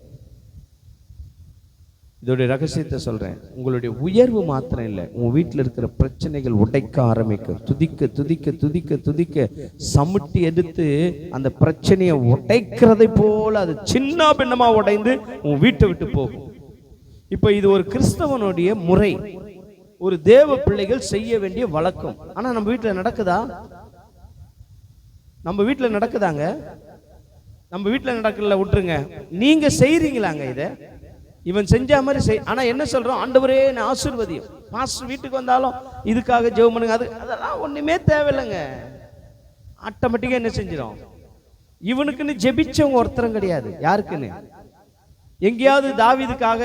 இதோடைய ரகசியத்தை சொல்றேன். உங்களுடைய உயர்வு மாத்திரம் இல்லை, உங்க வீட்டில் இருக்கிற பிரச்சனைகள் உடைக்க ஆரம்பிக்கும். துதிக்க துதிக்க துதிக்க துதிக்க சமுட்டி எடுத்து அந்த பிரச்சனையை உடைக்கிறதை போல அது சின்ன பின்னமா உடைந்து உங்க வீட்டை விட்டு போகும். இப்ப இது ஒரு கிறிஸ்தவனுடைய முறை, ஒரு தேவ பிள்ளைகள் செய்ய வேண்டிய வழக்கம். ஆனா நம்ம வீட்டில் நடக்குதா? நம்ம வீட்டில் நடக்குதாங்க? நம்ம வீட்டில் நடக்கல, விட்டுருங்க. நீங்க செய்றீங்களாங்க இதை? இவன் செஞ்ச மாதிரி ஆனா என்ன சொல்றோம்? ஆண்டவரே நான் ஆசீர்வதியும். பாஸ்டர் வீட்டுக்கு வந்தாலும் இதுக்காக ஜெபம் பண்ணுங்க, அதெல்லாம் ஒண்ணுமே தேவையில்லைங்க. ஆட்டோமேட்டிக்கா என்ன செஞ்சிடும்? இவனுக்குன்னு ஜெபிச்சவங்க ஒருத்தரும் கிடையாது. யாருக்குன்னு? எங்கேயாவது தாவீதுக்காக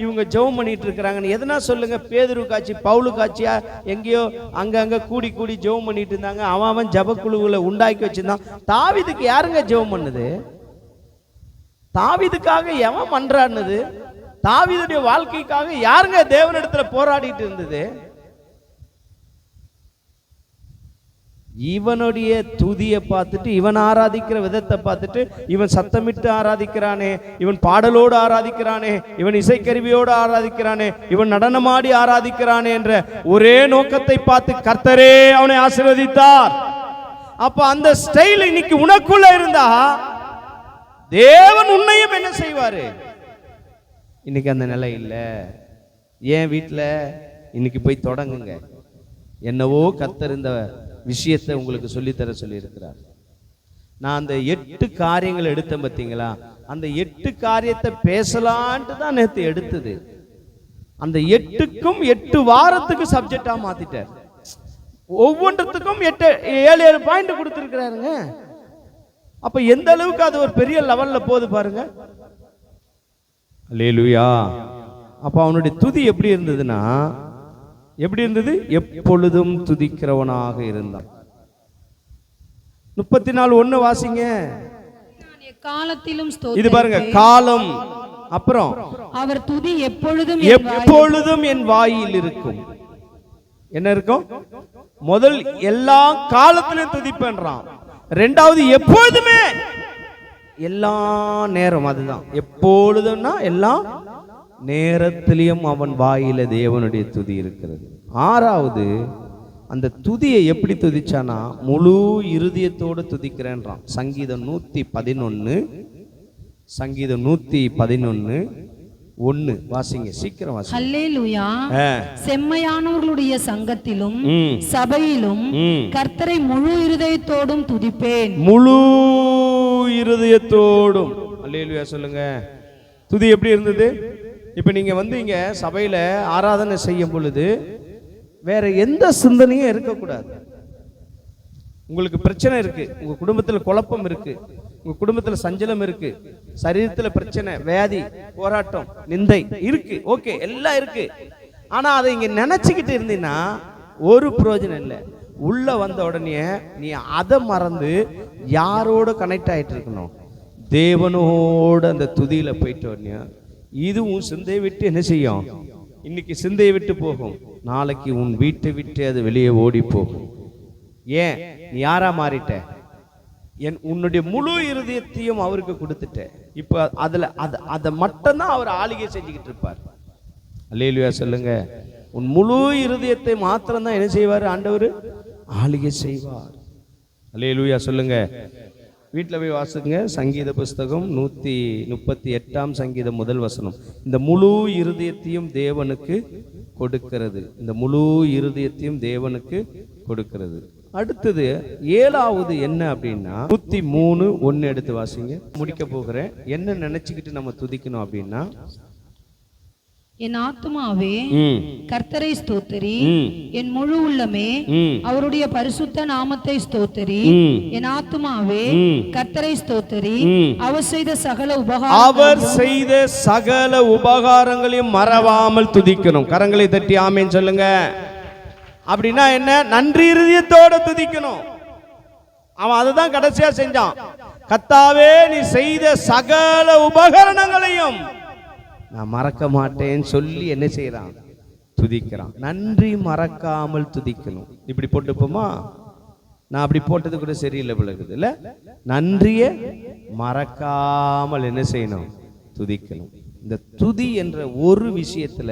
இவங்க ஜெபம் பண்ணிட்டு இருக்கிறாங்கன்னு எதனா சொல்லுங்க. பேதுரு காட்சி, பவுலு காட்சியா எங்கேயோ அங்க கூடி கூடி ஜெபம் பண்ணிட்டு இருந்தாங்க. அவன் ஜெபக்குழுவுல உண்டாக்கி வச்சிருந்தான். தாவீதுக்கு யாருங்க ஜெபம் பண்ணுது? தாவீதுக்காக எவன் பண்றான்னு? தாவீதுடைய வாழ்க்கைக்காக யாருங்க தேவனிடத்துல போராடிட்டு இருந்தது? இவனுடைய துதியை பார்த்துட்டு, இவன் ஆராதிக்கிற விதத்தை பார்த்துட்டு, இவன் சத்தமிட்டு ஆராதிக்கிறானே, இவன் பாடலோடு ஆராதிக்கிறானே, இவன் இசைக்கருவியோடு ஆராதிக்கிறானே, இவன் நடனமாடி ஆராதிக்கிறானே என்ற ஒரே நோக்கத்தை பார்த்து கர்த்தரே அவனை ஆசீர்வதித்தார். அப்ப அந்த ஸ்டைல் இன்னைக்கு உனக்குள்ள இருந்தா தேவன் உன்னையும் என்ன செய்வாரு? இன்னைக்கு அந்த நிலை இல்லை. ஏன் வீட்டில் இன்னைக்கு போய் தொடங்குங்க. என்னவோ கர்த்தர் இந்த விஷயத்தை உங்களுக்கு சொல்லித்தர சொல்லி இருக்கிறார். நான் அந்த 8 காரியங்கள் எடுத்தேன் பார்த்தீங்களா? அந்த 8 காரியத்தை பேசலான்ட்டு தான் நேற்று எடுத்தது. அந்த 8க்கும் 8 வாரத்துக்கு சப்ஜெக்டா மாத்திட்டார். ஒவ்வொன்றத்துக்கும் 7 பாயிண்ட் கொடுத்திருக்கிறாருங்க. அப்ப எந்த அளவுக்கு அது ஒரு பெரிய லெவல்ல போகுது பாருங்க. அல்லேலூயா. அப்ப அவனுடைய துதி எப்படி இருந்ததுன்னா, எப்படி இருந்தது? எப்பொழுதும் துதிக்கிறவனாக இருந்தான். 34:1 வாசிங்க. காலத்திலும் இது பாருங்க, காலம். அப்புறம் அவர் துதி எப்பொழுதும் எப்பொழுதும் என் வாயில் இருக்கும். என்ன இருக்கும்? முதல் எல்லா காலத்திலும் துதிப்பேன்றான். ரெண்டாவது எப்பொழுதுமே, எல்லா நேரம். அதுதான் எப்பொழுதும்னா எல்லா நேரத்திலையும் அவன் வாயில தேவனுடைய துதி இருக்கிறது. ஆறாவது, அந்த துதியை எப்படி துதிச்சானா, முழு இருதயத்தோடு துதிக்கிறேன்றான். சங்கீதம் 111, சங்கீதம் 111:1 வாசிங்க, சீக்கிரம் வாசிங்க. அல்லேலூயா. செம்மையானவர்களுடைய சங்கத்திலும் சபையிலும் கர்த்தரை முழு இருதயத்தோடும் துதிப்பேன். முழு இருதயத்தோடும். அல்லேலூயா சொல்லுங்க. துதி எப்படி இருந்தது? இப்ப நீங்க இங்க சபையில ஆராதனை செய்யும் பொழுது வேற எந்த சிந்தனையும் இருக்கக்கூடாது. உங்களுக்கு பிரச்சனை இருக்கு, உங்க குடும்பத்துல குழப்பம் இருக்கு, உங்க குடும்பத்துல சஞ்சலம் இருக்கு, சரீரத்துல பிரச்சனை, வியாதி, போராட்டம், நிந்தை இருக்கு, ஓகே, எல்லாம் இருக்கு. ஆனா அதை இங்க நினைச்சுக்கிட்டு இருந்தீங்கன்னா ஒரு பிரயோஜனம் இல்லை. உள்ள வந்த உடனே நீ அதை மறந்து யாரோட கனெக்ட் ஆயிட்டு இருக்கணும்? தேவனோட அந்த துதியில போயிட்டு உடனே இதுவும் சிந்தையை விட்டு என்ன செய்யும்? இன்னைக்கு சிந்தையை விட்டு போகும், நாளைக்கு உன் வீட்டை விட்டு அது வெளியே ஓடி போகும். ஏன்? நீ யாரா மாறிட்ட? உன்னுடைய முழு இருதயத்தையும் அவருக்கு கொடுத்துட்ட. இப்ப அதுல அதை மட்டும்தான் அவர் ஆளுகை செஞ்சுக்கிட்டு இருப்பார். அல்லேலூயா சொல்லுங்க. உன் முழு இருதயத்தை மாத்திரம் தான் என்ன செய்வார்? ஆண்டவர் ஆளுகை செய்வார். அல்லேலூயா சொல்லுங்க. வீட்டில் போய் வாசிங்க, சங்கீத புஸ்தகம் 138 சங்கீதம் 1 வசனம். இந்த முழு இருதயத்தையும் தேவனுக்கு கொடுக்கிறது. இந்த முழு இருதயத்தையும் தேவனுக்கு கொடுக்கிறது. அடுத்தது 7வது என்ன அப்படின்னா 103:1 எடுத்து வாசிங்க. முடிக்க போகிறேன். என்ன நினைச்சுக்கிட்டு நம்ம துதிக்கணும் அப்படின்னா, என் ஆத்துமாவே கர்த்தரை ஸ்தோத்திரி, என் முழு உள்ளமே அவருடைய பரிசுத்த நாமத்தை ஸ்தோத்திரி. என் ஆத்துமாவே கர்த்தரை ஸ்தோத்திரி, அவர் செய்த சகல உபகாரங்களையும் மறவாமல் துதிக்கணும். கரங்களை தட்டி ஆமென் சொல்லுங்க. அப்படின்னா என்ன? நன்றி இருதயத்தோட துதிக்கணும். அவன் அதுதான் கடைசியா செஞ்சான். கர்த்தாவே, நீ செய்த சகல உபகரணங்களையும் நான் மறக்க மாட்டேன்னு சொல்லி என்ன செய்யறான்? துதிக்கிறான். நன்றி மறக்காமல் துதிக்கணும். இப்படி போட்டுப்போமா? நான் அப்படி போட்டது கூட சரியில்லை விளக்குது இல்ல. நன்றிய மறக்காமல் என்ன செய்யணும்? துதிக்கணும். இந்த துதி என்ற ஒரு விஷயத்துல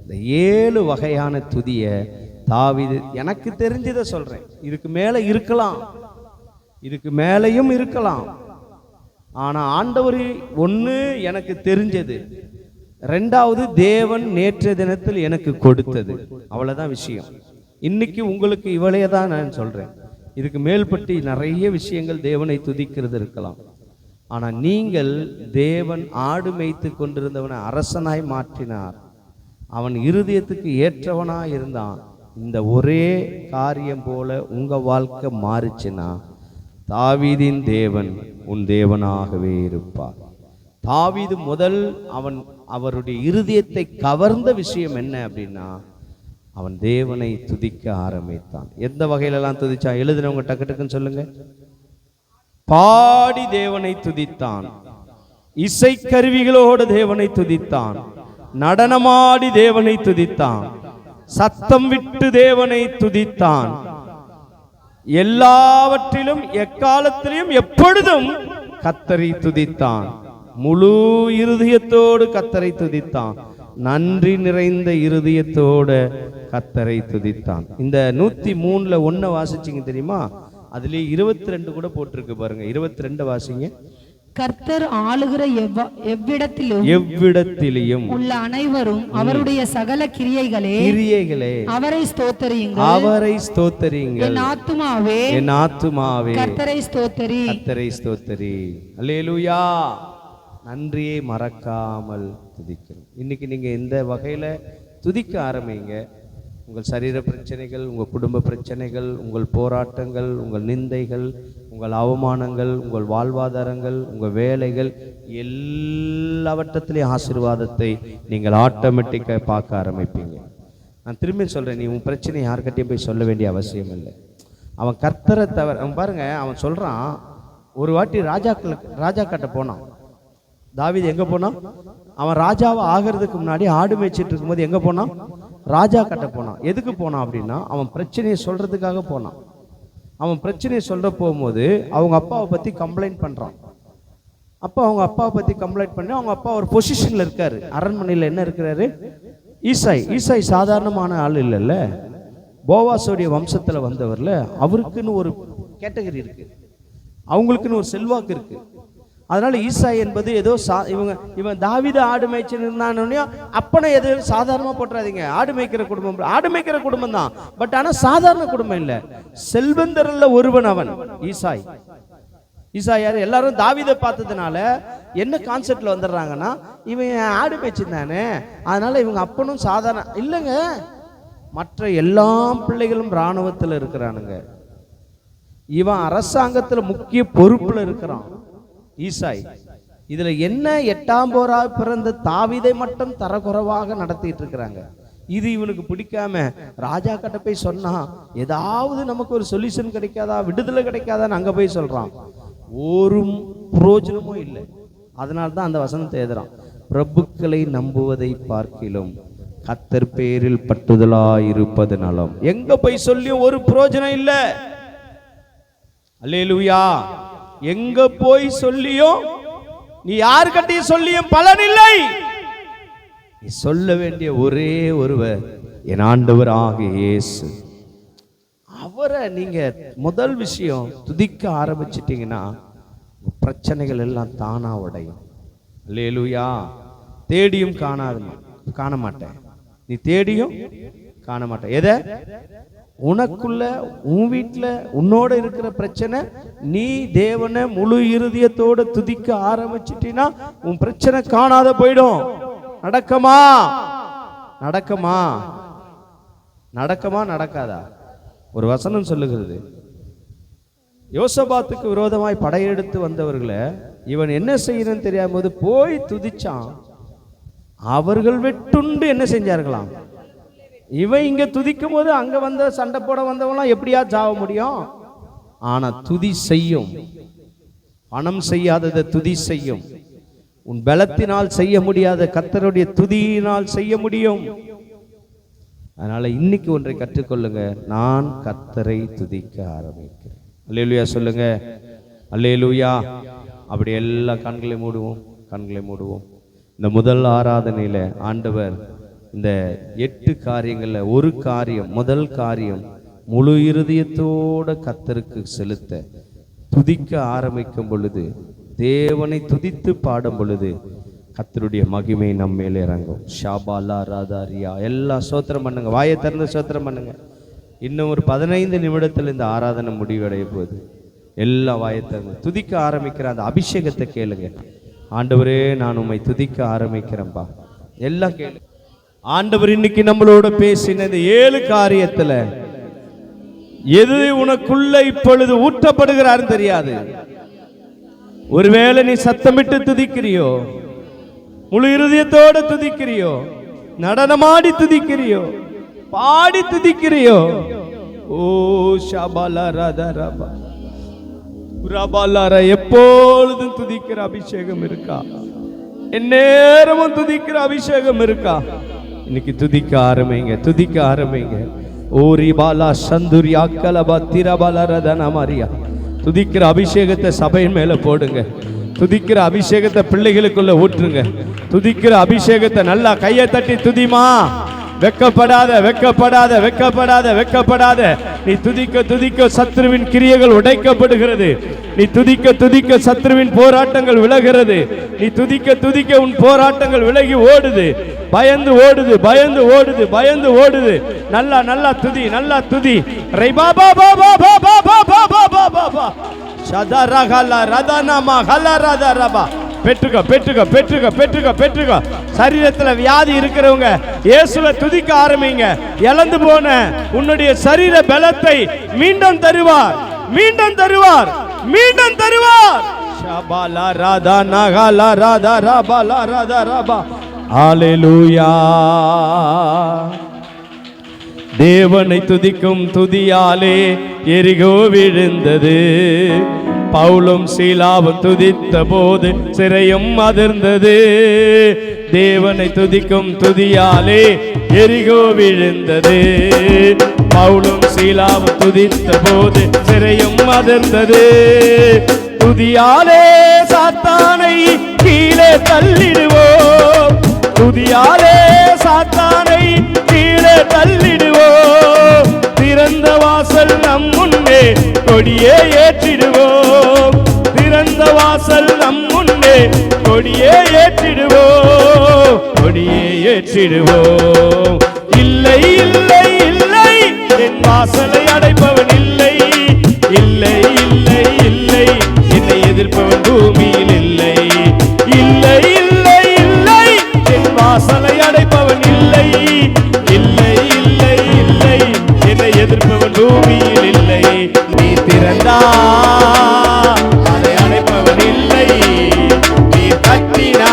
இந்த 7 வகையான துதிய தாவீது, எனக்கு தெரிஞ்சதை சொல்றேன், இதுக்கு மேல இருக்கலாம், இதுக்கு மேலையும் இருக்கலாம். ஆனா ஆண்டவர் ஒண்ணு எனக்கு தெரிஞ்சது, ரெண்டாவது தேவன் நேற்றைய தினத்தில் எனக்கு கொடுத்தது. அவ்வளவுதான் விஷயம். இன்னைக்கு உங்களுக்கு இவளையே தான் நான் சொல்றேன். இதுக்கு மேல்பட்டு நிறைய விஷயங்கள் தேவனை துதிக்கிறது இருக்கலாம். ஆனா நீங்கள், தேவன் ஆடு மேய்த்து கொண்டிருந்தவனை அரசனாய் மாற்றினார். அவன் இருதயத்துக்கு ஏற்றவனாய் இருந்தான். இந்த ஒரே காரியம் போல உங்க வாழ்க்கை மாறிச்சுன்னா தாவீதின் தேவன் உன் தேவனாகவே இருப்பார். தாவீது முதல் அவருடைய இருதயத்தை கவர்ந்த விஷயம் என்ன அப்படின்னா, அவன் தேவனை துதிக்க ஆரம்பித்தான். எந்த வகையிலெல்லாம் துதிச்சான்? எழுதுனவங்க டக்கு டக்குன்னு சொல்லுங்க. பாடி தேவனை துதித்தான், இசைக்கருவிகளோடு தேவனை துதித்தான், நடனமாடி தேவனை துதித்தான், சத்தம் விட்டு தேவனை துதித்தான். எல்லாவற்றிலும் எக்காலத்திலும் எப்பொழுதும் கர்த்தரை துதித்தான். முழு இருதயத்தோடு கர்த்தரை துதித்தான். நன்றி நிறைந்த இருதயத்தோடு கர்த்தரை துதித்தான். இந்த 103:1 வாசிச்சீங்க தெரியுமா? அதுலயே 22 கூட போட்டிருக்கு பாருங்க. 22 வாசிங்க. கர்த்தர் ஆளுகிற எவ்விடத்திலும் உள்ள அனைவரும் அவருடைய சகல கிரியைகளே அவரை ஸ்தோத்தரியுங்கள், அவரை ஸ்தோத்தரியுங்கள். என் ஆத்துமாவே, என் ஆத்துமாவே கர்த்தரை ஸ்தோத்தரி, கர்த்தரை ஸ்தோத்தரி. அல்லேலூயா. நன்றியை மறக்காமல் துதிக்கணும். இன்னைக்கு நீங்கள் இந்த வகையில் துதிக்க ஆரம்பிங்க. உங்கள் சரீர பிரச்சனைகள், உங்கள் குடும்ப பிரச்சனைகள், உங்கள் போராட்டங்கள், உங்கள் நிந்தைகள், உங்கள் அவமானங்கள், உங்கள் வாழ்வாதாரங்கள், உங்கள் வேலைகள் எல்லாவற்றத்திலையும் ஆசீர்வாதத்தை நீங்கள் ஆட்டோமேட்டிக்காக பார்க்க ஆரம்பிப்பீங்க. நான் திரும்பி சொல்கிறேன், நீ உன் பிரச்சனை யார்கிட்டையும் போய் சொல்ல வேண்டிய அவசியம் இல்லை. அவன் கர்த்தரை தவிர, அவன் பாருங்க, அவன் சொல்கிறான், ஒரு வாட்டி ராஜா கிட்ட போனான். தாவீது எங்கே போனான்? அவன் ராஜாவை ஆகிறதுக்கு முன்னாடி ஆடு மேய்ச்சிட்டு இருக்கும்போது எங்கே போனான்? ராஜா கிட்ட போனான். எதுக்கு போனான் அப்படின்னா, அவன் பிரச்சனையை சொல்கிறதுக்காக போனான். அவன் பிரச்சனையை சொல்கிற போகும்போது அவங்க அப்பாவை பற்றி கம்ப்ளைண்ட் பண்ணுறான். அப்போ அவங்க அப்பாவை பற்றி கம்ப்ளைண்ட் பண்ணி, அவங்க அப்பா ஒரு பொசிஷனில் இருக்காரு, அரண்மனையில் என்ன இருக்கிறாரு? ஈசாய் சாதாரணமான ஆள் இல்லைல்ல, போவாசோடைய வம்சத்தில் வந்தவர்ல, அவருக்குன்னு ஒரு கேட்டகரி இருக்கு, அவங்களுக்குன்னு ஒரு செல்வாக்கு இருக்கு. அதனால ஈசாய் என்பது ஏதோ இவன் தாவீது ஆடு மேய்ச்சின்னு இருந்தானே அப்பனை எது சாதாரணமாக போட்டுறாதீங்க. ஆடு மேய்க்கிற குடும்பம் தான், பட் ஆனால் சாதாரண குடும்பம் இல்லை, செல்வந்தர்ல ஒருவன் அவன் ஈசாய். யார்? எல்லாரும் தாவீதை பார்த்ததுனால என்ன கான்செப்ட்ல வந்துடுறாங்கன்னா, இவன் ஆடு மேய்ச்சிருந்தானே அதனால இவங்க அப்பனும் சாதாரண இல்லைங்க. மற்ற எல்லா பிள்ளைகளும் இராணுவத்தில் இருக்கிறானுங்க, இவன் அரசாங்கத்தில் முக்கிய பொறுப்புல இருக்கிறான் ஈசாய். இதுல என்ன 8ஆம் போரா பிறந்த தாவீதை மட்டும் தரக்குறைவாக நடத்திட்டு இருக்கிறாங்க. இது இவனுக்கு பிடிக்காம ராஜா கிட்ட போய் சொன்னா ஏதாவது நமக்கு ஒரு சொல்யூஷன் கிடைக்காதா, விடுதலை கிடைக்காதான்னு அங்க போய் சொல்றான். ஒரு பிரயோஜனமும் இல்லை. அதனால்தான் அந்த வசனத்தை எழுதுறான், பிரபுக்களை நம்புவதை பார்க்கிலும் கர்த்தர் பேரில் பட்டுதலாய் இருப்பது நலம். எங்க போய் சொல்லியும் ஒரு பிரயோஜனம் இல்லை. அல்லேலூயா. எங்க போய் சொல்லியும், நீ யாருக்கிட்டையும் சொல்லியும் பலன் இல்லை. நீ சொல்ல வேண்டிய ஒரே ஒருவர் என் ஆண்டவராகிய இயேசு. அவரை நீங்க முதல் விஷயம் துதிக்க ஆரம்பிச்சிட்டீங்கன்னா பிரச்சனைகள் எல்லாம் தானா உடையும். அல்லேலூயா. தேடியும் காண மாட்டேன், நீ தேடியும் காண மாட்டேன். எதை? உனக்குள்ள, உன் வீட்டில் உன்னோட இருக்கிற பிரச்சனை, நீ தேவனை முழு இருதயத்தோட துதிக்க ஆரம்பிச்சிட்டீன்னா உன் பிரச்சனை காணாத போயிடும். நடக்குமா? நடக்காதா? ஒரு வசனம் சொல்லுகிறது, யோசபாத்துக்கு விரோதமாய் படையெடுத்து வந்தவர்களை இவன் என்ன செய்யணும்னு தெரியாம போது போய் துதிச்சான். அவர்கள் வெட்டுண்டு என்ன செஞ்சார்களாம்? இவன் இங்க துதிக்கும் போது அங்க வந்த சண்டை போட வந்தவங்களாம் எப்படியா சாவ முடியும்? ஆனா துதி செய்யும். பணம் செய்யாததை துதி செய்யும். உன் பலத்தினால் செய்ய முடியாத கர்த்தருடைய துதியினால் செய்ய முடியும். அதனால இன்னைக்கு ஒன்றை கற்றுக்கொள்ளுங்க, நான் கர்த்தரை துதிக்க ஆரம்பிக்கிறேன். அல்லேலூயா சொல்லுங்க, அல்லேலூயா. அப்படி எல்லா கண்களை மூடுவோம். இந்த முதல் ஆராதனையில ஆண்டவர் இந்த 8 காரியங்கள்ல ஒரு காரியம், முதல் காரியம் முழு இருதயத்தோட கர்த்தருக்கு செலுத்த துதிக்க ஆரம்பிக்கும் பொழுது, தேவனை துதித்து பாடும் பொழுது கர்த்தருடைய மகிமை நம்ம மேலே இறங்கும். ஷாபாலா ராதாரியா எல்லாம் சோத்திரம் பண்ணுங்க, வாயை திறந்து சோத்திரம் பண்ணுங்க. இன்னும் ஒரு 15 நிமிடத்தில் இந்த ஆராதனை முடிவடைய போகுது. எல்லா வாயை திறந்து துதிக்க ஆரம்பிக்கிற அந்த அபிஷேகத்தை கேளுங்க. ஆண்டவரே, நான் உம்மை துதிக்க ஆரம்பிக்கிறேன்பா. எல்லாம் கேளு. ஆண்டவர் இன்னைக்கு நம்மளோட பேசின இந்த 7 காரியத்துல எது உனக்குள்ள இப்பொழுது ஊற்றப்படுகிறாரு தெரியாது. ஒருவேளை நீ சத்தமிட்டு துதிக்கிறியோ, முழு இருதயத்தோட துதிக்கிறியோ, நடனமாடி துதிக்கிறியோ, பாடி துதிக்கிறியோ, ஓ ஷபாலா ராதா ரபா ரபாலார எப்பொழுதும் துதிக்கிற அபிஷேகம் இருக்கா? எந்நேரமும் துதிக்கிற அபிஷேகம் இருக்கா? இன்னைக்கு துதிக்க ஆரம்பிங்க. ஓரி பாலா சந்துரி அக்கலபா திரபாலா ரதனா மாரியா. துதிக்கிற அபிஷேகத்தை சபையின் மேல போடுங்க. துதிக்கிற அபிஷேகத்தை பிள்ளைகளுக்குள்ள ஊற்றுங்க. துதிக்கிற அபிஷேகத்தை நல்லா கையை தட்டி துதிமா. வெக்கப்படாத. நீ துதிக்க சத்ருவின் கிரியைகள் உடைக்கப்படுகிறது. நீ துதிக்க சத்ருவின் போராட்டங்கள் விலகிறது. நீ துதிக்க உன் போராட்டங்கள் விலகி ஓடுது. பயந்து ஓடுது. நல்லா துதி. ரை பாபா ஷதரகல ரதனமா ஹல ரத ரபா பெற்றுக்கோ பெற்றுக்கோ பெற்றுக்கோ பெற்றுக்கோ பெற்றுக்கோ. சரீரத்தில் வியாதி இருக்கிறவங்க இயேசுவை துதிக்க ஆரம்பிங்க. இழந்து போன உன்னுடைய சரீர பலத்தை மீண்டும் தருவார், மீண்டும் தருவார், மீண்டும் தருவார். ஷபாலா ராதா நகாலா ராதா ராபாலா ராதா ராபா. ஹல்லேலூயா. தேவனை துதிக்கும் துதியாலே எரிகோ விழுந்தது. பவுலும் சீலாவும் துதித்த போது சிறையும் அதிர்ந்தது. தேவனை துதிக்கும் துதியாலே எரிகோ விழுந்தது. பவுலும் சீலாவும் துதித்த போது சிறையும் அதிர்ந்தது. துதியாலே சாத்தானை கீழே தள்ளிடுவோம், துதியாலே சாத்தானை கீழே தள்ளிடுவோம். திறந்த வாசல் நம் முன்னே கொடியே ஏற்றிடுவோம், திறந்த வாசல் நம் முன்னே கொடியே ஏற்றிடுவோம், கொடியே ஏற்றிடுவோம். இல்லை இல்லை இல்லை என் வாசலை அடைப்பவன் இல்லை, இல்லை இல்லை இல்லை என்னை எதிர்ப்பவன் பூமியில் இல்லை, இல்லை இல்லை இல்லை என் வாசலை அடைப்பவன் இல்லை, இல்லை இல்லை இல்லை என்னை எதிர்ப்பவன் பூமியில் இல்லை. நீ திறந்தா அதை அடைப்பவன் இல்லை, நீ தட்டினா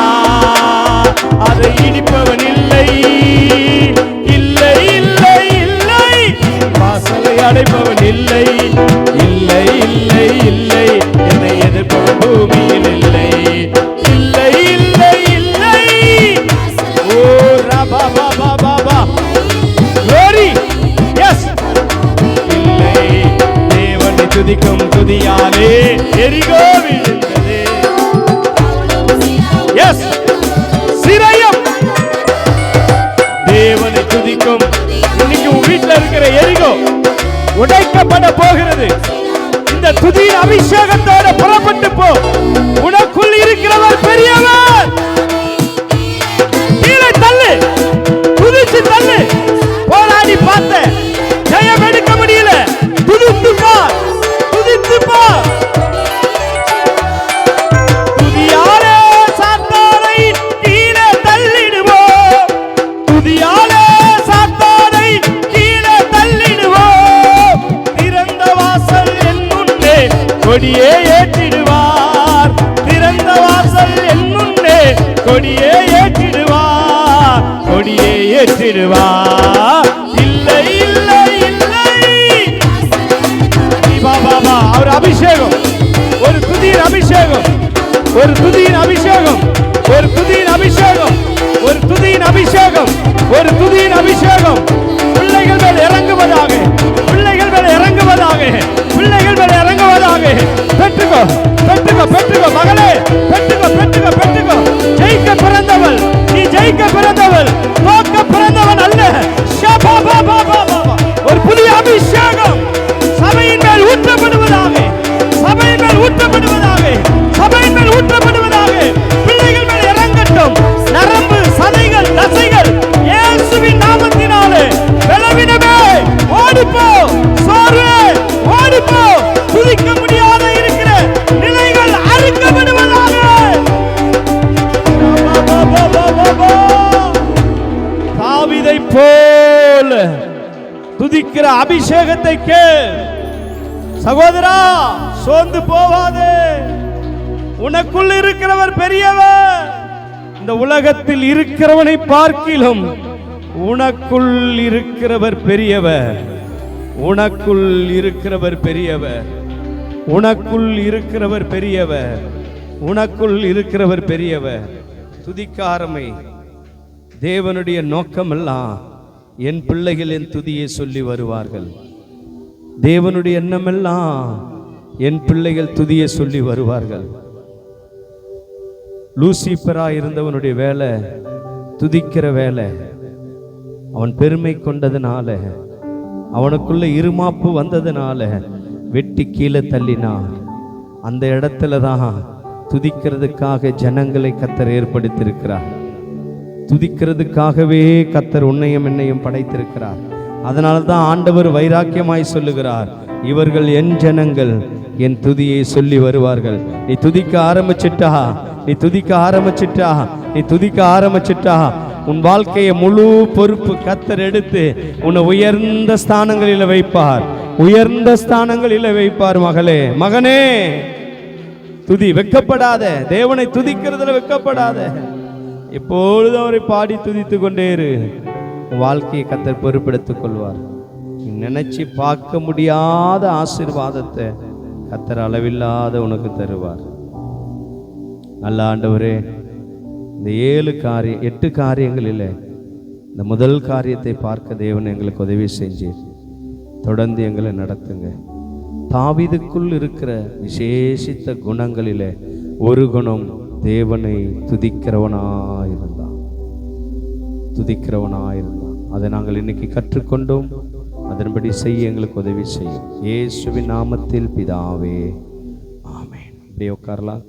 அதை இடிப்பவன் இல்லை, இல்லை இல்லை இல்லை வாசலை அடைப்பவன் இல்லை, இல்லை இல்லை இல்லை என்னை எதிர்ப்பவன் பூமியில் இல்லை, இல்லை இல்லை இல்லை. ஓ ரபா பாபா பாபா glory yes. இல்லை தேவனை துதிக்கும் துதியாலே எரிகோ விழுந்தது. எஸ் சிறையும் தேவனை துதிக்கும். இன்னைக்கு உன் வீட்டில் இருக்கிற எரிகோ உடைக்கப்பட போகிறது. இந்த துதியின் அபிஷேகத்தோட புறப்பட்டு போ. உனக்குள் இருக்கிறவர் பெரியவர். கீழே தள்ளு, துதிச்சு தள்ளு. போராடி பார்த்த ஜெயம் எடுக்க முடியல, துதித்து பார், துதித்து பார். துதியாலே சாத்தானை கீழே தள்ளிடுவோம், துதியாலே சாத்தானை கீழே தள்ளிடுவோம். திறந்த வாசல் என் முன்னே கொடியே ஏற்றிடுவார், திறந்த வாசல் என் முன்னே கொடியே ஏற்றிடுவார், கொடியே ஏற்றிடுவார். இல்லை இல்லை இல்லை பாபா. அவர் அபிஷேகம், ஒரு துதியின் அபிஷேகம், ஒரு துதியின் அபிஷேகம், ஒரு துதியின் அபிஷேகம், ஒரு துதியின் அபிஷேகம், ஒரு துதியின் அபிஷேகம் பிள்ளைகள் மேல் இறங்குவதாக, பிள்ளைகள் மேல் இறங்குவதாக, பிள்ளைகள் மேல் இறங்குவதாக. பெற்றுக்கோ பெற்றுக்கோ பெற்றுக்கோ மகளே, பெற்றுக்கோ பெற்றுக்கோ பெற்றுக்கோ. ஜெயிக்க பிறந்தவள் நீ, ஜெயிக்க பிறந்தவள், தோக்க பிறந்தவன் அல்ல. ஒரு புதிய அபிஷேகம் சபையின் மேல் ஊற்றப்படுவதாக, சபையின் மேல் ஊற்றப்படுவதாக, சபையின் மேல் ஊற்றப்படுவதாக. பிள்ளைகள் மேல் இறங்கட்டும். நரம்பு சதைகள் தசைகள் இயேசுவின் நாமத்தினாலே பலவீனமே ஓடிப்போ, சோர்வே ஓடிப்போ. துதிக்க முடியாத இருக்கிற நிலைகள் அறுக்கப்படுவதாக. தாவீதை போல துதிக்கிற அபிஷேகத்தை கேள் சகோதரா. சோர்ந்து போவாதே, உனக்குள் இருக்கிறவர் பெரியவர். இந்த உலகத்தில் இருக்கிறவனை பார்க்கிலும் உனக்குள் இருக்கிறவர் பெரியவர், உனக்குள் இருக்கிறவர் பெரியவர், உனக்குள் இருக்கிறவர் பெரியவர், உனக்குள் இருக்கிறவர் பெரியவர். துதிக்க ஆரம்பி. தேவனுடைய நோக்கமெல்லாம் என் பிள்ளைகள் என் துதியை சொல்லி வருவார்கள். தேவனுடைய எண்ணமெல்லாம் என் பிள்ளைகள் துதியை சொல்லி வருவார்கள். லூசிபரா இருந்தவனுடைய வேலை துதிக்கிற வேலை. அவன் பெருமை கொண்டதுனால, அவனுக்குள்ள இருமாப்பு வந்ததுனால வெட்டி கீழே தள்ளினான். அந்த இடத்துல தான் துதிக்கிறதுக்காக ஜனங்களை கர்த்தர் ஏற்படுத்தியிருக்கிறார். துதிக்கிறதுக்காகவே கர்த்தர் உன்னையும் என்னையும் படைத்திருக்கிறார். அதனால தான் ஆண்டவர் வைராக்கியமாய் சொல்லுகிறார், இவர்கள் என் ஜனங்கள், என் துதியை சொல்லி வருவார்கள். நீ துதிக்க ஆரம்பிச்சிட்டா நீ துதிக்க ஆரம்பிச்சிட்டா உன் வாழ்க்கையை முழு பொறுப்பு கர்த்தர் எடுத்து உன்னை உயர்ந்த ஸ்தானங்களில் வைப்பார். மகனே துதி, வெட்கப்படாத. தேவனை துதிக்கிறதுல வெட்கப்படாத. எப்பொழுதும் அவரை பாடி துதித்து கொண்டே இரு. உன் வாழ்க்கையை கர்த்தர் பொறுப்பெடுத்துக் கொள்வார். நீ நினைச்சு பார்க்க முடியாத ஆசீர்வாதத்தை கர்த்தர் அளவில்லாத உனக்கு தருவார். நல்ல ஆண்டவரே, இந்த 8 காரியங்களில் இந்த முதல் காரியத்தை பார்க்க தேவன் எங்களுக்கு உதவி செஞ்சீர். தொடர்ந்து எங்களை நடத்துங்க. தாவீதுக்குள் இருக்கிற விசேஷித்த குணங்களிலே ஒரு குணம் தேவனை துதிக்கிறவனாயிருந்தான். அதை நாங்கள் இன்னைக்கு கற்றுக்கொண்டோம். அதன்படி செய்ய எங்களுக்கு உதவி செய்யும். இயேசுவின் நாமத்தில் பிதாவே, ஆமென். இப்படியே உட்காரலாம்.